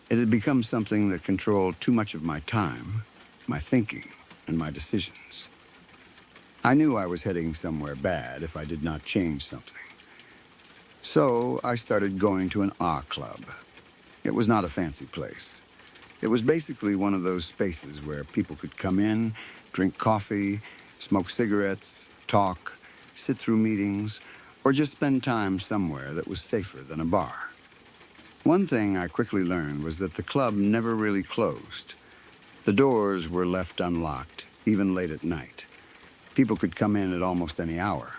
It had become something that controlled too much of my time, my thinking, and my decisions. I knew I was heading somewhere bad if I did not change something. So I started going to an art club. It was not a fancy place. It was basically one of those spaces where people could come in, drink coffee, smoke cigarettes, talk, sit through meetings, or just spend time somewhere that was safer than a bar. One thing I quickly learned was that the club never really closed. The doors were left unlocked, even late at night. People could come in at almost any hour.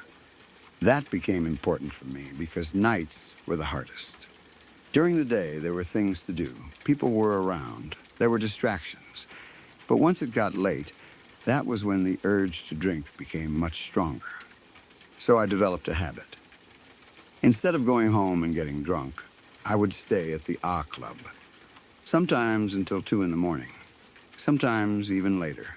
That became important for me because nights were the hardest. During the day, there were things to do. People were around. There were distractions. But once it got late, that was when the urge to drink became much stronger. So I developed a habit. Instead of going home and getting drunk, I would stay at the A Club. Sometimes until 2 in the morning. Sometimes even later.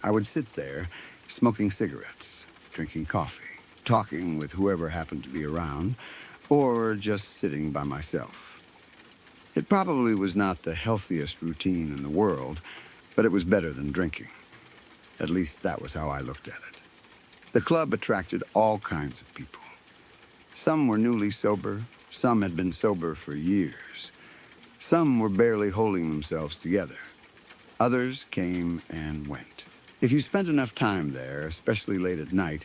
I would sit there, smoking cigarettes, drinking coffee, talking with whoever happened to be around, or just sitting by myself. It probably was not the healthiest routine in the world, but it was better than drinking. At least that was how I looked at it. The club attracted all kinds of people. Some were newly sober, some had been sober for years. Some were barely holding themselves together. Others came and went. If you spent enough time there, especially late at night,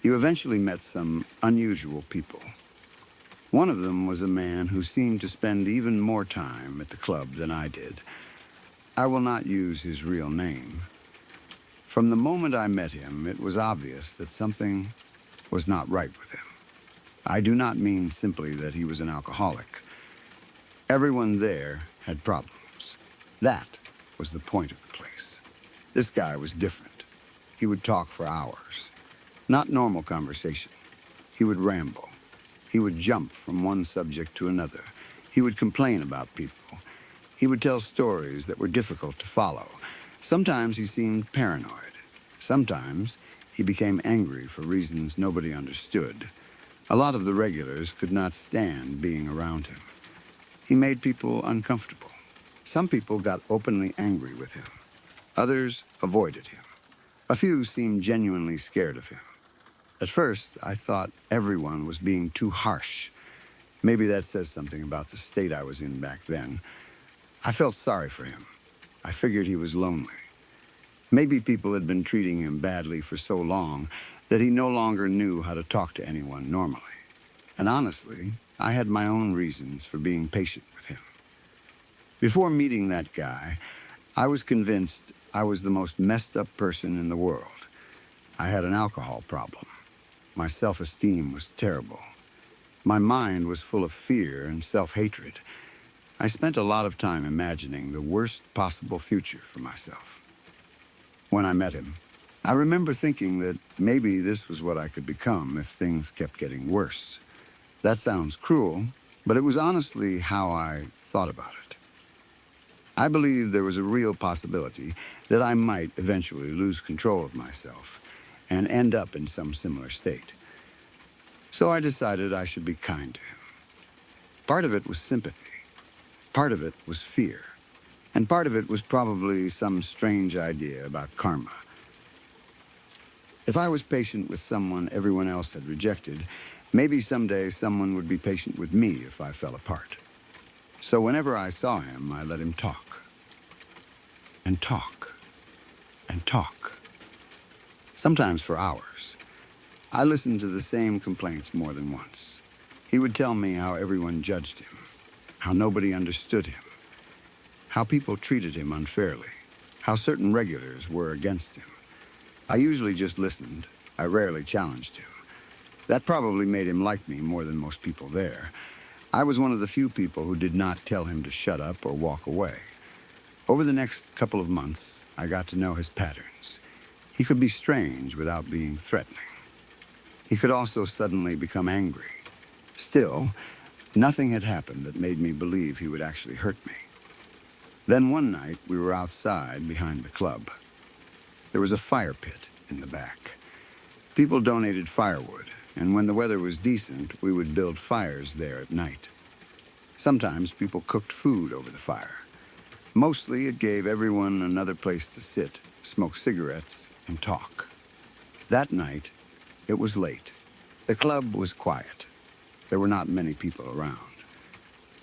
you eventually met some unusual people. One of them was a man who seemed to spend even more time at the club than I did. I will not use his real name. From the moment I met him, it was obvious that something was not right with him. I do not mean simply that he was an alcoholic. Everyone there had problems. That was the point of the place. This guy was different. He would talk for hours. Not normal conversation. He would ramble. He would jump from one subject to another. He would complain about people. He would tell stories that were difficult to follow. Sometimes he seemed paranoid. Sometimes he became angry for reasons nobody understood. A lot of the regulars could not stand being around him. He made people uncomfortable. Some people got openly angry with him. Others avoided him. A few seemed genuinely scared of him. At first, I thought everyone was being too harsh. Maybe that says something about the state I was in back then. I felt sorry for him. I figured he was lonely. Maybe people had been treating him badly for so long that he no longer knew how to talk to anyone normally. And honestly, I had my own reasons for being patient with him. Before meeting that guy, I was convinced I was the most messed up person in the world. I had an alcohol problem. My self-esteem was terrible. My mind was full of fear and self-hatred. I spent a lot of time imagining the worst possible future for myself. When I met him, I remember thinking that maybe this was what I could become if things kept getting worse. That sounds cruel, but it was honestly how I thought about it. I believed there was a real possibility that I might eventually lose control of myself and end up in some similar state. So I decided I should be kind to him. Part of it was sympathy. Part of it was fear. And part of it was probably some strange idea about karma. If I was patient with someone everyone else had rejected, maybe someday someone would be patient with me if I fell apart. So whenever I saw him, I let him talk. And talk. And talk. Sometimes for hours. I listened to the same complaints more than once. He would tell me how everyone judged him, how nobody understood him, how people treated him unfairly, how certain regulars were against him. I usually just listened. I rarely challenged him. That probably made him like me more than most people there. I was one of the few people who did not tell him to shut up or walk away. Over the next couple of months, I got to know his patterns. He could be strange without being threatening. He could also suddenly become angry. Still, nothing had happened that made me believe he would actually hurt me. Then one night, we were outside behind the club. There was a fire pit in the back. People donated firewood, and when the weather was decent, we would build fires there at night. Sometimes people cooked food over the fire. Mostly it gave everyone another place to sit, smoke cigarettes, and talk. That night, it was late. The club was quiet. There were not many people around.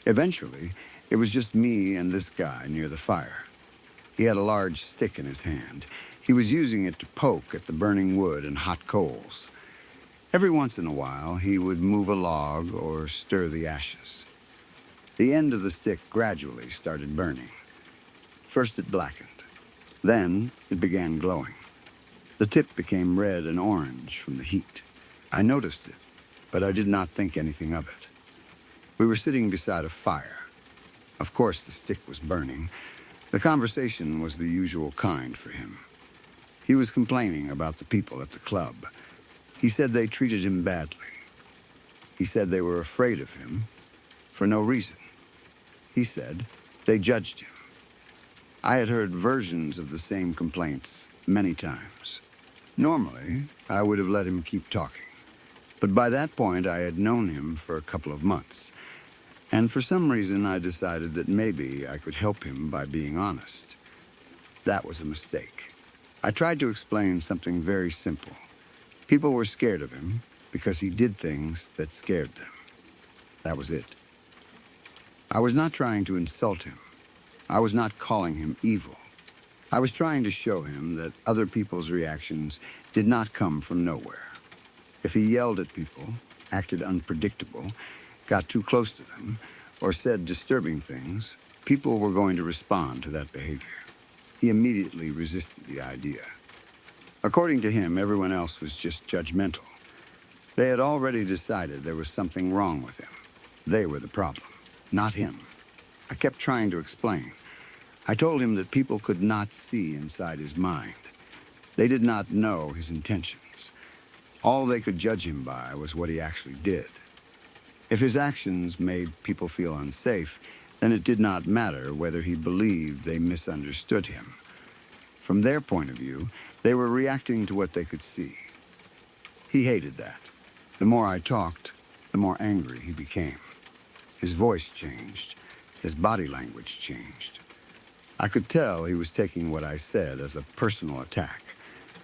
Eventually, it was just me and this guy near the fire. He had a large stick in his hand. He was using it to poke at the burning wood and hot coals. Every once in a while, he would move a log or stir the ashes. The end of the stick gradually started burning. First it blackened. Then it began glowing. The tip became red and orange from the heat. I noticed it, but I did not think anything of it. We were sitting beside a fire. Of course, the stick was burning. The conversation was the usual kind for him. He was complaining about the people at the club. He said they treated him badly. He said they were afraid of him for no reason. He said they judged him. I had heard versions of the same complaints many times. Normally, I would have let him keep talking. But by that point, I had known him for a couple of months. And for some reason, I decided that maybe I could help him by being honest. That was a mistake. I tried to explain something very simple. People were scared of him because he did things that scared them. That was it. I was not trying to insult him. I was not calling him evil. I was trying to show him that other people's reactions did not come from nowhere. If he yelled at people, acted unpredictable, got too close to them, or said disturbing things, people were going to respond to that behavior. He immediately resisted the idea. According to him, everyone else was just judgmental. They had already decided there was something wrong with him. They were the problem, not him. I kept trying to explain. I told him that people could not see inside his mind. They did not know his intentions. All they could judge him by was what he actually did. If his actions made people feel unsafe, then it did not matter whether he believed they misunderstood him. From their point of view, they were reacting to what they could see. He hated that. The more I talked, the more angry he became. His voice changed. His body language changed. I could tell he was taking what I said as a personal attack.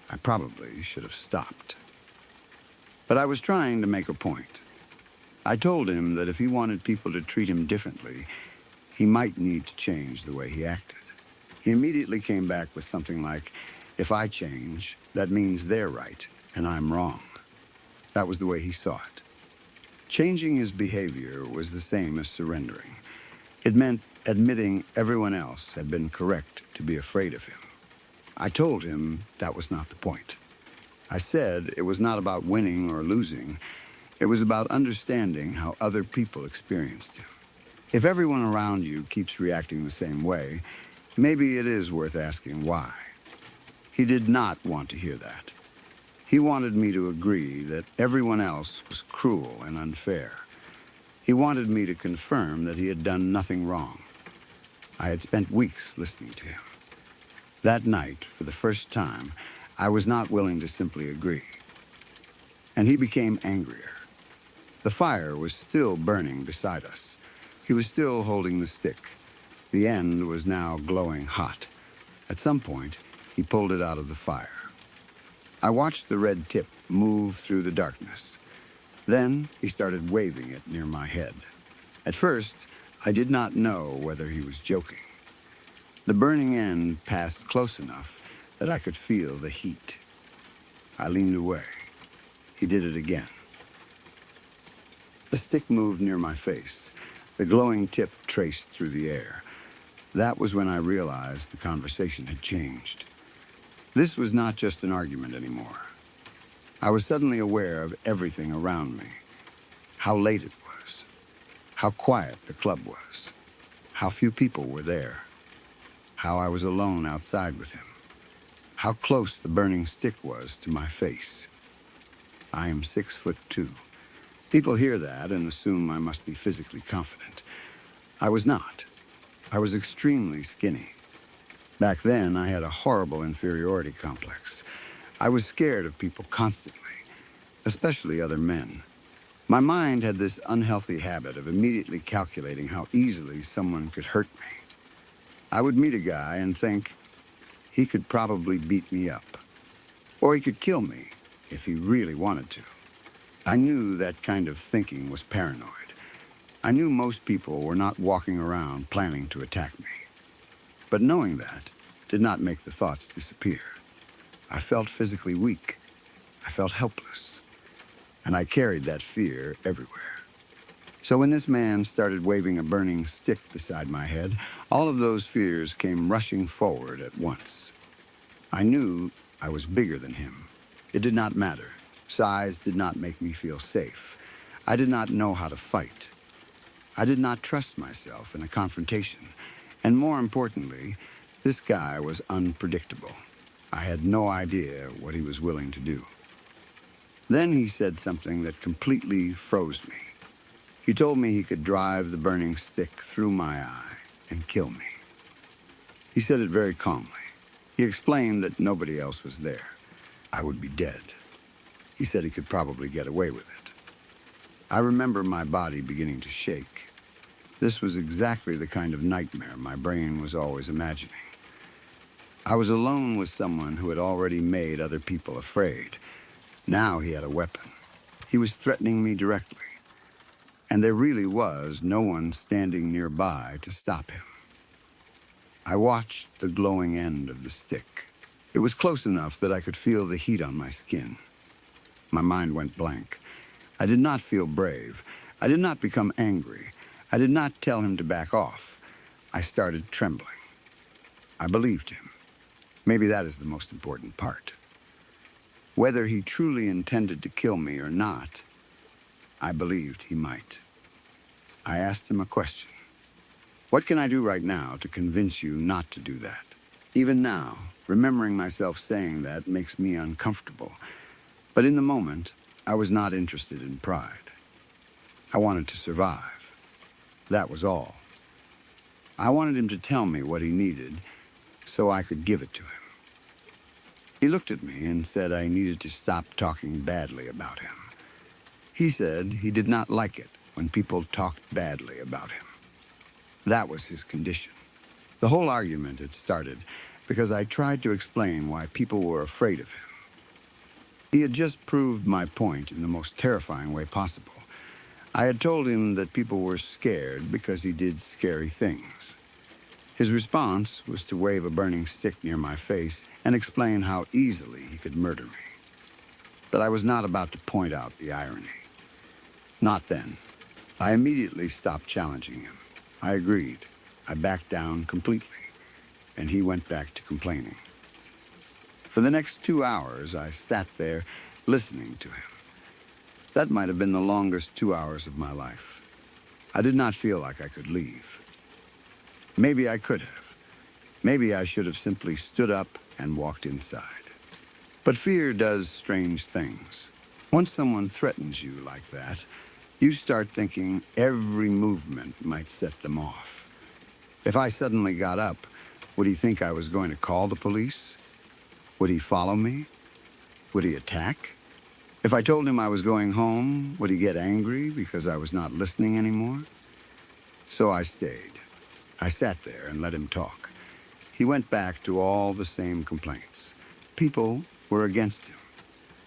I probably should have stopped. But I was trying to make a point. I told him that if he wanted people to treat him differently, he might need to change the way he acted. He immediately came back with something like, if I change, that means they're right and I'm wrong. That was the way he saw it. Changing his behavior was the same as surrendering. It meant admitting everyone else had been correct to be afraid of him. I told him that was not the point. I said it was not about winning or losing. It was about understanding how other people experienced him. If everyone around you keeps reacting the same way, maybe it is worth asking why. He did not want to hear that. He wanted me to agree that everyone else was cruel and unfair. He wanted me to confirm that he had done nothing wrong. I had spent weeks listening to him. That night, for the first time, I was not willing to simply agree. And he became angrier. The fire was still burning beside us. He was still holding the stick. The end was now glowing hot. At some point, he pulled it out of the fire. I watched the red tip move through the darkness. Then he started waving it near my head. At first, I did not know whether he was joking. The burning end passed close enough that I could feel the heat. I leaned away. He did it again. The stick moved near my face. The glowing tip traced through the air. That was when I realized the conversation had changed. This was not just an argument anymore. I was suddenly aware of everything around me. How late it was. How quiet the club was. How few people were there. How I was alone outside with him. How close the burning stick was to my face. I am 6'2". People hear that and assume I must be physically confident. I was not. I was extremely skinny. Back then, I had a horrible inferiority complex. I was scared of people constantly, especially other men. My mind had this unhealthy habit of immediately calculating how easily someone could hurt me. I would meet a guy and think he could probably beat me up, or he could kill me if he really wanted to. I knew that kind of thinking was paranoid. I knew most people were not walking around planning to attack me. But knowing that did not make the thoughts disappear. I felt physically weak. I felt helpless. And I carried that fear everywhere. So when this man started waving a burning stick beside my head, all of those fears came rushing forward at once. I knew I was bigger than him. It did not matter. Size did not make me feel safe. I did not know how to fight. I did not trust myself in a confrontation. And more importantly, this guy was unpredictable. I had no idea what he was willing to do. Then he said something that completely froze me. He told me he could drive the burning stick through my eye and kill me. He said it very calmly. He explained that nobody else was there. I would be dead. He said he could probably get away with it. I remember my body beginning to shake. This was exactly the kind of nightmare my brain was always imagining. I was alone with someone who had already made other people afraid. Now he had a weapon. He was threatening me directly. And there really was no one standing nearby to stop him. I watched the glowing end of the stick. It was close enough that I could feel the heat on my skin. My mind went blank. I did not feel brave. I did not become angry. I did not tell him to back off. I started trembling. I believed him. Maybe that is the most important part. Whether he truly intended to kill me or not, I believed he might. I asked him a question. What can I do right now to convince you not to do that? Even now, remembering myself saying that makes me uncomfortable. But in the moment, I was not interested in pride. I wanted to survive. That was all. I wanted him to tell me what he needed so I could give it to him. He looked at me and said I needed to stop talking badly about him. He said he did not like it when people talked badly about him. That was his condition. The whole argument had started because I tried to explain why people were afraid of him. He had just proved my point in the most terrifying way possible. I had told him that people were scared because he did scary things. His response was to wave a burning stick near my face and explain how easily he could murder me. But I was not about to point out the irony. Not then. I immediately stopped challenging him. I agreed. I backed down completely, and he went back to complaining. For the next 2 hours, I sat there listening to him. That might have been the longest 2 hours of my life. I did not feel like I could leave. Maybe I could have. Maybe I should have simply stood up and walked inside. But fear does strange things. Once someone threatens you like that, you start thinking every movement might set them off. If I suddenly got up, would he think I was going to call the police? Would he follow me? Would he attack? If I told him I was going home, would he get angry because I was not listening anymore? So I stayed. I sat there and let him talk. He went back to all the same complaints. People were against him.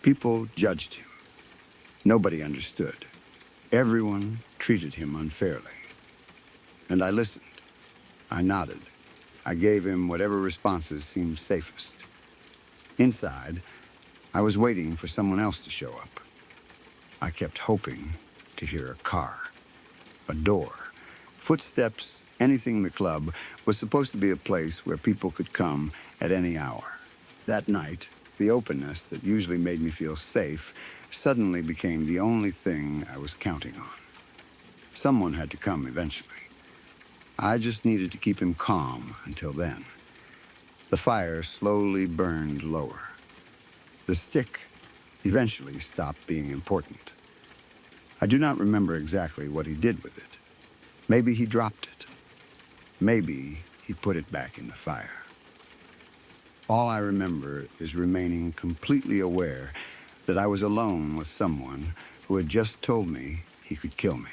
People judged him. Nobody understood. Everyone treated him unfairly. And I listened. I nodded. I gave him whatever responses seemed safest. Inside, I was waiting for someone else to show up. I kept hoping to hear a car, a door, footsteps, anything. The club was supposed to be a place where people could come at any hour. That night, the openness that usually made me feel safe suddenly became the only thing I was counting on. Someone had to come eventually. I just needed to keep him calm until then. The fire slowly burned lower. The stick eventually stopped being important. I do not remember exactly what he did with it. Maybe he dropped it. Maybe he put it back in the fire. All I remember is remaining completely aware that I was alone with someone who had just told me he could kill me.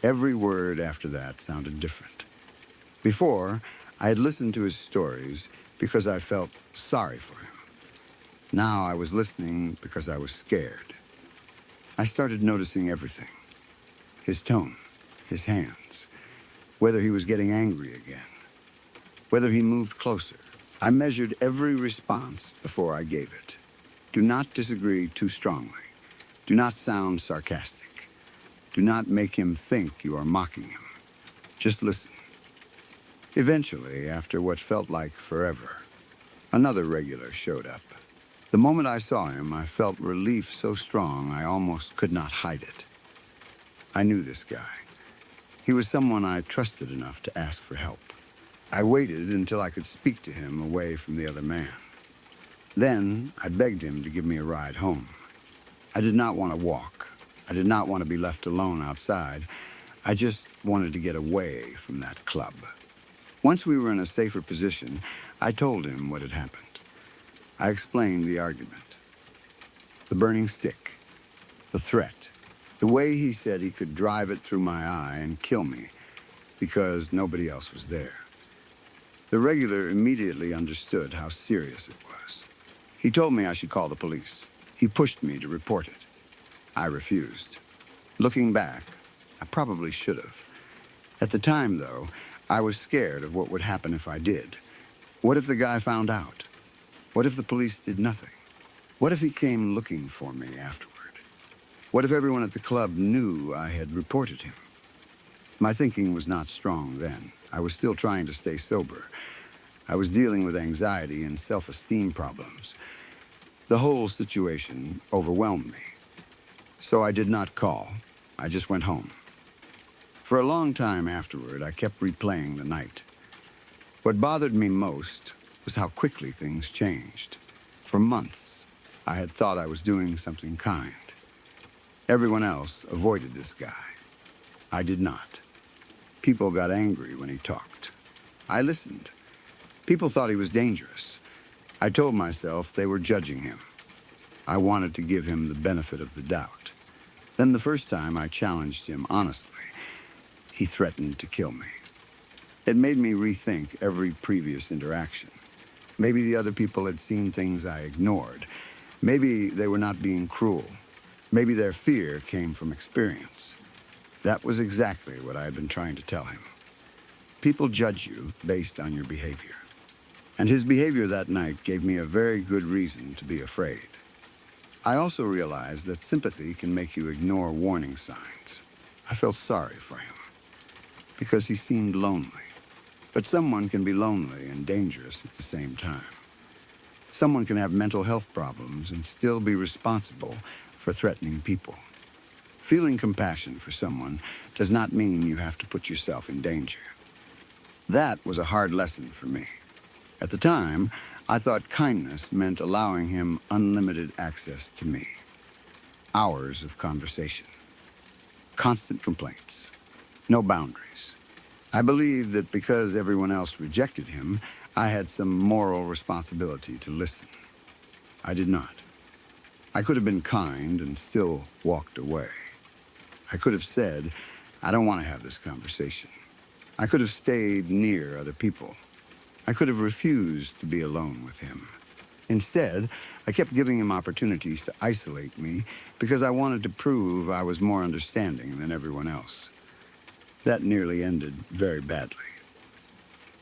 Every word after that sounded different. Before, I had listened to his stories because I felt sorry for him. Now I was listening because I was scared. I started noticing everything. His tone, his hands, whether he was getting angry again, whether he moved closer. I measured every response before I gave it. Do not disagree too strongly. Do not sound sarcastic. Do not make him think you are mocking him. Just listen. Eventually, after what felt like forever, another regular showed up. The moment I saw him, I felt relief so strong I almost could not hide it. I knew this guy. He was someone I trusted enough to ask for help. I waited until I could speak to him away from the other man. Then I begged him to give me a ride home. I did not want to walk. I did not want to be left alone outside. I just wanted to get away from that club. Once we were in a safer position, I told him what had happened. I explained the argument. The burning stick. The threat. The way he said he could drive it through my eye and kill me because nobody else was there. The regular immediately understood how serious it was. He told me I should call the police. He pushed me to report it. I refused. Looking back, I probably should have. At the time, though, I was scared of what would happen if I did. What if the guy found out? What if the police did nothing? What if he came looking for me afterward? What if everyone at the club knew I had reported him? My thinking was not strong then. I was still trying to stay sober. I was dealing with anxiety and self-esteem problems. The whole situation overwhelmed me. So I did not call. I just went home. For a long time afterward, I kept replaying the night. What bothered me most was how quickly things changed. For months, I had thought I was doing something kind. Everyone else avoided this guy. I did not. People got angry when he talked. I listened. People thought he was dangerous. I told myself they were judging him. I wanted to give him the benefit of the doubt. Then the first time I challenged him honestly, he threatened to kill me. It made me rethink every previous interaction. Maybe the other people had seen things I ignored. Maybe they were not being cruel. Maybe their fear came from experience. That was exactly what I had been trying to tell him. People judge you based on your behavior. And his behavior that night gave me a very good reason to be afraid. I also realized that sympathy can make you ignore warning signs. I felt sorry for him because he seemed lonely. But someone can be lonely and dangerous at the same time. Someone can have mental health problems and still be responsible for threatening people. Feeling compassion for someone does not mean you have to put yourself in danger. That was a hard lesson for me. At the time, I thought kindness meant allowing him unlimited access to me. Hours of conversation. Constant complaints. No boundaries. I believed that because everyone else rejected him, I had some moral responsibility to listen. I did not. I could have been kind and still walked away. I could have said, I don't want to have this conversation. I could have stayed near other people. I could have refused to be alone with him. Instead, I kept giving him opportunities to isolate me because I wanted to prove I was more understanding than everyone else. That nearly ended very badly.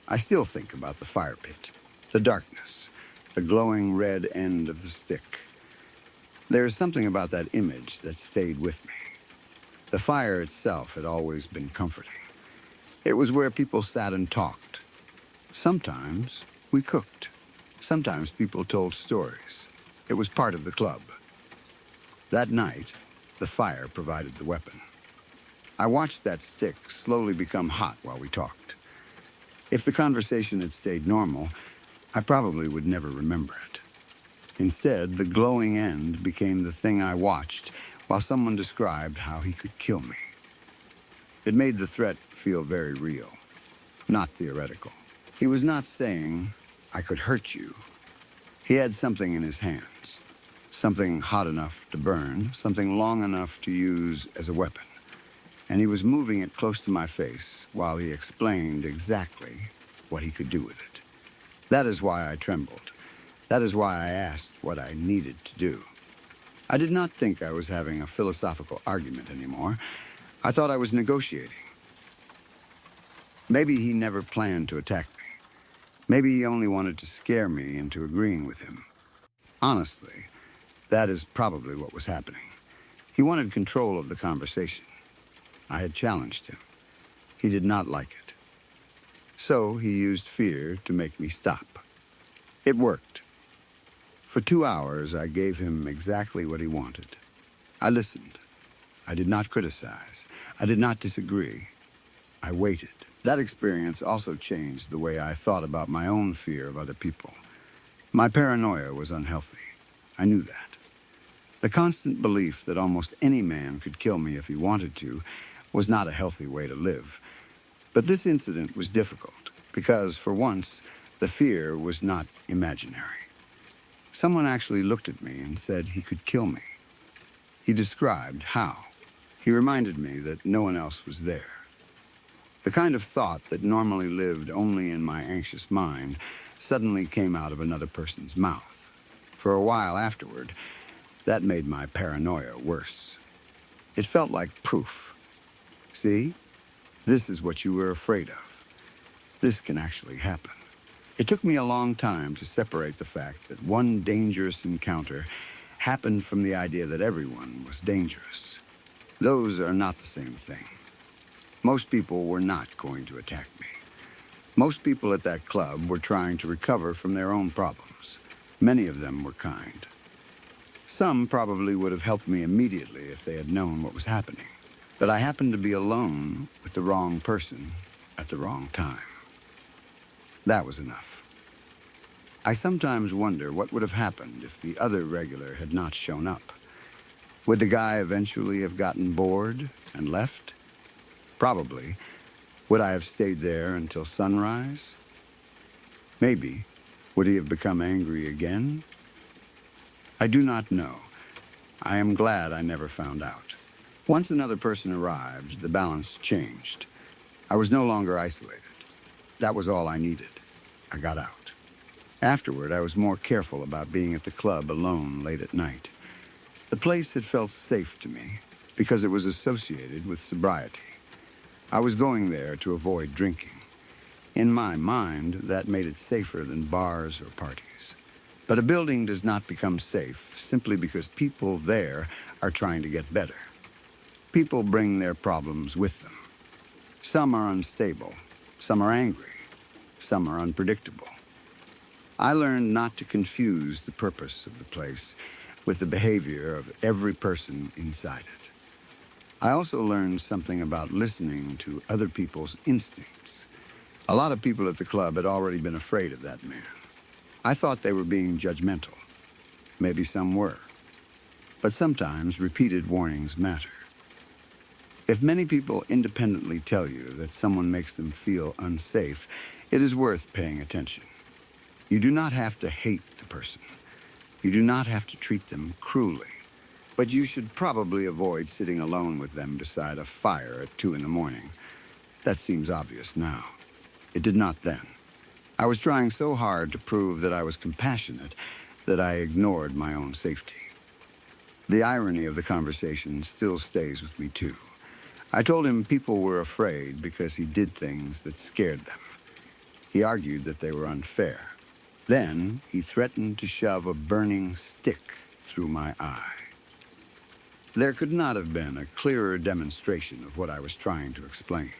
I still think about the fire pit, the darkness, the glowing red end of the stick. There is something about that image that stayed with me. The fire itself had always been comforting. It was where people sat and talked. Sometimes we cooked. Sometimes people told stories. It was part of the club. That night, the fire provided the weapon. I watched that stick slowly become hot while we talked. If the conversation had stayed normal, I probably would never remember it. Instead, the glowing end became the thing I watched while someone described how he could kill me. It made the threat feel very real, not theoretical. He was not saying, "I could hurt you." He had something in his hands, something hot enough to burn, something long enough to use as a weapon. And he was moving it close to my face while he explained exactly what he could do with it. That is why I trembled. That is why I asked what I needed to do. I did not think I was having a philosophical argument anymore. I thought I was negotiating. Maybe he never planned to attack me. Maybe he only wanted to scare me into agreeing with him. Honestly, that is probably what was happening. He wanted control of the conversation. I had challenged him. He did not like it. So he used fear to make me stop. It worked. For 2 hours, I gave him exactly what he wanted. I listened. I did not criticize. I did not disagree. I waited. That experience also changed the way I thought about my own fear of other people. My paranoia was unhealthy. I knew that. The constant belief that almost any man could kill me if he wanted to was not a healthy way to live. But this incident was difficult because, for once, the fear was not imaginary. Someone actually looked at me and said he could kill me. He described how. He reminded me that no one else was there. The kind of thought that normally lived only in my anxious mind suddenly came out of another person's mouth. For a while afterward, that made my paranoia worse. It felt like proof. See? This is what you were afraid of. This can actually happen. It took me a long time to separate the fact that one dangerous encounter happened from the idea that everyone was dangerous. Those are not the same thing. Most people were not going to attack me. Most people at that club were trying to recover from their own problems. Many of them were kind. Some probably would have helped me immediately if they had known what was happening. But I happened to be alone with the wrong person at the wrong time. That was enough. I sometimes wonder what would have happened if the other regular had not shown up. Would the guy eventually have gotten bored and left? Probably. Would I have stayed there until sunrise? Maybe. Would he have become angry again? I do not know. I am glad I never found out. Once another person arrived, the balance changed. I was no longer isolated. That was all I needed. I got out. Afterward, I was more careful about being at the club alone late at night. The place had felt safe to me because it was associated with sobriety. I was going there to avoid drinking. In my mind, that made it safer than bars or parties. But a building does not become safe simply because people there are trying to get better. People bring their problems with them. Some are unstable, some are angry, some are unpredictable. I learned not to confuse the purpose of the place with the behavior of every person inside it. I also learned something about listening to other people's instincts. A lot of people at the club had already been afraid of that man. I thought they were being judgmental. Maybe some were. But sometimes repeated warnings matter. If many people independently tell you that someone makes them feel unsafe, it is worth paying attention. You do not have to hate the person. You do not have to treat them cruelly. But you should probably avoid sitting alone with them beside a fire at 2 in the morning. That seems obvious now. It did not then. I was trying so hard to prove that I was compassionate that I ignored my own safety. The irony of the conversation still stays with me, too. I told him people were afraid because he did things that scared them. He argued that they were unfair. Then he threatened to shove a burning stick through my eye. There could not have been a clearer demonstration of what I was trying to explain.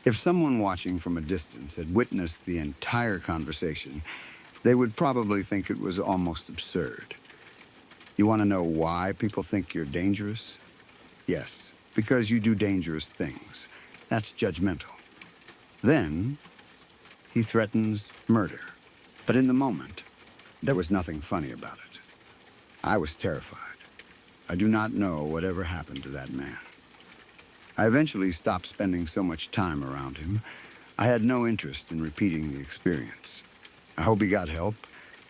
If someone watching from a distance had witnessed the entire conversation, they would probably think it was almost absurd. You want to know why people think you're dangerous? Yes, because you do dangerous things. That's judgmental. Then he threatens murder. But in the moment, there was nothing funny about it. I was terrified. I do not know whatever happened to that man. I eventually stopped spending so much time around him. I had no interest in repeating the experience. I hope he got help.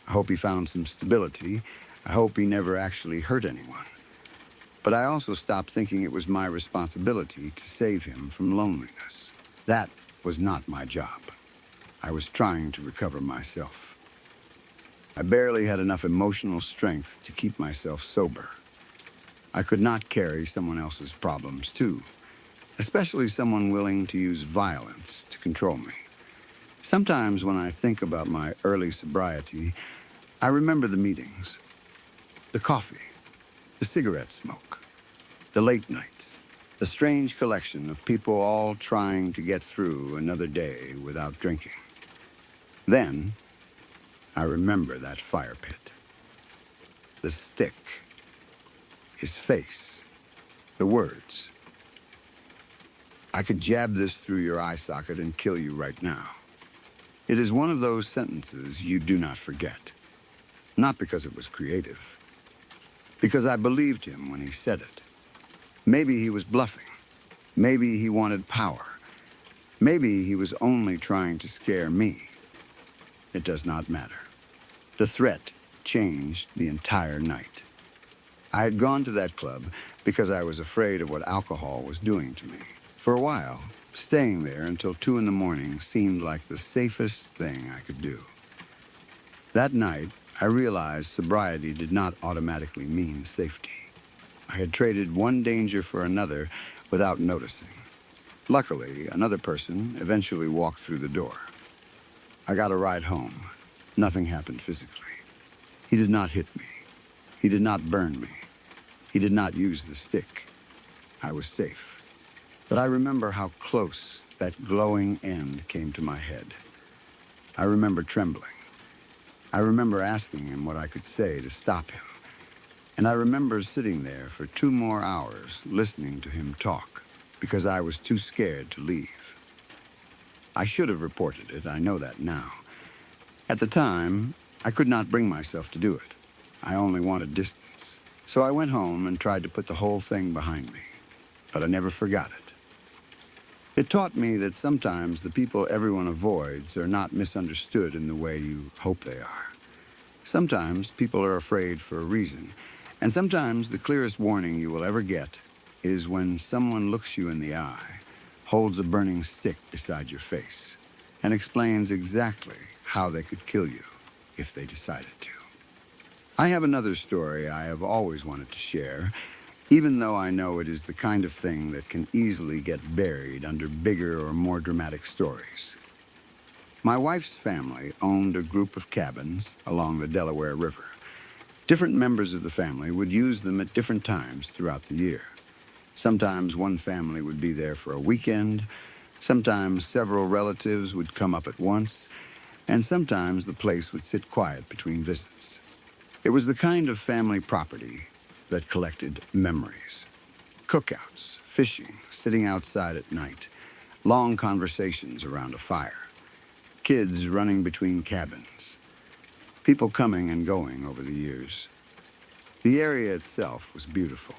I hope he found some stability. I hope he never actually hurt anyone. But I also stopped thinking it was my responsibility to save him from loneliness. That was not my job. I was trying to recover myself. I barely had enough emotional strength to keep myself sober. I could not carry someone else's problems, too, especially someone willing to use violence to control me. Sometimes when I think about my early sobriety, I remember the meetings, the coffee, the cigarette smoke, the late nights, a strange collection of people all trying to get through another day without drinking. Then, I remember that fire pit, the stick, his face, the words. I could jab this through your eye socket and kill you right now. It is one of those sentences you do not forget. Not because it was creative, because I believed him when he said it. Maybe he was bluffing. Maybe he wanted power. Maybe he was only trying to scare me. It does not matter. The threat changed the entire night. I had gone to that club because I was afraid of what alcohol was doing to me. For a while, staying there until 2 in the morning seemed like the safest thing I could do. That night, I realized sobriety did not automatically mean safety. I had traded one danger for another without noticing. Luckily, another person eventually walked through the door. I got a ride home. Nothing happened physically. He did not hit me. He did not burn me. He did not use the stick. I was safe. But I remember how close that glowing end came to my head. I remember trembling. I remember asking him what I could say to stop him. And I remember sitting there for 2 more hours listening to him talk because I was too scared to leave. I should have reported it, I know that now. At the time, I could not bring myself to do it. I only wanted distance. So I went home and tried to put the whole thing behind me. But I never forgot it. It taught me that sometimes the people everyone avoids are not misunderstood in the way you hope they are. Sometimes people are afraid for a reason, and sometimes the clearest warning you will ever get is when someone looks you in the eye, holds a burning stick beside your face, and explains exactly how they could kill you if they decided to. I have another story I have always wanted to share, even though I know it is the kind of thing that can easily get buried under bigger or more dramatic stories. My wife's family owned a group of cabins along the Delaware River. Different members of the family would use them at different times throughout the year. Sometimes one family would be there for a weekend, sometimes several relatives would come up at once, and sometimes the place would sit quiet between visits. It was the kind of family property that collected memories. Cookouts, fishing, sitting outside at night, long conversations around a fire, kids running between cabins, people coming and going over the years. The area itself was beautiful.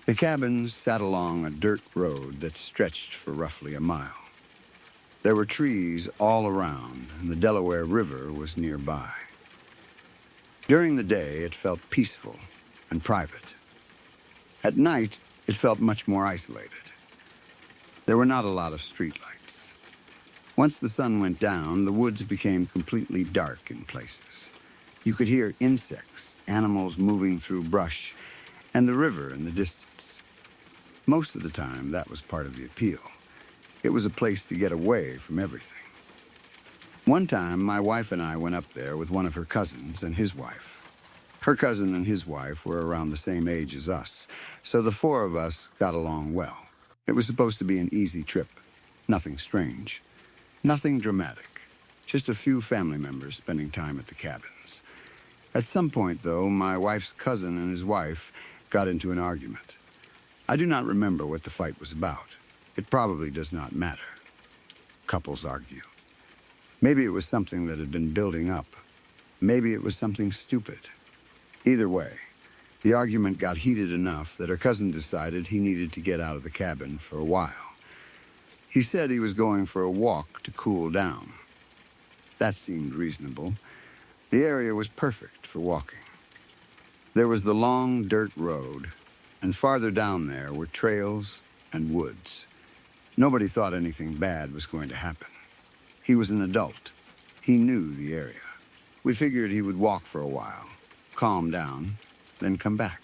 The cabins sat along a dirt road that stretched for roughly a mile. There were trees all around, and the Delaware River was nearby. During the day, it felt peaceful and private. At night, it felt much more isolated. There were not a lot of streetlights. Once the sun went down, the woods became completely dark in places. You could hear insects, animals moving through brush, and the river in the distance. Most of the time, that was part of the appeal. It was a place to get away from everything. One time, my wife and I went up there with one of her cousins and his wife. Her cousin and his wife were around the same age as us, so the four of us got along well. It was supposed to be an easy trip. Nothing strange. Nothing dramatic. Just a few family members spending time at the cabins. At some point, though, my wife's cousin and his wife got into an argument. I do not remember what the fight was about. It probably does not matter. Couples argue. Maybe it was something that had been building up. Maybe it was something stupid. Either way, the argument got heated enough that her cousin decided he needed to get out of the cabin for a while. He said he was going for a walk to cool down. That seemed reasonable. The area was perfect for walking. There was the long dirt road, and farther down there were trails and woods. Nobody thought anything bad was going to happen. He was an adult. He knew the area. We figured he would walk for a while, calm down, then come back.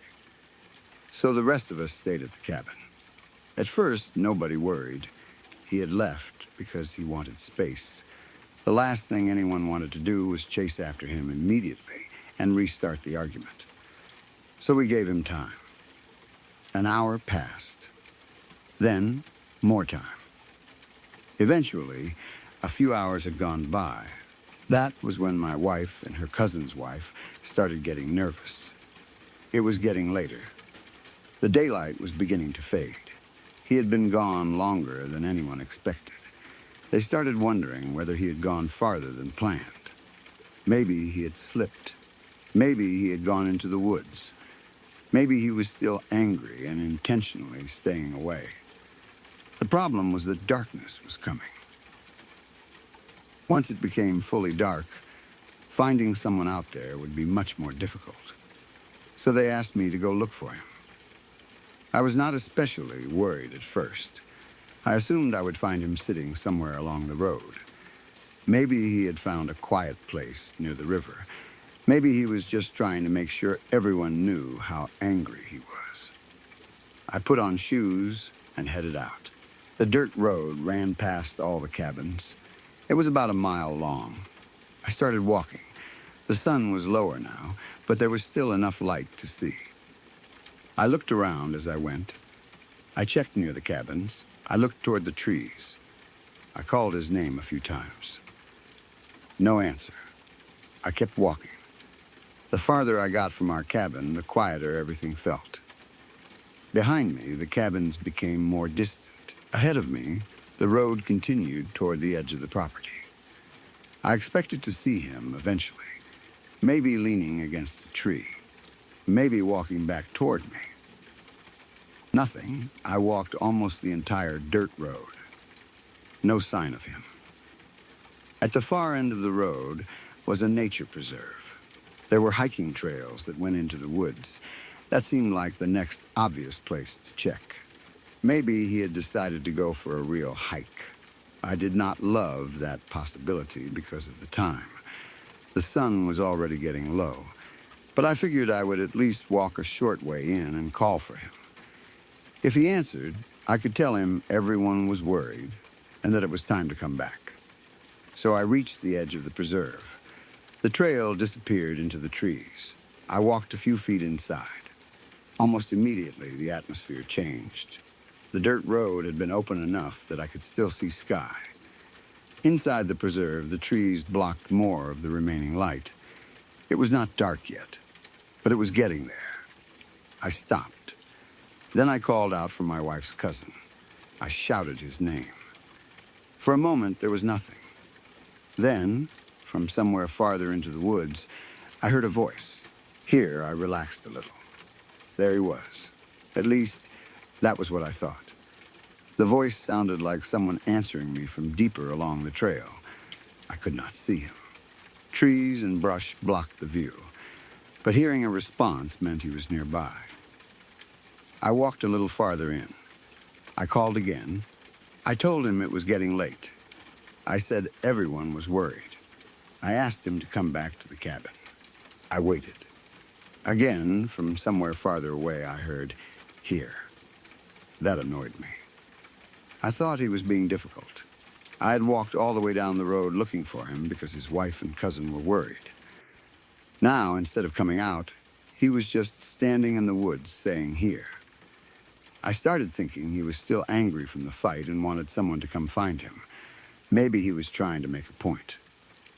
So the rest of us stayed at the cabin. At first, nobody worried. He had left because he wanted space. The last thing anyone wanted to do was chase after him immediately and restart the argument. So we gave him time. An hour passed. Then, more time. Eventually, a few hours had gone by. That was when my wife and her cousin's wife started getting nervous. It was getting later. The daylight was beginning to fade. He had been gone longer than anyone expected. They started wondering whether he had gone farther than planned. Maybe he had slipped. Maybe he had gone into the woods. Maybe he was still angry and intentionally staying away. The problem was that darkness was coming. Once it became fully dark, finding someone out there would be much more difficult. So they asked me to go look for him. I was not especially worried at first. I assumed I would find him sitting somewhere along the road. Maybe he had found a quiet place near the river. Maybe he was just trying to make sure everyone knew how angry he was. I put on shoes and headed out. The dirt road ran past all the cabins. It was about a mile long. I started walking. The sun was lower now, but there was still enough light to see. I looked around as I went. I checked near the cabins. I looked toward the trees. I called his name a few times. No answer. I kept walking. The farther I got from our cabin, the quieter everything felt. Behind me, the cabins became more distant. Ahead of me, the road continued toward the edge of the property. I expected to see him eventually, maybe leaning against a tree, maybe walking back toward me. Nothing. I walked almost the entire dirt road. No sign of him. At the far end of the road was a nature preserve. There were hiking trails that went into the woods. That seemed like the next obvious place to check. Maybe he had decided to go for a real hike. I did not love that possibility because of the time. The sun was already getting low, but I figured I would at least walk a short way in and call for him. If he answered, I could tell him everyone was worried and that it was time to come back. So I reached the edge of the preserve. The trail disappeared into the trees. I walked a few feet inside. Almost immediately, the atmosphere changed. The dirt road had been open enough that I could still see sky. Inside the preserve, the trees blocked more of the remaining light. It was not dark yet, but it was getting there. I stopped. Then I called out for my wife's cousin. I shouted his name. For a moment, there was nothing. Then, from somewhere farther into the woods, I heard a voice. Here, I relaxed a little. There he was. At least, that was what I thought. The voice sounded like someone answering me from deeper along the trail. I could not see him. Trees and brush blocked the view, but hearing a response meant he was nearby. I walked a little farther in. I called again. I told him it was getting late. I said everyone was worried. I asked him to come back to the cabin. I waited. Again, from somewhere farther away, I heard, "Here." That annoyed me. I thought he was being difficult. I had walked all the way down the road looking for him because his wife and cousin were worried. Now, instead of coming out, he was just standing in the woods saying, "Here." I started thinking he was still angry from the fight and wanted someone to come find him. Maybe he was trying to make a point.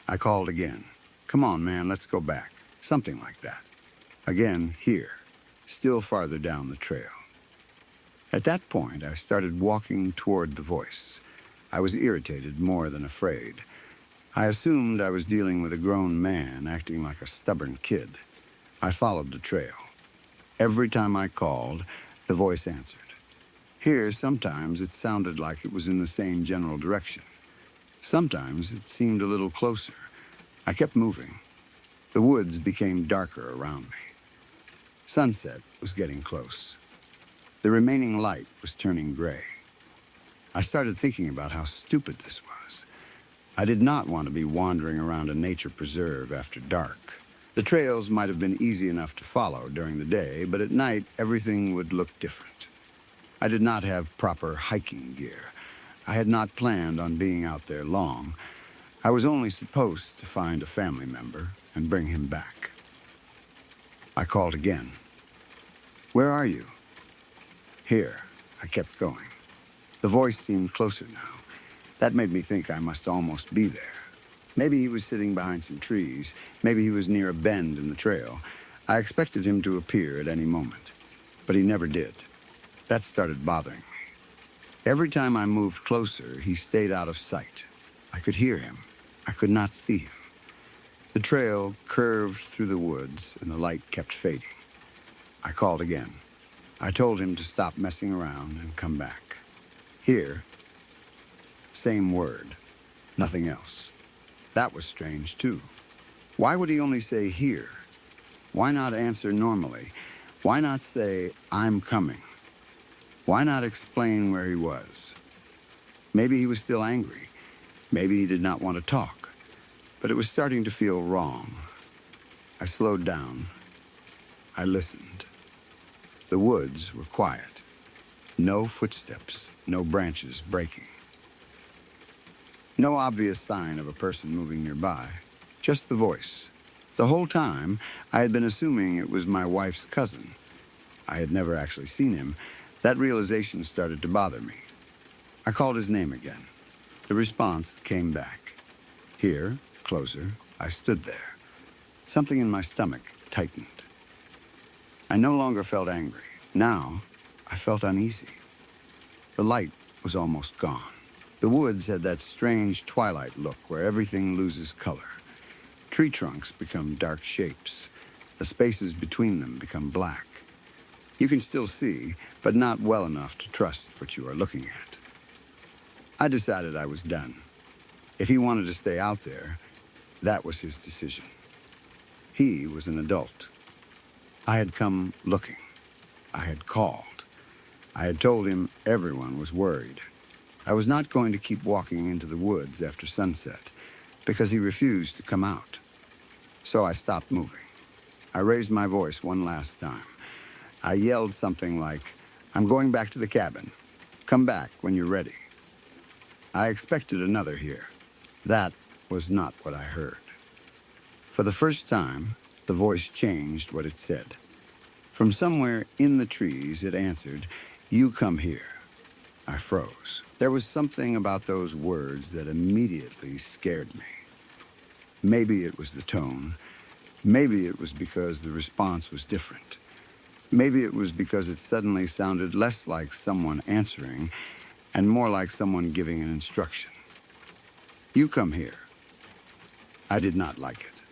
I called again. "Come on, man, let's go back." Something like that. Again, "Here," still farther down the trail. At that point, I started walking toward the voice. I was irritated more than afraid. I assumed I was dealing with a grown man acting like a stubborn kid. I followed the trail. Every time I called, the voice answered. Here, sometimes it sounded like it was in the same general direction. Sometimes it seemed a little closer. I kept moving. The woods became darker around me. Sunset was getting close. The remaining light was turning gray. I started thinking about how stupid this was. I did not want to be wandering around a nature preserve after dark. The trails might have been easy enough to follow during the day, but at night everything would look different. I did not have proper hiking gear. I had not planned on being out there long. I was only supposed to find a family member and bring him back. I called again. "Where are you?" "Here." I kept going. The voice seemed closer now. That made me think I must almost be there. Maybe he was sitting behind some trees. Maybe he was near a bend in the trail. I expected him to appear at any moment, but he never did. That started bothering me. Every time I moved closer, he stayed out of sight. I could hear him. I could not see him. The trail curved through the woods, and the light kept fading. I called again. I told him to stop messing around and come back. "Here." Same word. Nothing else. That was strange, too. Why would he only say "here"? Why not answer normally? Why not say, "I'm coming"? Why not explain where he was? Maybe he was still angry. Maybe he did not want to talk. But it was starting to feel wrong. I slowed down. I listened. The woods were quiet. No footsteps, no branches breaking. No obvious sign of a person moving nearby, just the voice. The whole time, I had been assuming it was my wife's cousin. I had never actually seen him. That realization started to bother me. I called his name again. The response came back. Here, closer, I stood there. Something in my stomach tightened. I no longer felt angry. Now, I felt uneasy. The light was almost gone. The woods had that strange twilight look where everything loses color. Tree trunks become dark shapes. The spaces between them become black. You can still see, but not well enough to trust what you are looking at. I decided I was done. If he wanted to stay out there, that was his decision. He was an adult. I had come looking. I had called. I had told him everyone was worried. I was not going to keep walking into the woods after sunset because he refused to come out. So I stopped moving. I raised my voice one last time. I yelled something like, "I'm going back to the cabin. Come back when you're ready." I expected another "here." That was not what I heard. For the first time, the voice changed what it said. From somewhere in the trees, it answered, "You come here." I froze. There was something about those words that immediately scared me. Maybe it was the tone. Maybe it was because the response was different. Maybe it was because it suddenly sounded less like someone answering and more like someone giving an instruction. "You come here." I did not like it.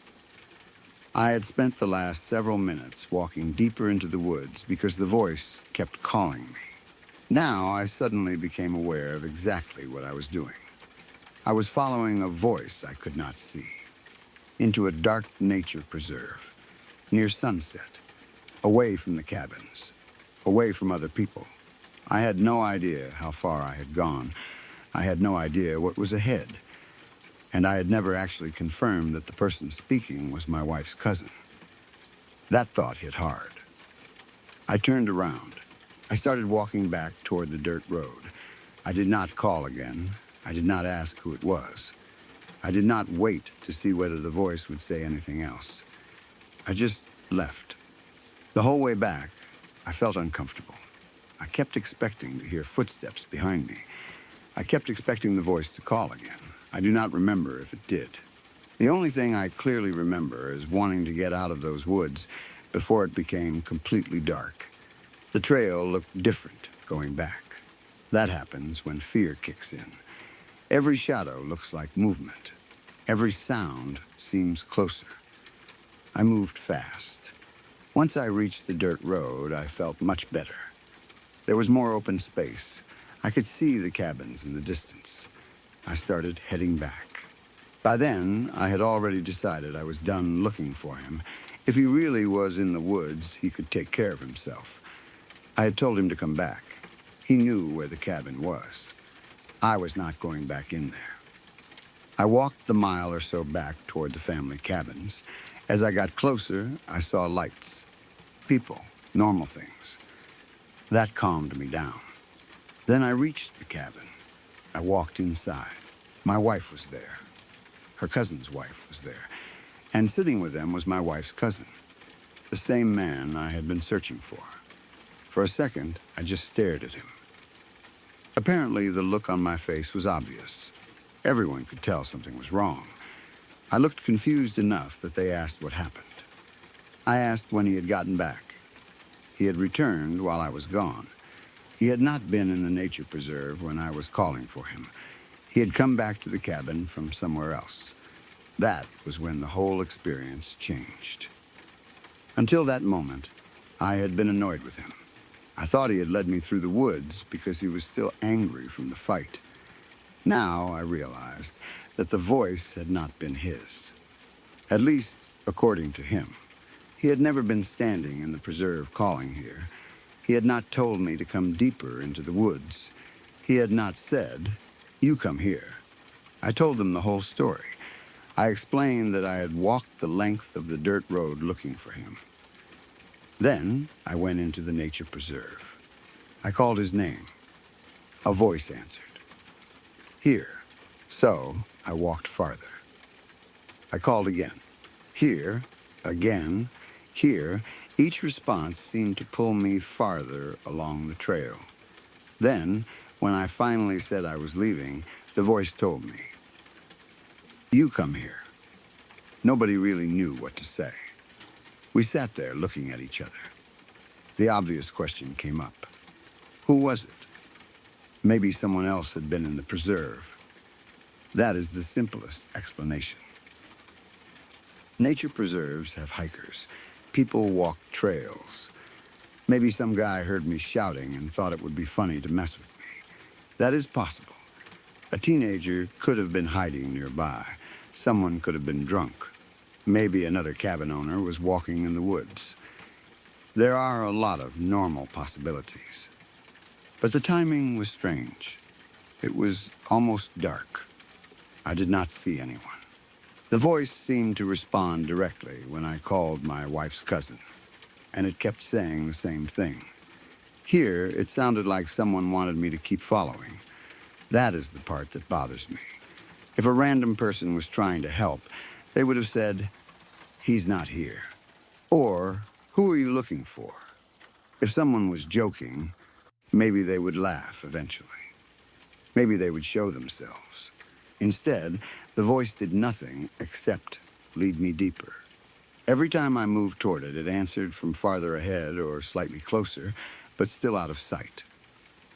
I had spent the last several minutes walking deeper into the woods because the voice kept calling me. Now I suddenly became aware of exactly what I was doing. I was following a voice I could not see into a dark nature preserve, near sunset, away from the cabins, away from other people. I had no idea how far I had gone. I had no idea what was ahead. And I had never actually confirmed that the person speaking was my wife's cousin. That thought hit hard. I turned around. I started walking back toward the dirt road. I did not call again. I did not ask who it was. I did not wait to see whether the voice would say anything else. I just left. The whole way back, I felt uncomfortable. I kept expecting to hear footsteps behind me. I kept expecting the voice to call again. I do not remember if it did. The only thing I clearly remember is wanting to get out of those woods before it became completely dark. The trail looked different going back. That happens when fear kicks in. Every shadow looks like movement. Every sound seems closer. I moved fast. Once I reached the dirt road, I felt much better. There was more open space. I could see the cabins in the distance. I started heading back. By then, I had already decided I was done looking for him. If he really was in the woods, he could take care of himself. I had told him to come back. He knew where the cabin was. I was not going back in there. I walked the mile or so back toward the family cabins. As I got closer, I saw lights. People, normal things. That calmed me down. Then I reached the cabin. I walked inside. My wife was there. Her cousin's wife was there. And sitting with them was my wife's cousin, the same man I had been searching for. For a second, I just stared at him. Apparently, the look on my face was obvious. Everyone could tell something was wrong. I looked confused enough that they asked what happened. I asked when he had gotten back. He had returned while I was gone. He had not been in the nature preserve when I was calling for him. He had come back to the cabin from somewhere else. That was when the whole experience changed. Until that moment, I had been annoyed with him. I thought he had led me through the woods because he was still angry from the fight. Now I realized that the voice had not been his. At least, according to him. He had never been standing in the preserve calling here. He had not told me to come deeper into the woods. He had not said, "You come here." I told them the whole story. I explained that I had walked the length of the dirt road looking for him. Then I went into the nature preserve. I called his name. A voice answered. "Here." So I walked farther. I called again. "Here," again, "here." Each response seemed to pull me farther along the trail. Then, when I finally said I was leaving, the voice told me, "You come here." Nobody really knew what to say. We sat there looking at each other. The obvious question came up. Who was it? Maybe someone else had been in the preserve. That is the simplest explanation. Nature preserves have hikers. People walk trails. Maybe some guy heard me shouting and thought it would be funny to mess with me. That is possible. A teenager could have been hiding nearby. Someone could have been drunk. Maybe another cabin owner was walking in the woods. There are a lot of normal possibilities. But the timing was strange. It was almost dark. I did not see anyone. The voice seemed to respond directly when I called my wife's cousin, and it kept saying the same thing. Here, it sounded like someone wanted me to keep following. That is the part that bothers me. If a random person was trying to help, they would have said, "He's not here." Or, "Who are you looking for?" If someone was joking, maybe they would laugh eventually. Maybe they would show themselves. Instead, the voice did nothing except lead me deeper. Every time I moved toward it, it answered from farther ahead or slightly closer, but still out of sight.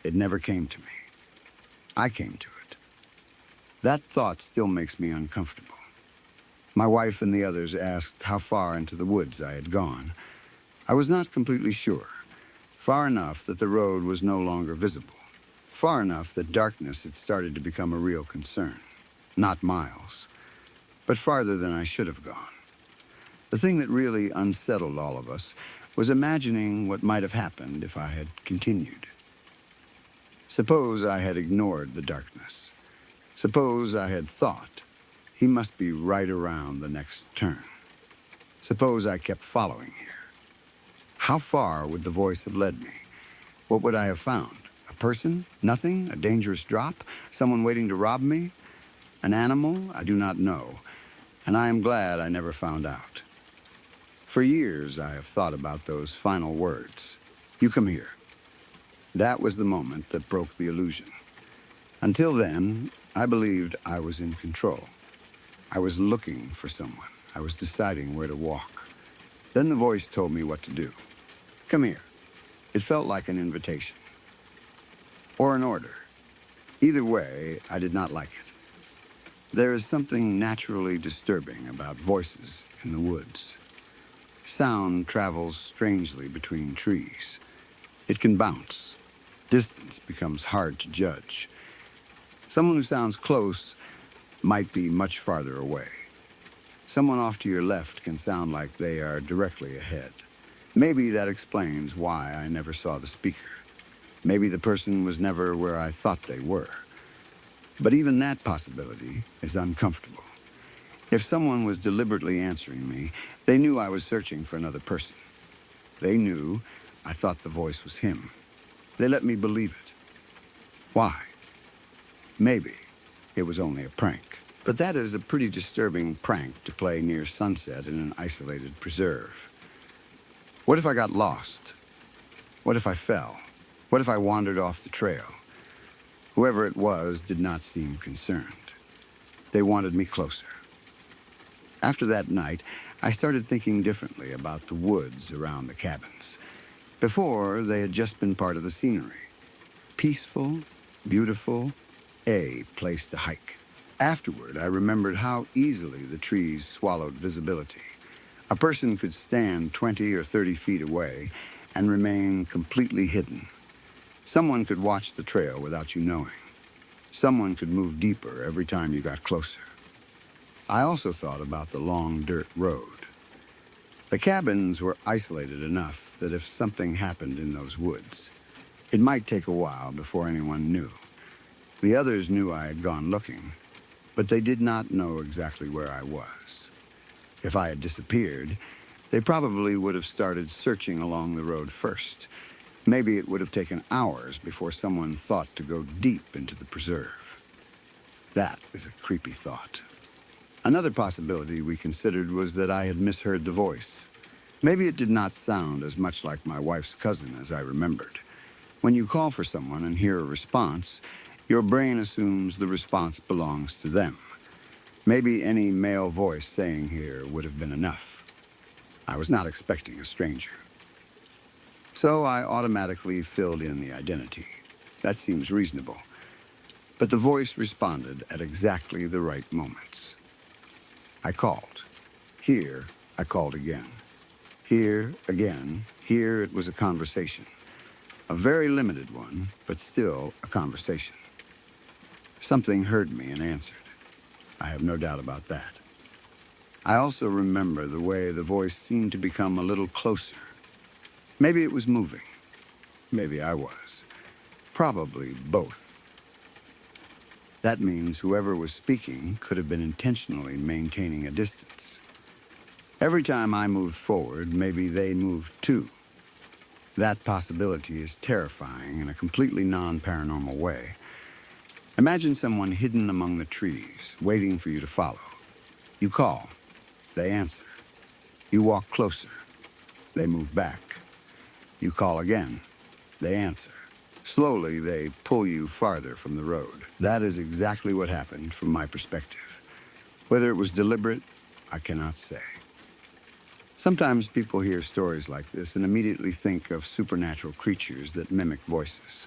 It never came to me. I came to it. That thought still makes me uncomfortable. My wife and the others asked how far into the woods I had gone. I was not completely sure. Far enough that the road was no longer visible. Far enough that darkness had started to become a real concern. Not miles, but farther than I should have gone. The thing that really unsettled all of us was imagining what might have happened if I had continued. Suppose I had ignored the darkness. Suppose I had thought, he must be right around the next turn. Suppose I kept following here. How far would the voice have led me? What would I have found? A person? Nothing? A dangerous drop? Someone waiting to rob me? An animal? I do not know, and I am glad I never found out. For years I have thought about those final words. You come here. That was the moment that broke the illusion. Until then, I believed I was in control. I was looking for someone. I was deciding where to walk. Then the voice told me what to do. Come here. It felt like an invitation. Or an order. Either way, I did not like it. There is something naturally disturbing about voices in the woods. Sound travels strangely between trees. It can bounce. Distance becomes hard to judge. Someone who sounds close might be much farther away. Someone off to your left can sound like they are directly ahead. Maybe that explains why I never saw the speaker. Maybe the person was never where I thought they were. But even that possibility is uncomfortable. If someone was deliberately answering me, they knew I was searching for another person. They knew I thought the voice was him. They let me believe it. Why? Maybe it was only a prank. But that is a pretty disturbing prank to play near sunset in an isolated preserve. What if I got lost? What if I fell? What if I wandered off the trail? Whoever it was did not seem concerned. They wanted me closer. After that night, I started thinking differently about the woods around the cabins. Before, they had just been part of the scenery. Peaceful, beautiful, a place to hike. Afterward, I remembered how easily the trees swallowed visibility. A person could stand 20 or 30 feet away and remain completely hidden. Someone could watch the trail without you knowing. Someone could move deeper every time you got closer. I also thought about the long dirt road. The cabins were isolated enough that if something happened in those woods, it might take a while before anyone knew. The others knew I had gone looking, but they did not know exactly where I was. If I had disappeared, they probably would have started searching along the road first. Maybe it would have taken hours before someone thought to go deep into the preserve. That is a creepy thought. Another possibility we considered was that I had misheard the voice. Maybe it did not sound as much like my wife's cousin as I remembered. When you call for someone and hear a response, your brain assumes the response belongs to them. Maybe any male voice saying here would have been enough. I was not expecting a stranger. So I automatically filled in the identity. That seems reasonable. But the voice responded at exactly the right moments. I called. Here, I called again. Here, again. Here, it was a conversation. A very limited one, but still a conversation. Something heard me and answered. I have no doubt about that. I also remember the way the voice seemed to become a little closer. Maybe it was moving. Maybe I was. Probably both. That means whoever was speaking could have been intentionally maintaining a distance. Every time I moved forward, maybe they moved too. That possibility is terrifying in a completely non-paranormal way. Imagine someone hidden among the trees, waiting for you to follow. You call. They answer. You walk closer. They move back. You call again. They answer. Slowly, they pull you farther from the road. That is exactly what happened from my perspective. Whether it was deliberate, I cannot say. Sometimes people hear stories like this and immediately think of supernatural creatures that mimic voices.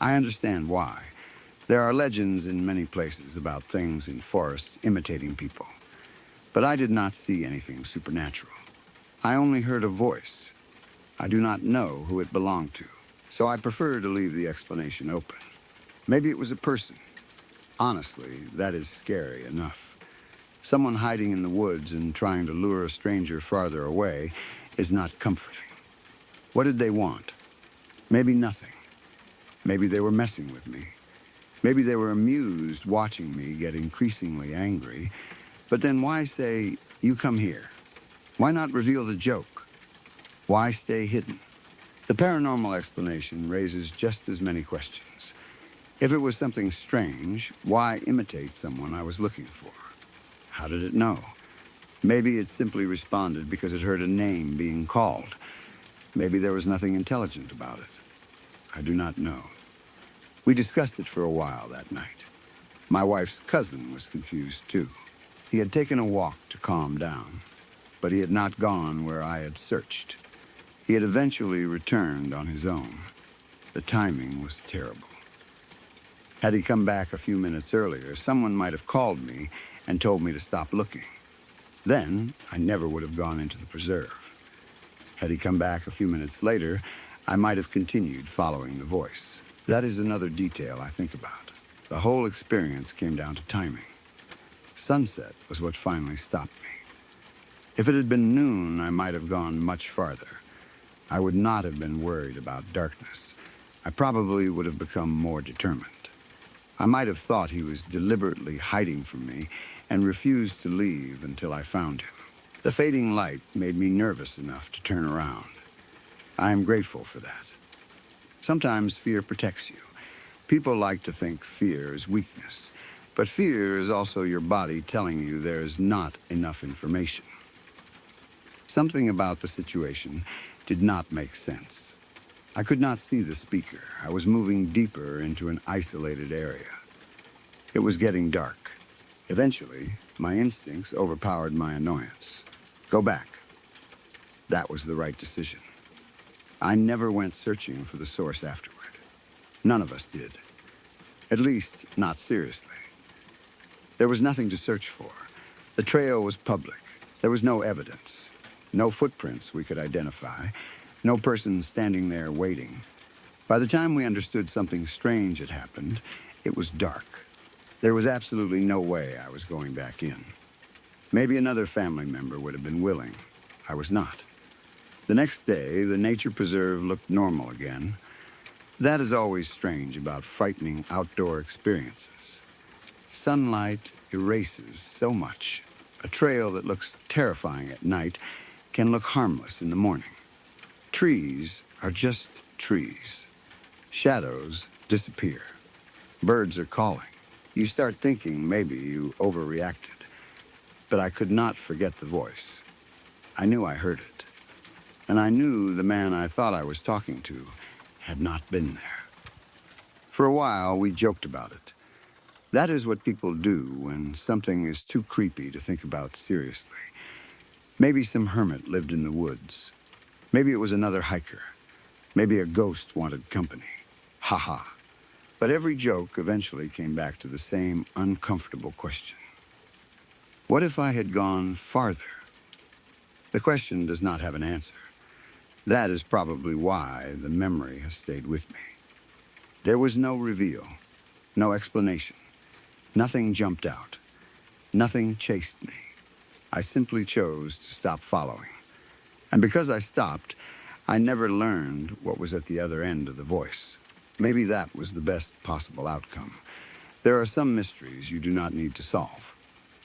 I understand why. There are legends in many places about things in forests imitating people. But I did not see anything supernatural. I only heard a voice. I do not know who it belonged to, so I prefer to leave the explanation open. Maybe it was a person. Honestly, that is scary enough. Someone hiding in the woods and trying to lure a stranger farther away is not comforting. What did they want? Maybe nothing. Maybe they were messing with me. Maybe they were amused watching me get increasingly angry. But then why say, "You come here"? Why not reveal the joke? Why stay hidden? The paranormal explanation raises just as many questions. If it was something strange, why imitate someone I was looking for? How did it know? Maybe it simply responded because it heard a name being called. Maybe there was nothing intelligent about it. I do not know. We discussed it for a while that night. My wife's cousin was confused too. He had taken a walk to calm down, but he had not gone where I had searched. He had eventually returned on his own. The timing was terrible. Had he come back a few minutes earlier, someone might have called me and told me to stop looking. Then, I never would have gone into the preserve. Had he come back a few minutes later, I might have continued following the voice. That is another detail I think about. The whole experience came down to timing. Sunset was what finally stopped me. If it had been noon, I might have gone much farther. I would not have been worried about darkness. I probably would have become more determined. I might have thought he was deliberately hiding from me and refused to leave until I found him. The fading light made me nervous enough to turn around. I am grateful for that. Sometimes fear protects you. People like to think fear is weakness, but fear is also your body telling you there is not enough information. Something about the situation did not make sense. I could not see the speaker. I was moving deeper into an isolated area. It was getting dark. Eventually, my instincts overpowered my annoyance. Go back. That was the right decision. I never went searching for the source afterward. None of us did. At least, not seriously. There was nothing to search for. The trail was public. There was no evidence. No footprints we could identify. No person standing there waiting. By the time we understood something strange had happened, it was dark. There was absolutely no way I was going back in. Maybe another family member would have been willing. I was not. The next day, the nature preserve looked normal again. That is always strange about frightening outdoor experiences. Sunlight erases so much. A trail that looks terrifying at night can look harmless in the morning. Trees are just trees. Shadows disappear. Birds are calling. You start thinking maybe you overreacted. But I could not forget the voice. I knew I heard it. And I knew the man I thought I was talking to had not been there. For a while, we joked about it. That is what people do when something is too creepy to think about seriously. Maybe some hermit lived in the woods. Maybe it was another hiker. Maybe a ghost wanted company. Ha ha. But every joke eventually came back to the same uncomfortable question. What if I had gone farther? The question does not have an answer. That is probably why the memory has stayed with me. There was no reveal, no explanation. Nothing jumped out. Nothing chased me. I simply chose to stop following. And because I stopped, I never learned what was at the other end of the voice. Maybe that was the best possible outcome. There are some mysteries you do not need to solve.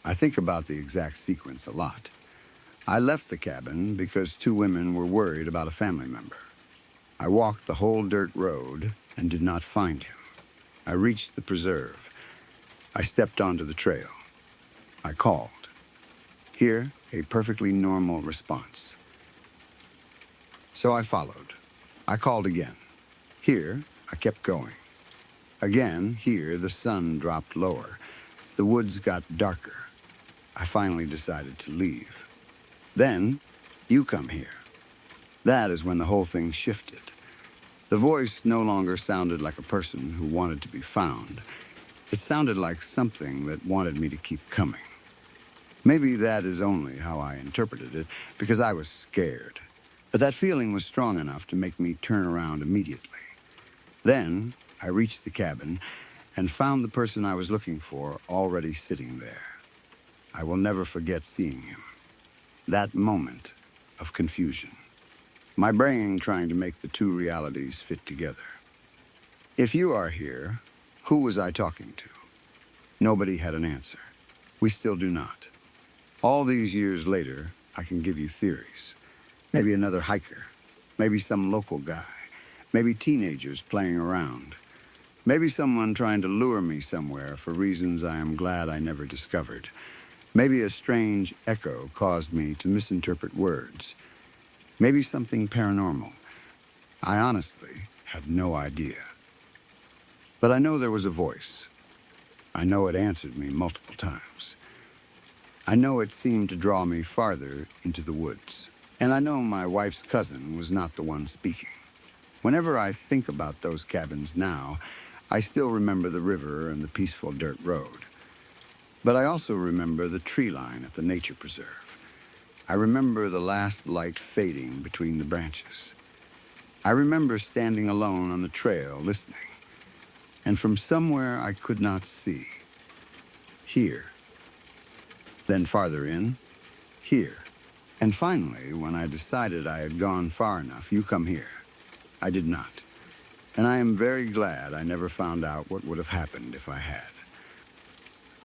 I think about the exact sequence a lot. I left the cabin because two women were worried about a family member. I walked the whole dirt road and did not find him. I reached the preserve. I stepped onto the trail. I called. Here, a perfectly normal response. So I followed. I called again. Here, I kept going. Again, here, the sun dropped lower. The woods got darker. I finally decided to leave. Then, you come here. That is when the whole thing shifted. The voice no longer sounded like a person who wanted to be found. It sounded like something that wanted me to keep coming. Maybe that is only how I interpreted it, because I was scared. But that feeling was strong enough to make me turn around immediately. Then, I reached the cabin and found the person I was looking for already sitting there. I will never forget seeing him. That moment of confusion. My brain trying to make the two realities fit together. If you are here, who was I talking to? Nobody had an answer. We still do not. All these years later, I can give you theories. Maybe another hiker. Maybe some local guy. Maybe teenagers playing around. Maybe someone trying to lure me somewhere for reasons I am glad I never discovered. Maybe a strange echo caused me to misinterpret words. Maybe something paranormal. I honestly have no idea. But I know there was a voice. I know it answered me multiple times. I know it seemed to draw me farther into the woods. And I know my wife's cousin was not the one speaking. Whenever I think about those cabins now, I still remember the river and the peaceful dirt road. But I also remember the tree line at the nature preserve. I remember the last light fading between the branches. I remember standing alone on the trail listening. And from somewhere I could not see, here. Then farther in, here. And finally, when I decided I had gone far enough, you come here. I did not. And I am very glad I never found out what would have happened if I had.